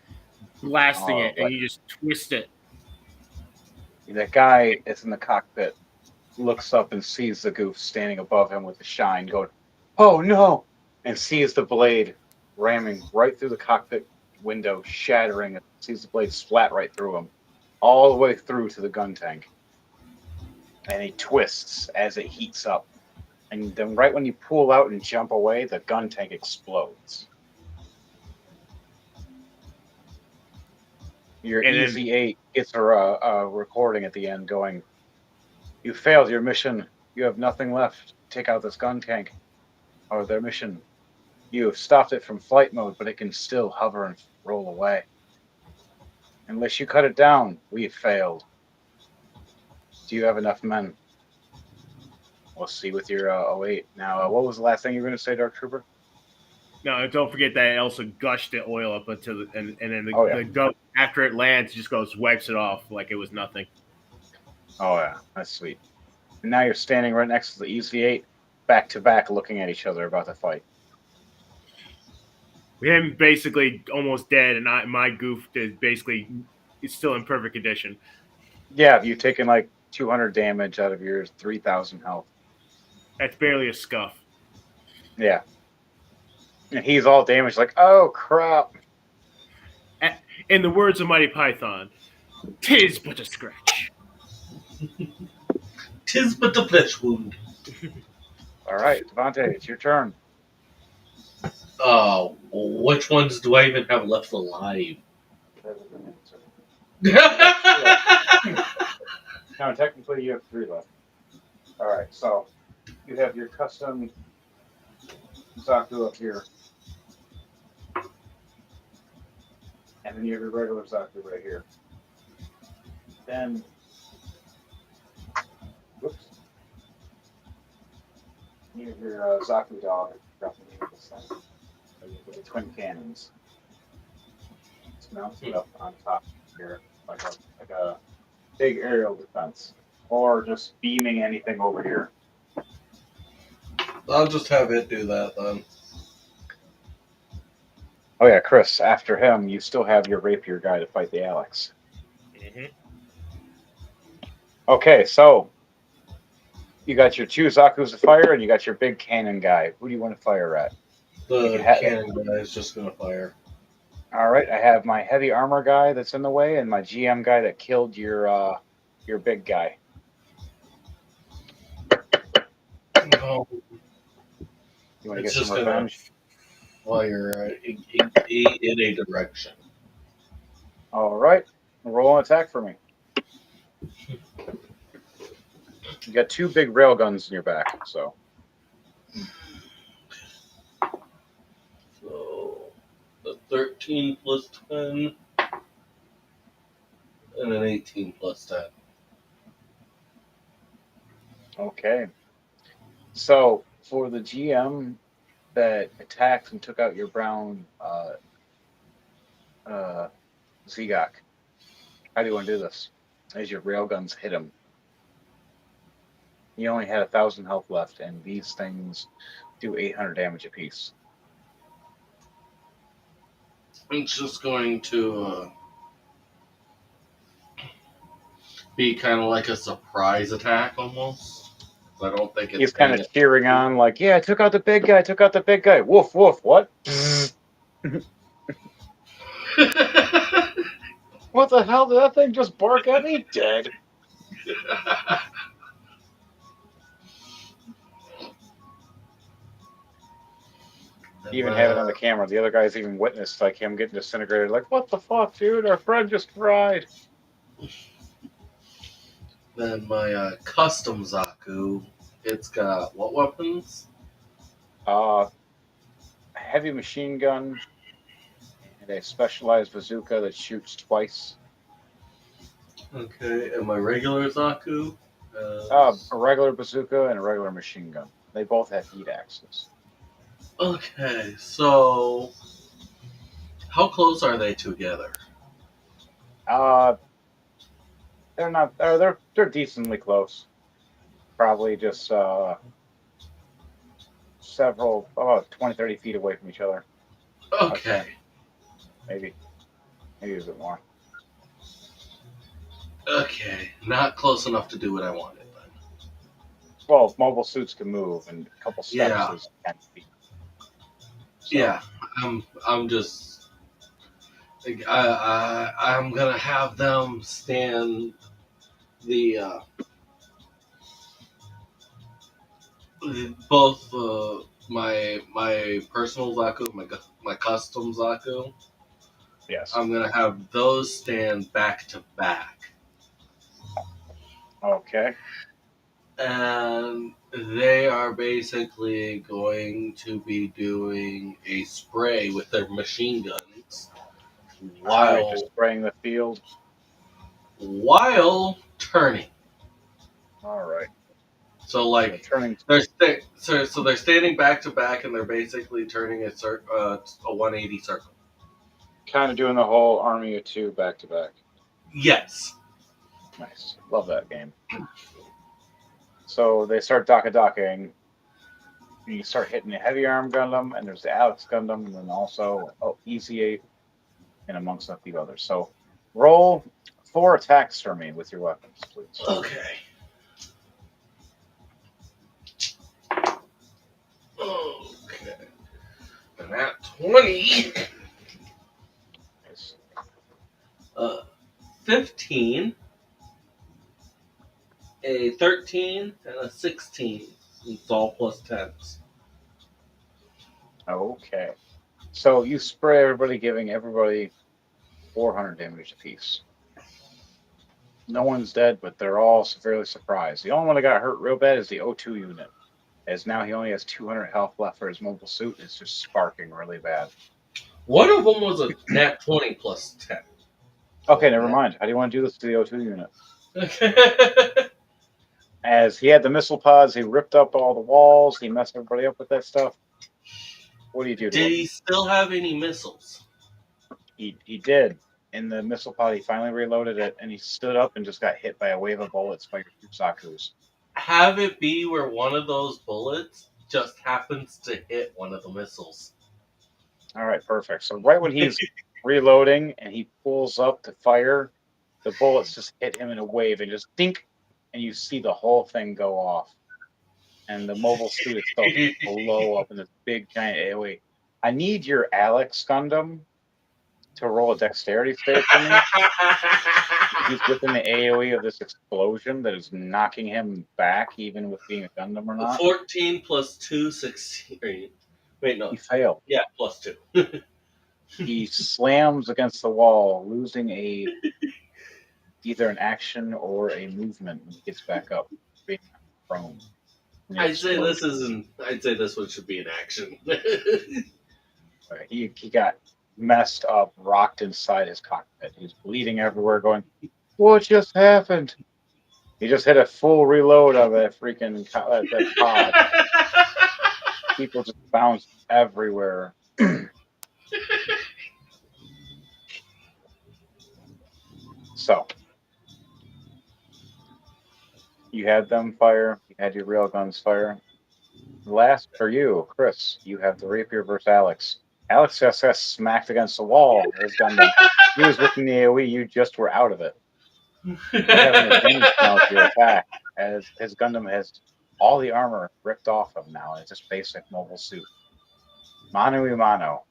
C: blasting it, and you just twist it.
D: That guy that's in the cockpit looks up and sees the goof standing above him with the shine, going, "Oh no!" and sees the blade ramming right through the cockpit window, shattering it. Sees the blade splat right through him, all the way through to the gun tank. And he twists as it heats up. And then right when you pull out and jump away, the gun tank explodes. Your Easy 8 gets a recording at the end going, "You failed your mission. You have nothing left. Take out this gun tank." Or their mission. "You have stopped it from flight mode, but it can still hover and roll away. Unless you cut it down, we have failed. Do you have enough men?" We'll see with your 08. Now, what was the last thing you were going to say, Dark Trooper?
C: No, don't forget that it also gushed the oil up until and then the gun, after it lands, just goes wipes it off like it was nothing.
D: Oh yeah, that's sweet. And now you're standing right next to the Easy 8, back to back, looking at each other about to fight.
C: Him basically almost dead, and my goof is still in perfect condition.
D: Yeah, you've taken like 200 damage out of your 3,000 health.
C: That's barely a scuff.
D: Yeah. And he's all damaged, like, "Oh, crap."
C: In the words of Mighty Python, "'Tis but a scratch."
B: 'Tis but a flesh wound.
D: All right, Devontae, it's your turn.
B: Which ones do I even have left alive?
D: No, technically you have 3 left. All right, so you have your custom Zaku up here, and then you have your regular Zaku right here. Then, whoops, you have your Zaku dog. I forgot the name of this thing. With the twin cannons. It's mounted up on top here, like a big aerial defense, or just beaming anything over here.
B: I'll just have it do that then.
D: Oh yeah, Chris. After him, you still have your rapier guy to fight the Alex.
C: Mm-hmm.
D: Okay, so you got your 2 Zaku's to fire, and you got your big cannon guy. Who do you want to fire at?
B: The cannon guy is just gonna fire.
D: All right, I have my heavy armor guy that's in the way, and my GM guy that killed your big guy.
B: No,
D: You want to
B: it's
D: get
B: just
D: some
B: gonna
D: revenge?
B: fire in a direction.
D: All right, roll an attack for me. You got 2 big rail guns in your back, so
B: So the 13 plus 10 and an 18 plus 10.
D: okay. So for the GM that attacked and took out your brown Zegok, how do you want to do this? As your railguns hit him, he only had 1,000 health left, and these things do 800 damage apiece.
B: It's just going to be kind of like a surprise attack almost. I don't think it's.
D: He's kind of cheering on, like, "Yeah, I took out the big guy. Took out the big guy. Woof woof. What? What the hell did that thing just bark at me? Dead." You even have it on the camera. The other guys even witnessed like him getting disintegrated. Like, what the fuck, dude? Our friend just cried.
B: Then my custom Zaku, it's got what weapons?
D: Heavy machine gun and a specialized bazooka that shoots twice.
B: Okay, and my regular Zaku?
D: A regular bazooka and a regular machine gun. They both have heat axes.
B: Okay, so how close are they together?
D: They're not. They're decently close. Probably just several, 20, 30 feet away from each other.
B: Okay.
D: Maybe a bit more.
B: Okay, not close enough to do what I wanted then.
D: Well, mobile suits can move, and a couple steps
B: Yeah.
D: is 10 feet. So,
B: Yeah, I'm just like, I'm gonna have them stand the both my personal Zaku, my custom Zaku.
D: yes.
B: I'm gonna have those stand back to back,
D: Okay.
B: and they are basically going to be doing a spray with their machine guns
D: All right, just spraying the field.
B: while turning.
D: All right.
B: So like
D: Turning.
B: so they're standing back to back, and they're basically turning a 180 circle.
D: Kind of doing the whole army of 2 back to back.
B: Yes.
D: Nice. Love that game. So they start docking. You start hitting the heavy arm Gundam, and there's the Alex Gundam, and then also Easy 8, and amongst a few others. So roll 4 attacks for me with your weapons, please.
B: Okay. Okay. And that 20.
D: Nice.
B: 15, a 13, and a 16. It's all plus 10s.
D: Okay. So you spray everybody, giving everybody 400 damage apiece. No one's dead, but they're all severely surprised. The only one that got hurt real bad is the O2 unit, as now he only has 200 health left for his mobile suit. It's just sparking really bad.
B: One of them was a nat 20 plus 10.
D: Okay, never mind. How do you want to do this to the O2 unit? As he had the missile pods, he ripped up all the walls. He messed everybody up with that stuff. What do you do to
B: Did
D: him?
B: he still have any missiles?
D: He did. In the missile pod, he finally reloaded it, and he stood up and just got hit by a wave of bullets by your two Zakus.
B: Have it be where one of those bullets just happens to hit one of the missiles.
D: All right, perfect. So right when he's reloading and he pulls up to fire, the bullets just hit him in a wave and just dink, and you see the whole thing go off. And the mobile suit itself just blow up in this big giant AoE. I need your Alex Gundam to roll a dexterity save for me. He's within the AoE of this explosion that is knocking him back, even with being a Gundam or not.
B: 14 plus 2, 16. Wait, no.
D: He failed.
B: Yeah, plus 2.
D: He slams against the wall, losing either an action or a movement when he gets back up, being prone.
B: I'd say this one should be an action.
D: He got messed up, rocked inside his cockpit. He's bleeding everywhere, going, "What just happened?" He just hit a full reload of that freaking that pod. People just bounced everywhere. So, you had them fire. You had your real guns fire. Last for you, Chris, you have the rapier versus Alex. Alex just got smacked against the wall. His Gundam. He was within the AoE. You just were out of it. You have an advantage now with your attack, as his Gundam has all the armor ripped off him now. It's just basic mobile suit. Mano a mano.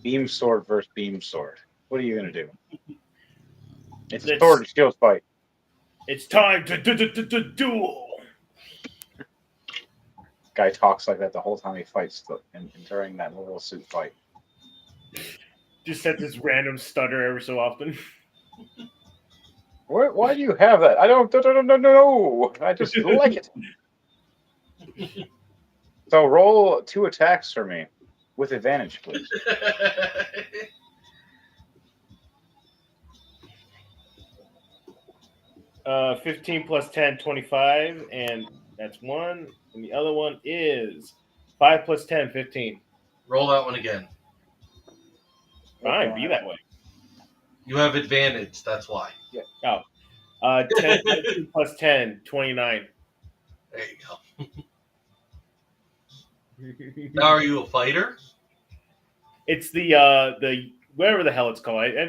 D: Beam sword versus beam sword. What are you going to do? It's a sword and shield fight.
C: It's time to duel.
D: Guy talks like that the whole time he fights during that mobile suit fight.
C: Just had this random stutter every so often.
D: Why do you have that? I don't know. I just like it. So roll 2 attacks for me with advantage, please.
C: 15 plus 10, 25, and that's 1. And the other one is 5 plus 10, 15.
B: Roll that one again.
C: Fine, be that way.
B: You have advantage, that's why.
D: Yeah.
C: Oh. 10 plus 10, 29.
B: There you go. Now, are you a fighter?
C: It's the whatever the hell it's called. The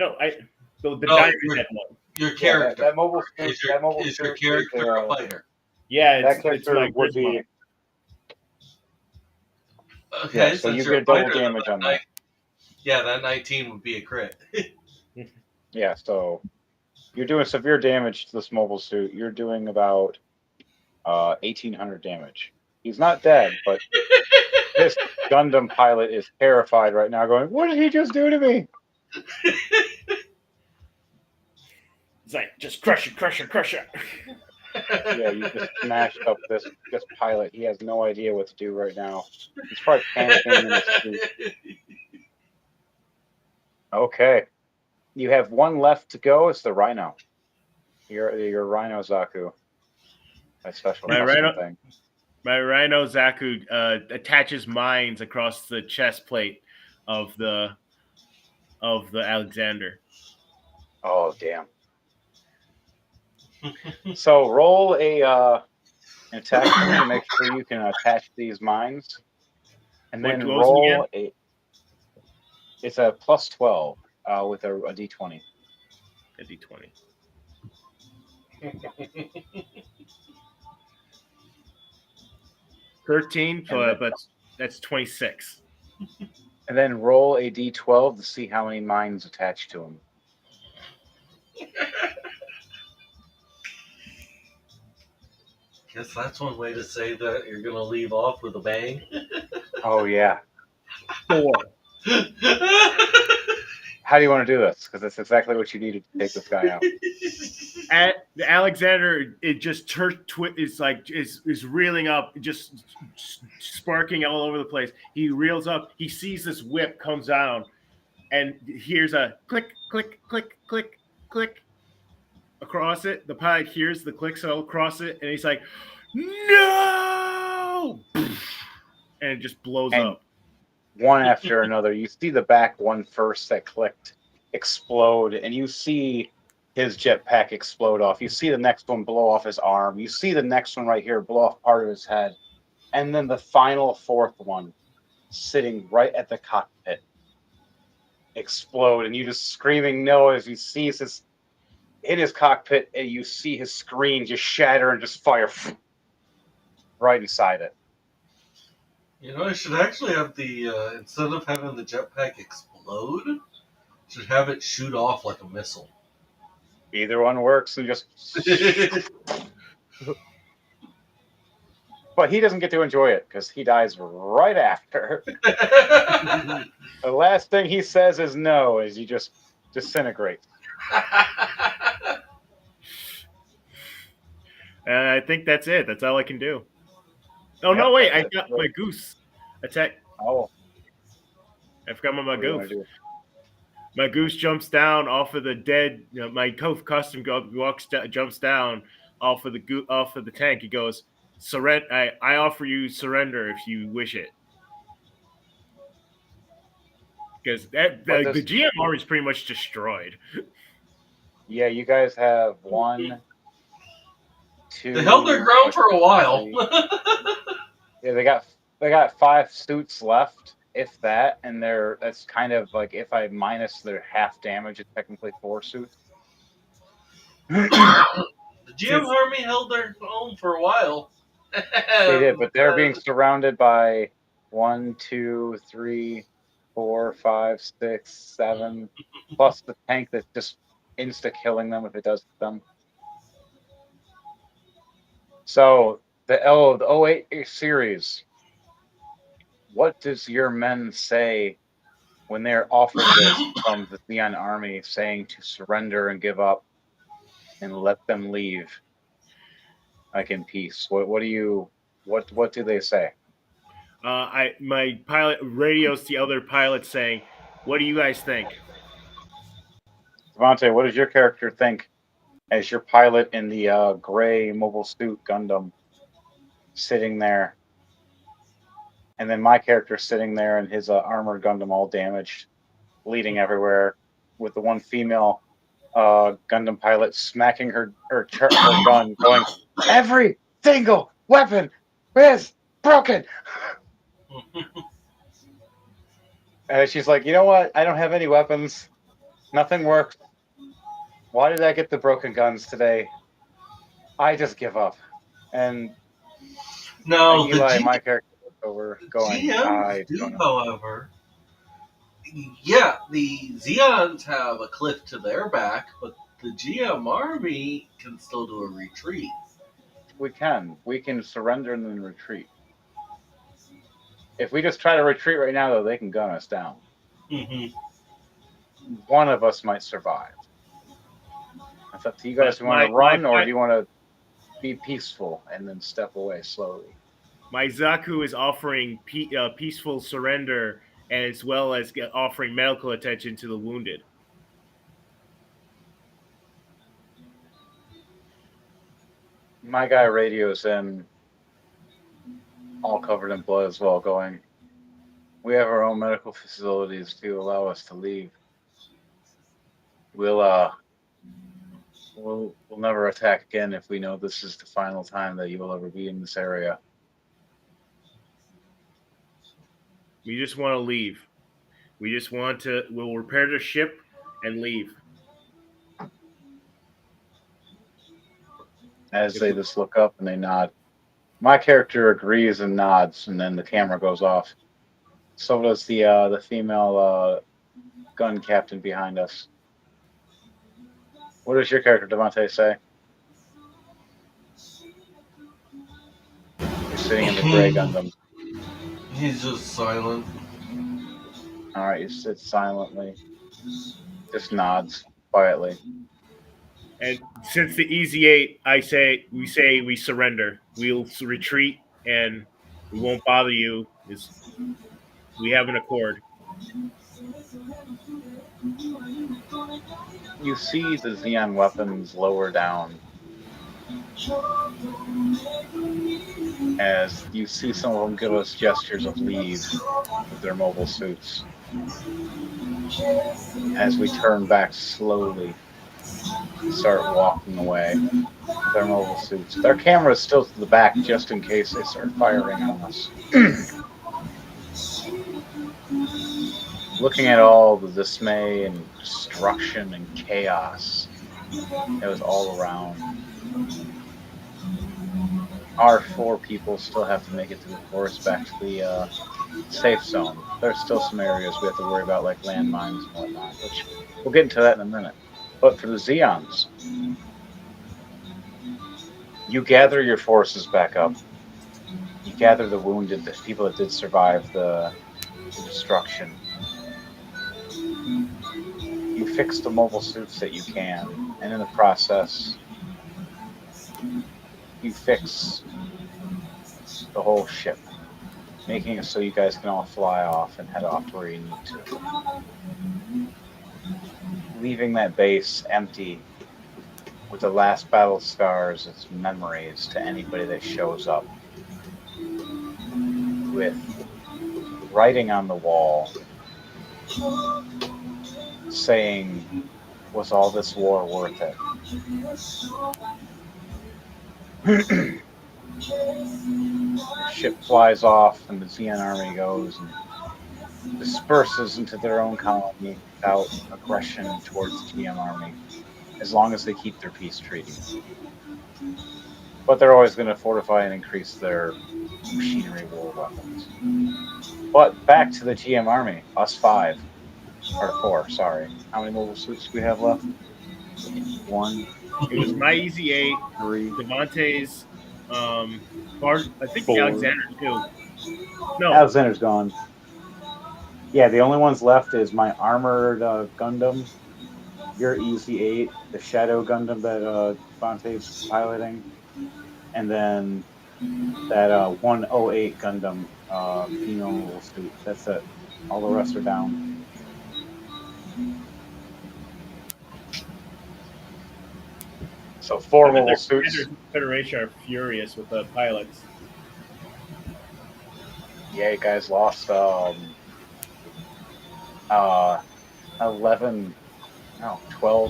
C: diamond head one.
B: Your character.
D: That mobile suit.
B: Is your character a fighter?
C: Yeah,
D: that character would be.
B: Okay,
D: yeah, so you
B: you're
D: get double
B: fighter,
D: damage on that.
B: Yeah, that 19 would be a crit.
D: Yeah, so you're doing severe damage to this mobile suit. You're doing about 1,800 damage. He's not dead, but this Gundam pilot is terrified right now, going, "What did he just do to me?"
C: It's like, just crush it.
D: Yeah, you just smashed up this pilot. He has no idea what to do right now. He's probably panicking in his suit. Okay. You have one left to go. It's the Rhino. Your Rhino Zaku. That special custom thing.
C: My Rhino Zaku attaches mines across the chest plate of the Alexander.
D: Oh, damn. So roll an attack to make sure you can attach these mines, and then roll it's a plus 12 with a d20.
C: A d20. $13, but that's 26.
D: And then roll a d12 to see how many mines attach to them.
B: Guess that's one way to say that you're going to leave off with a bang.
D: Oh, yeah.
C: 4.
D: How do you want to do this? Because that's exactly what you needed to take this guy out.
C: Alexander, it just is reeling up, just sparking all over the place. He reels up. He sees this whip comes down, and hears a click, click, click, click, click across it. The pilot hears the clicks all across it, and he's like, "No!" and it just blows
D: And
C: up.
D: one after another, you see the back one first that clicked explode, and you see his jetpack explode off. You see the next one blow off his arm. You see the next one right here blow off part of his head. And then the final fourth one sitting right at the cockpit explode. And you just screaming no as he sees his in his cockpit, and you see his screen just shatter and just fire right inside it.
B: You know, I should actually have instead of having the jetpack explode, should have it shoot off like a missile.
D: Either one works, and just. But he doesn't get to enjoy it because he dies right after. The last thing he says is no, as he just disintegrates.
C: I think that's it. That's all I can do. Oh
D: Yep,
C: no! Wait, I
D: that's
C: got
D: it.
C: my goose attack.
D: Oh,
C: I forgot my
D: what do you wanna
C: goose.
D: do?
C: My goose jumps down off of the dead. My custom jumps down off of the tank. He goes, "Surrender! I offer you surrender if you wish it." Because the GMR is pretty much destroyed.
D: Yeah, you guys have 1, 2.
B: They held their ground for a while.
D: Yeah, they got 5 suits left, if that, and that's kind of like if I minus their half damage, it's technically 4 suits.
B: The GM Army held their own for a while.
D: They did, but they're being surrounded by 1, 2, 3, 4, 5, 6, 7, plus the tank that's just insta killing them if it does them. So the 08 series, what does your men say when they're offered this from the Theon army, saying to surrender and give up and let them leave like in peace? What do they say?
C: My pilot radios the other pilots saying, "What do you guys think?"
D: Devontae, what does your character think as your pilot in the gray mobile suit Gundam sitting there? And then my character sitting there in his armored Gundam all damaged, bleeding everywhere, with the one female Gundam pilot smacking her gun, going, "Every single weapon is broken!" And she's like, "You know what? I don't have any weapons. Nothing works. Why did I get the broken guns today? I just give up." And
B: no,
D: Eli, my character, over going, "I don't know."
B: However, yeah, the Zeons have a cliff to their back, but the GM Army can still do a retreat.
D: We can surrender and then retreat. If we just try to retreat right now, though, they can gun us down.
B: Mm-hmm.
D: One of us might survive. It's up to you guys. Do you want to run, or do you want to be peaceful and then step away slowly?
C: My Zaku is offering peaceful surrender, as well as offering medical attention to the wounded.
D: My guy radios in, all covered in blood as well, going, "We have our own medical facilities to allow us to leave. We'll never attack again if we know this is the final time that you will ever be in this area."
C: We just want to leave. We'll repair the ship and leave.
D: As they just look up and they nod. My character agrees and nods, and then the camera goes off. So does the female gun captain behind us. What does your character, Devontae, say? You're sitting in the gray Gundam.
B: He's just silent.
D: All right, you sit silently. Just nods quietly.
C: And since the Easy 8, we surrender. We'll retreat, and we won't bother you. We have an accord.
D: You see the Xeon weapons lower down as you see some of them give us gestures of leave with their mobile suits. As we turn back slowly, start walking away with their mobile suits. Their camera is still to the back just in case they start firing on us. Looking at all the dismay and destruction and chaos that was all around, our 4 people still have to make it through the forest back to the safe zone. There's still some areas we have to worry about, like landmines and whatnot, which we'll get into that in a minute. But for the Xeons, you gather your forces back up. You gather the wounded, the people that did survive the destruction. You fix the mobile suits that you can, and in the process, you fix the whole ship, making it so you guys can all fly off and head off to where you need to. Leaving that base empty with the last battle scars as memories to anybody that shows up. With writing on the wall saying, "Was all this war worth it?" The ship flies off and the Xeon army goes and disperses into their own colony without aggression towards the GM army, as long as they keep their peace treaty. But they're always going to fortify and increase their machinery war weapons. But back to the GM army, us 5. Or 4, sorry. How many mobile suits do we have left? 1.
C: It was my Easy 8,
D: 3.
C: Devontae's, Bart, I think
D: 4.
C: Alexander too. No,
D: Alexander's gone. Yeah, the only ones left is my armored Gundam, your Easy 8, the Shadow Gundam that Devontae's piloting, and then that 108 Gundam female suit. That's it. All the rest are down. So 4 mobile suits.
C: The Federation are furious with the pilots.
D: Yeah, you guys lost 12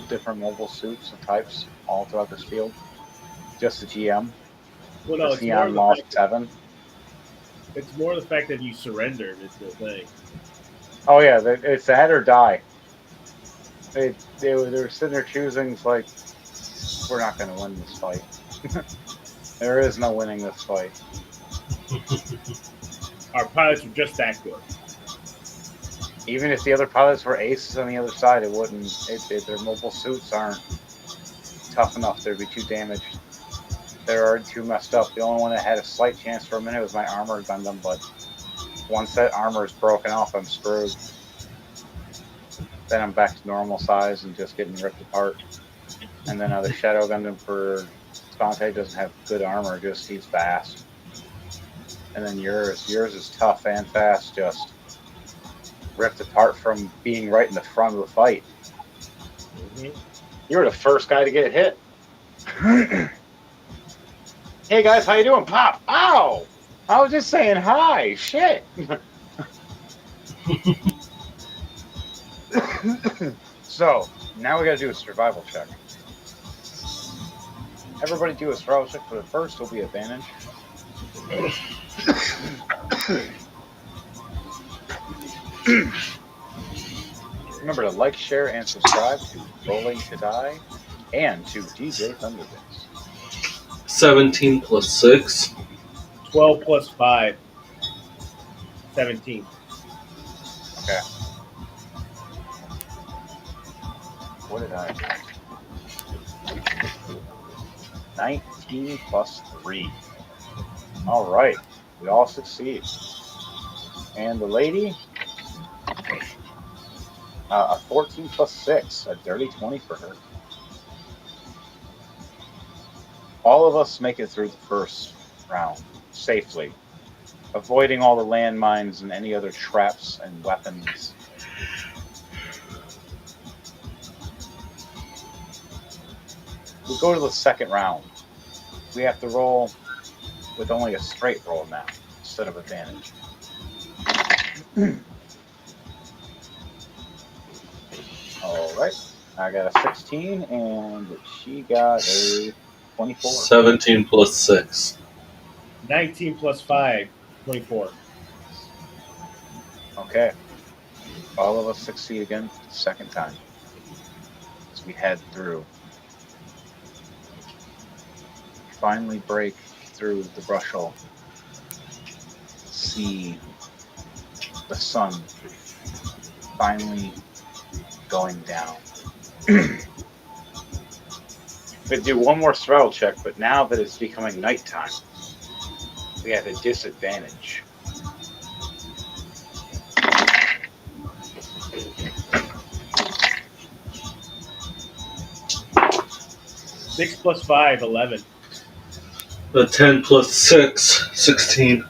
D: different mobile suits of types all throughout this field. Just the GM.
C: Well, no,
D: the Xeon lost 7.
C: It's more the fact that you surrendered is the thing.
D: Oh yeah, it's that or die. They were sitting there choosing, like, we're not going to win this fight. There is no winning this fight.
C: Our pilots were just that good.
D: Even if the other pilots were aces on the other side, it wouldn't. Their mobile suits aren't tough enough. They'd be too damaged. They're already too messed up. The only one that had a slight chance for a minute was my armored Gundam, but once that armor is broken off, I'm screwed. Then I'm back to normal size and just getting ripped apart. And then the Shadow Gundam for Sponte doesn't have good armor, just he's fast. And then yours is tough and fast, just ripped apart from being right in the front of the fight.
C: Mm-hmm.
D: You were the first guy to get hit. Hey guys, how you doing? Pop! Ow! I was just saying hi. Shit. So now we got to do a survival check. Everybody do a survival check, but first will be advantage. Remember to like, share, and subscribe to Rolling to Die and to DJ Thunderbits.
B: 17 plus 6.
C: 12 plus 5. 17.
D: Okay. What did I do? 19 plus 3. All right. We all succeed. And the lady? A 14 plus 6, a dirty 20 for her. All of us make it through the first round safely, avoiding all the landmines and any other traps and weapons. We go to the second round. We have to roll with only a straight roll now instead of advantage. All right. I got a 16 and she got a 24.
B: 17 plus 6.
C: 19 plus 5, 24.
D: Okay. All of us succeed again for the second time as we head through. We finally break through the brush hole. See the sun finally going down. We do one more survival check, but now that it's becoming nighttime, we have a disadvantage.
C: Six plus 5, 11.
B: The 10 plus 6, 16.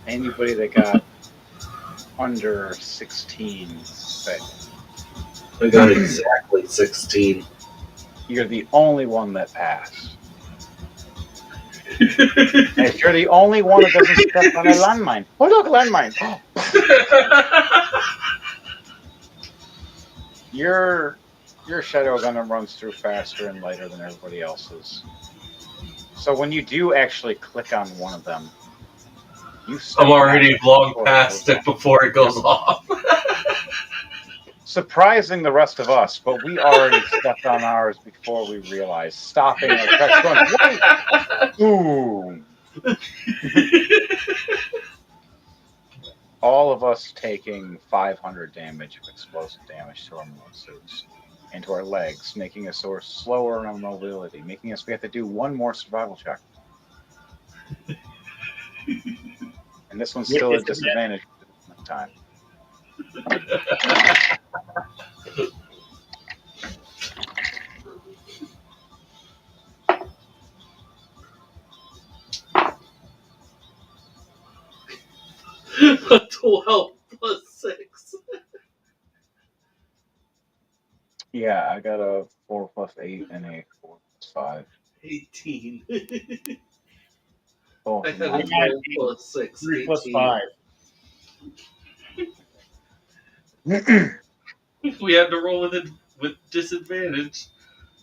D: Anybody that got under 16 failed.
B: I got exactly 16.
D: You're the only one that passed. And if you're the only one that doesn't step on a landmine. Oh, look, landmine. Your Shadow Gundam runs through faster and lighter than everybody else's. So when you do actually click on one of them, you step
B: I'm already
D: past it
B: long
D: before
B: past
D: goes
B: it before it goes off.
D: surprising the rest of us, but we already stepped on ours before we realized, stopping our tracks, going, wait, boom. All of us taking 500 damage of explosive damage to our mobile suits and to our legs, making us slower in our mobility, making us we have to do one more survival check. And this one's still a disadvantage this time.
B: A 12 plus 6.
D: Yeah, I got a 4 plus 8 and a 4 plus 5.
B: 18.
D: Both
B: I
D: of
B: had a
D: mine.
B: 12 plus 6,
C: 3 plus
B: 18.
C: 5.
B: We had to roll with disadvantage.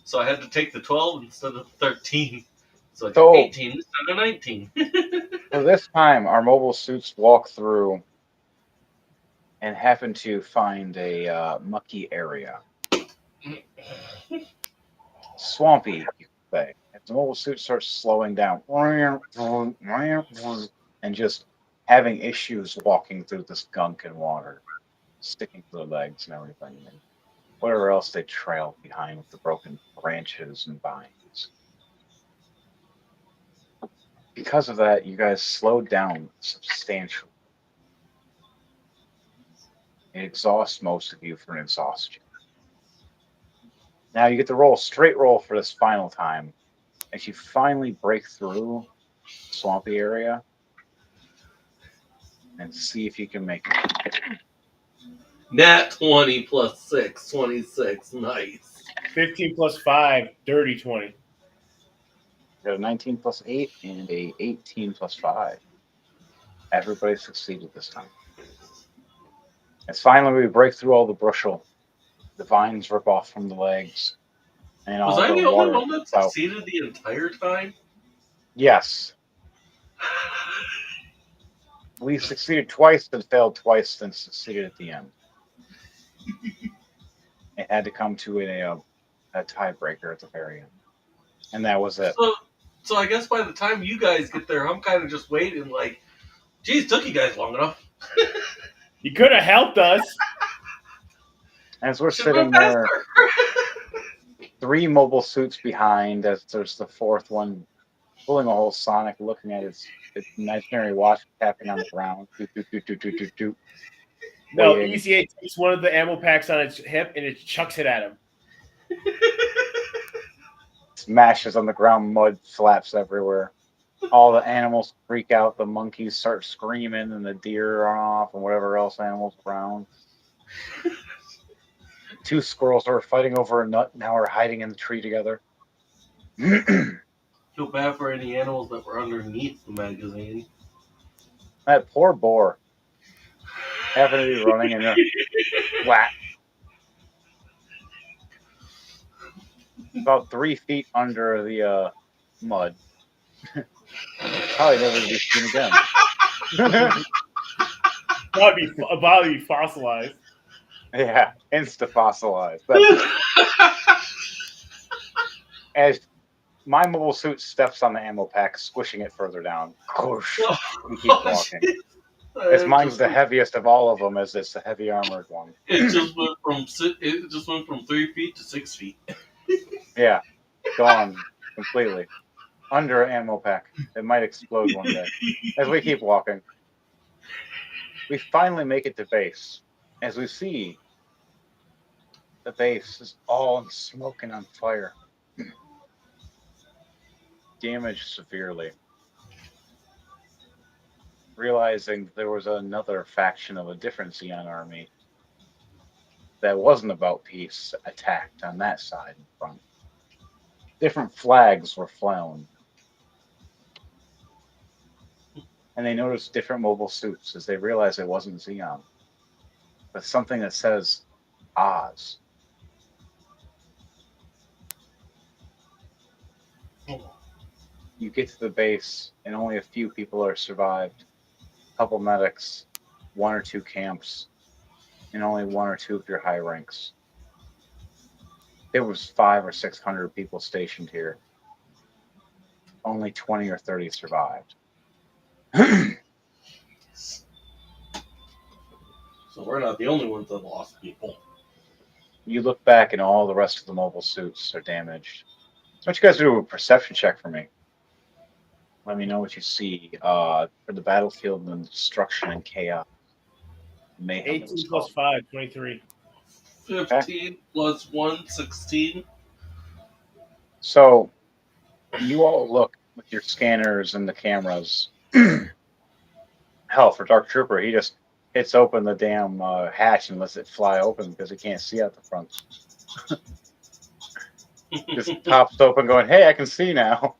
B: So I had to take the 12 instead of 13. So I got 18 instead of 19.
D: So this time, our mobile suits walk through and happen to find a mucky area. Swampy, you could say. As the mobile suit starts slowing down and just having issues walking through this gunk and water, sticking to their legs and everything, and whatever else they trail behind with the broken branches and vines. Because of that, you guys slowed down substantially. It exhausts most of you for an exhaustion. Now you get to roll straight roll for this final time as you finally break through the swampy area and see if you can make it.
B: Nat 20 plus 6, 26. Nice.
C: 15 plus 5, dirty 20.
D: You got a 19 plus 8 and a 18 plus 5. Everybody succeeded this time. As finally we break through all the bushel, the vines rip off from the legs, and
B: Was
D: all
B: I
D: the
B: the only
D: water
B: one that
D: out.
B: succeeded the entire time?
D: Yes, we succeeded twice, then failed twice, then succeeded at the end. It had to come to a tiebreaker at the very end, and that was it.
B: So I guess by the time you guys get there, I'm kind of just waiting like, geez, took you guys long enough.
C: You could have helped us.
D: As we're
B: Should've
D: sitting
B: been
D: there,
B: faster.
D: 3 mobile suits behind, as there's the fourth one pulling a whole Sonic, looking at its imaginary watch tapping on the ground. Doot, doot, doot, doot, doot, doot, doot.
C: No,
D: waiting.
C: ECA takes one of the ammo packs on its hip and it chucks it at him.
D: Smashes on the ground, mud flaps everywhere. All the animals freak out. The monkeys start screaming, and the deer run off, and whatever else animals around. 2 squirrels who were fighting over a nut now are hiding in the tree together.
B: Feel bad for any animals that were underneath the magazine.
D: That poor boar having to be running in there flat, about 3 feet under the mud. Probably never to be seen again.
C: Probably be fossilized.
D: Yeah, insta-fossilized. As my mobile suit steps on the ammo pack, squishing it further down. We keep walking. As mine's the heaviest of all of them, as it's the heavy armored one.
B: It just went from 3 feet to 6 feet.
D: Yeah, gone completely. Under an ammo pack. It might explode one day. As we keep walking, we finally make it to base. As we see, the base is all in smoke and on fire. Damaged severely. Realizing there was another faction of a different Xeon army that wasn't about peace attacked on that side in front. Different flags were flown. And they noticed different mobile suits as they realized it wasn't Xeon, but something that says Oz. You get to the base, and only a few people are survived. A couple medics, 1 or 2 camps, and only 1 or 2 of your high ranks. There was 500 or 600 people stationed here. Only 20 or 30 survived.
B: So we're not the only ones that lost people.
D: You look back, and all the rest of the mobile suits are damaged. So, what you guys do a perception check for me? Let me know what you see for the battlefield and destruction and chaos. Mayhem.
C: 18 plus 5, 23.
B: 15 plus 1, 16.
D: So you all look with your scanners and the cameras. Hell, for Dark Trooper, he just hits open the damn hatch and lets it fly open because he can't see out the front. Just pops open, going, "Hey, I can see now."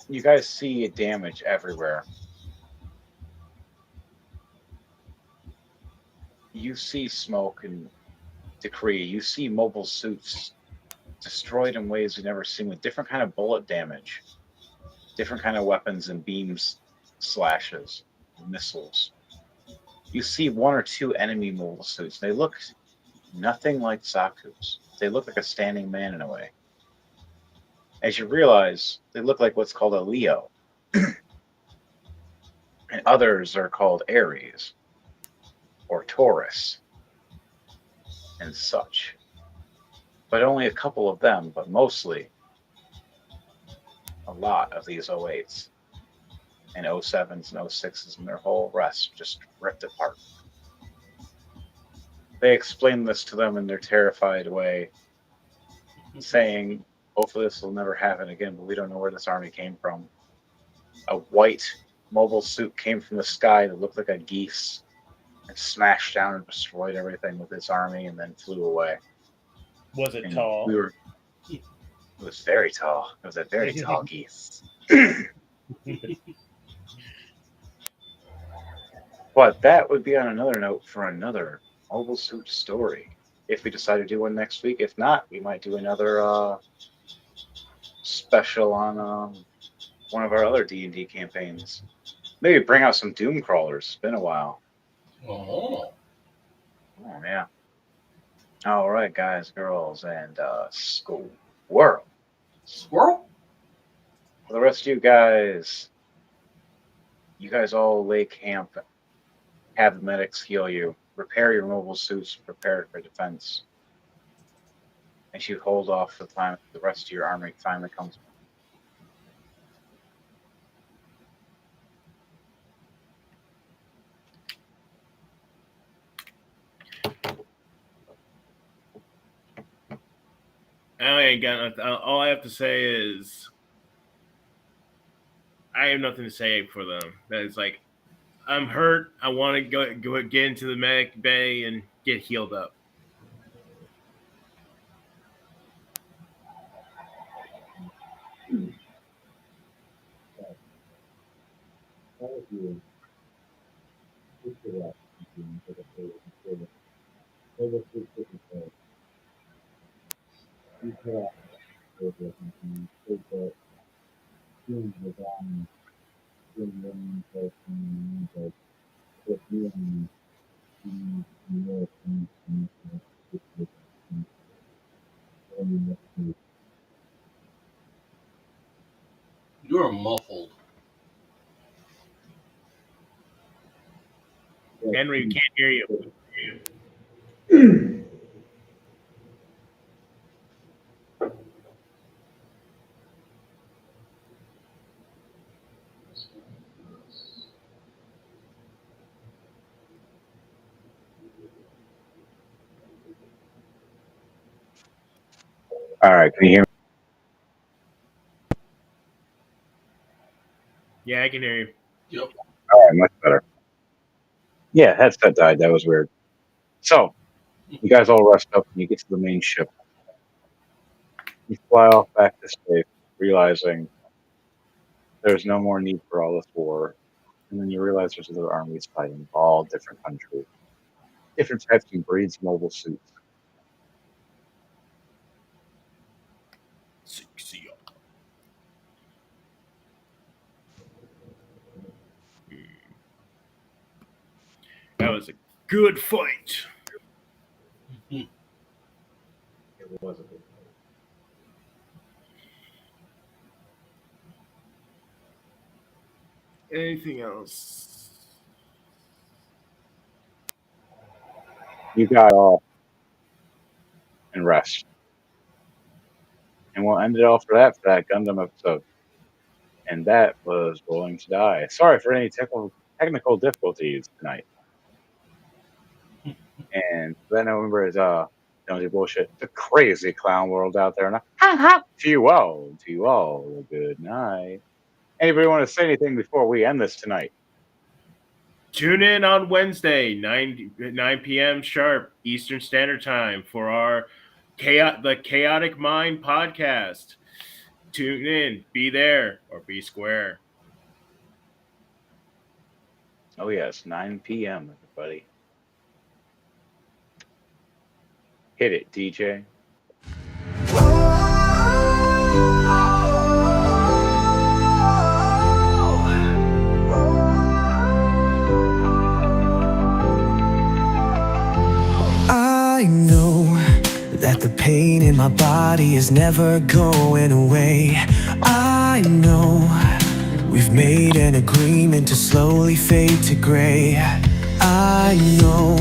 D: You guys see damage everywhere. You see smoke and debris. You see mobile suits destroyed in ways you've never seen, with different kind of bullet damage, different kind of weapons and beams, slashes, missiles. You see 1 or 2 enemy mobile suits. They look nothing like Saku's. They look like a standing man in a way. As you realize, they look like what's called a Leo. And others are called Aries or Taurus and such. But only a couple of them, but mostly a lot of these 08s and 07s and 06s and their whole rest just ripped apart. They explain this to them in their terrified way, saying, hopefully this will never happen again, but we don't know where this army came from. A white mobile suit came from the sky that looked like a geese and smashed down and destroyed everything with its army and then flew away.
C: Was it
D: And
C: tall?
D: It was very tall. It was a very tall geese. But that would be on another note for another mobile suit story. If we decide to do one next week. If not, we might do another special on one of our other D&D campaigns. Maybe bring out some Doom Crawlers. It's been a while.
B: Oh,
D: Yeah. All right, guys, girls, and school world.
B: squirrel?
D: For the rest of you guys all lay camp, have the medics heal you, repair your mobile suits, prepare for defense. And you hold off the time the rest of your army finally comes.
C: I ain't got nothing. All I have to say is I have nothing to say for them. That is like, I'm hurt. I want to go get into the medic bay and get healed up.
B: You're muffled.
C: Henry, we can't hear you.
D: All right, can you hear me?
C: Yeah, I can hear you.
B: Yep.
D: All right, much better. Yeah, headset died. That was weird. So, you guys all rest up and you get to the main ship. You fly off back to space, realizing there's no more need for all this war. And then you realize there's other armies fighting all different countries, different types and breeds, mobile suits.
C: That was a good fight.
A: It was a good
C: Anything else?
D: You got off and rest. And we'll end it all for that Gundam episode. And that was Rolling to Die. Sorry for any technical difficulties tonight. And that November is don't do bullshit. The crazy clown world out there. And to you all, good night. Anybody want to say anything before we end this tonight?
C: Tune in on Wednesday, 9 p.m. sharp Eastern Standard Time for our the Chaotic Mind podcast. Tune in, be there, or be square.
D: Oh yes, 9 p.m. everybody. Hit it, DJ.
E: I know that the pain in my body is never going away. I know we've made an agreement to slowly fade to gray. I know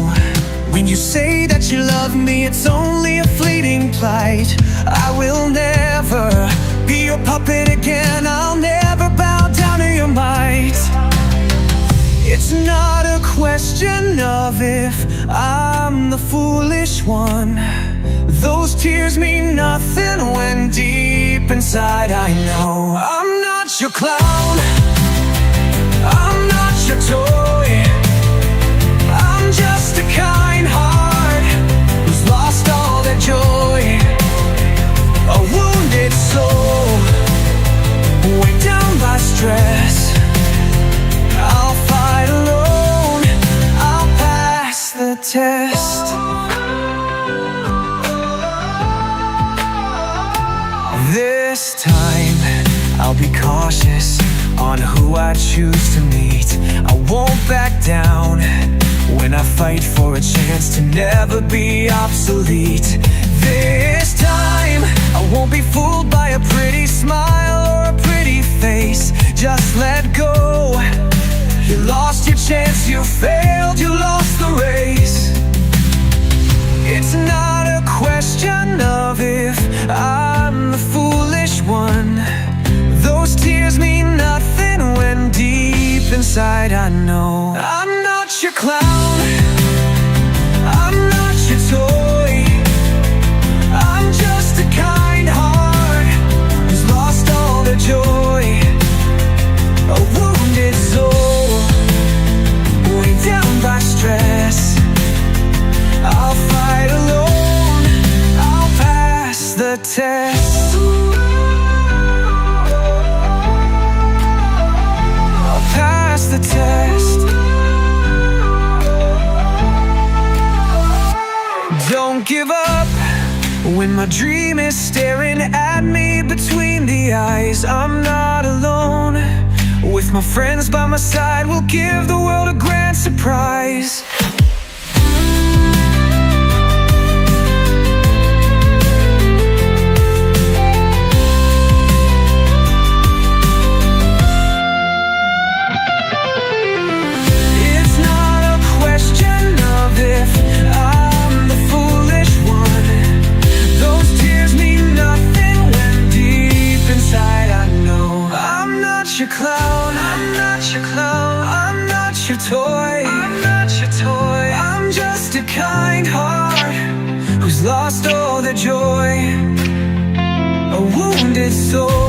E: when you say that you love me, it's only a fleeting plight. I will never be your puppet again. I'll never bow down to your might. It's not a question of if I'm the foolish one. Those tears mean nothing when deep inside I know I'm not your clown, I'm not your toy. I'm just a kind heart who's lost all their joy. A wounded soul, weighed down by stress. I'll fight alone, I'll pass the test. This time, I'll be cautious on who I choose to meet. I won't back down when I fight for a chance to never be obsolete. This time, I won't be fooled by a pretty smile or a pretty face. Just let go. You lost your chance, you failed, you lost the race. It's not a question of if I'm the foolish one. Those tears mean nothing when deep inside I know I'm not your clown, I'm not your toy. I'm just a kind don't give up when my dream is staring at me between the eyes. I'm not alone. With my friends by my side, we'll give the world a grand surprise. It's not a question of if I'm the foolish one. Those tears mean nothing when deep inside I know I'm not your clown. I'm not your clown. I'm not your toy. I'm not your toy. I'm just a kind heart who's lost all the joy. A wounded soul.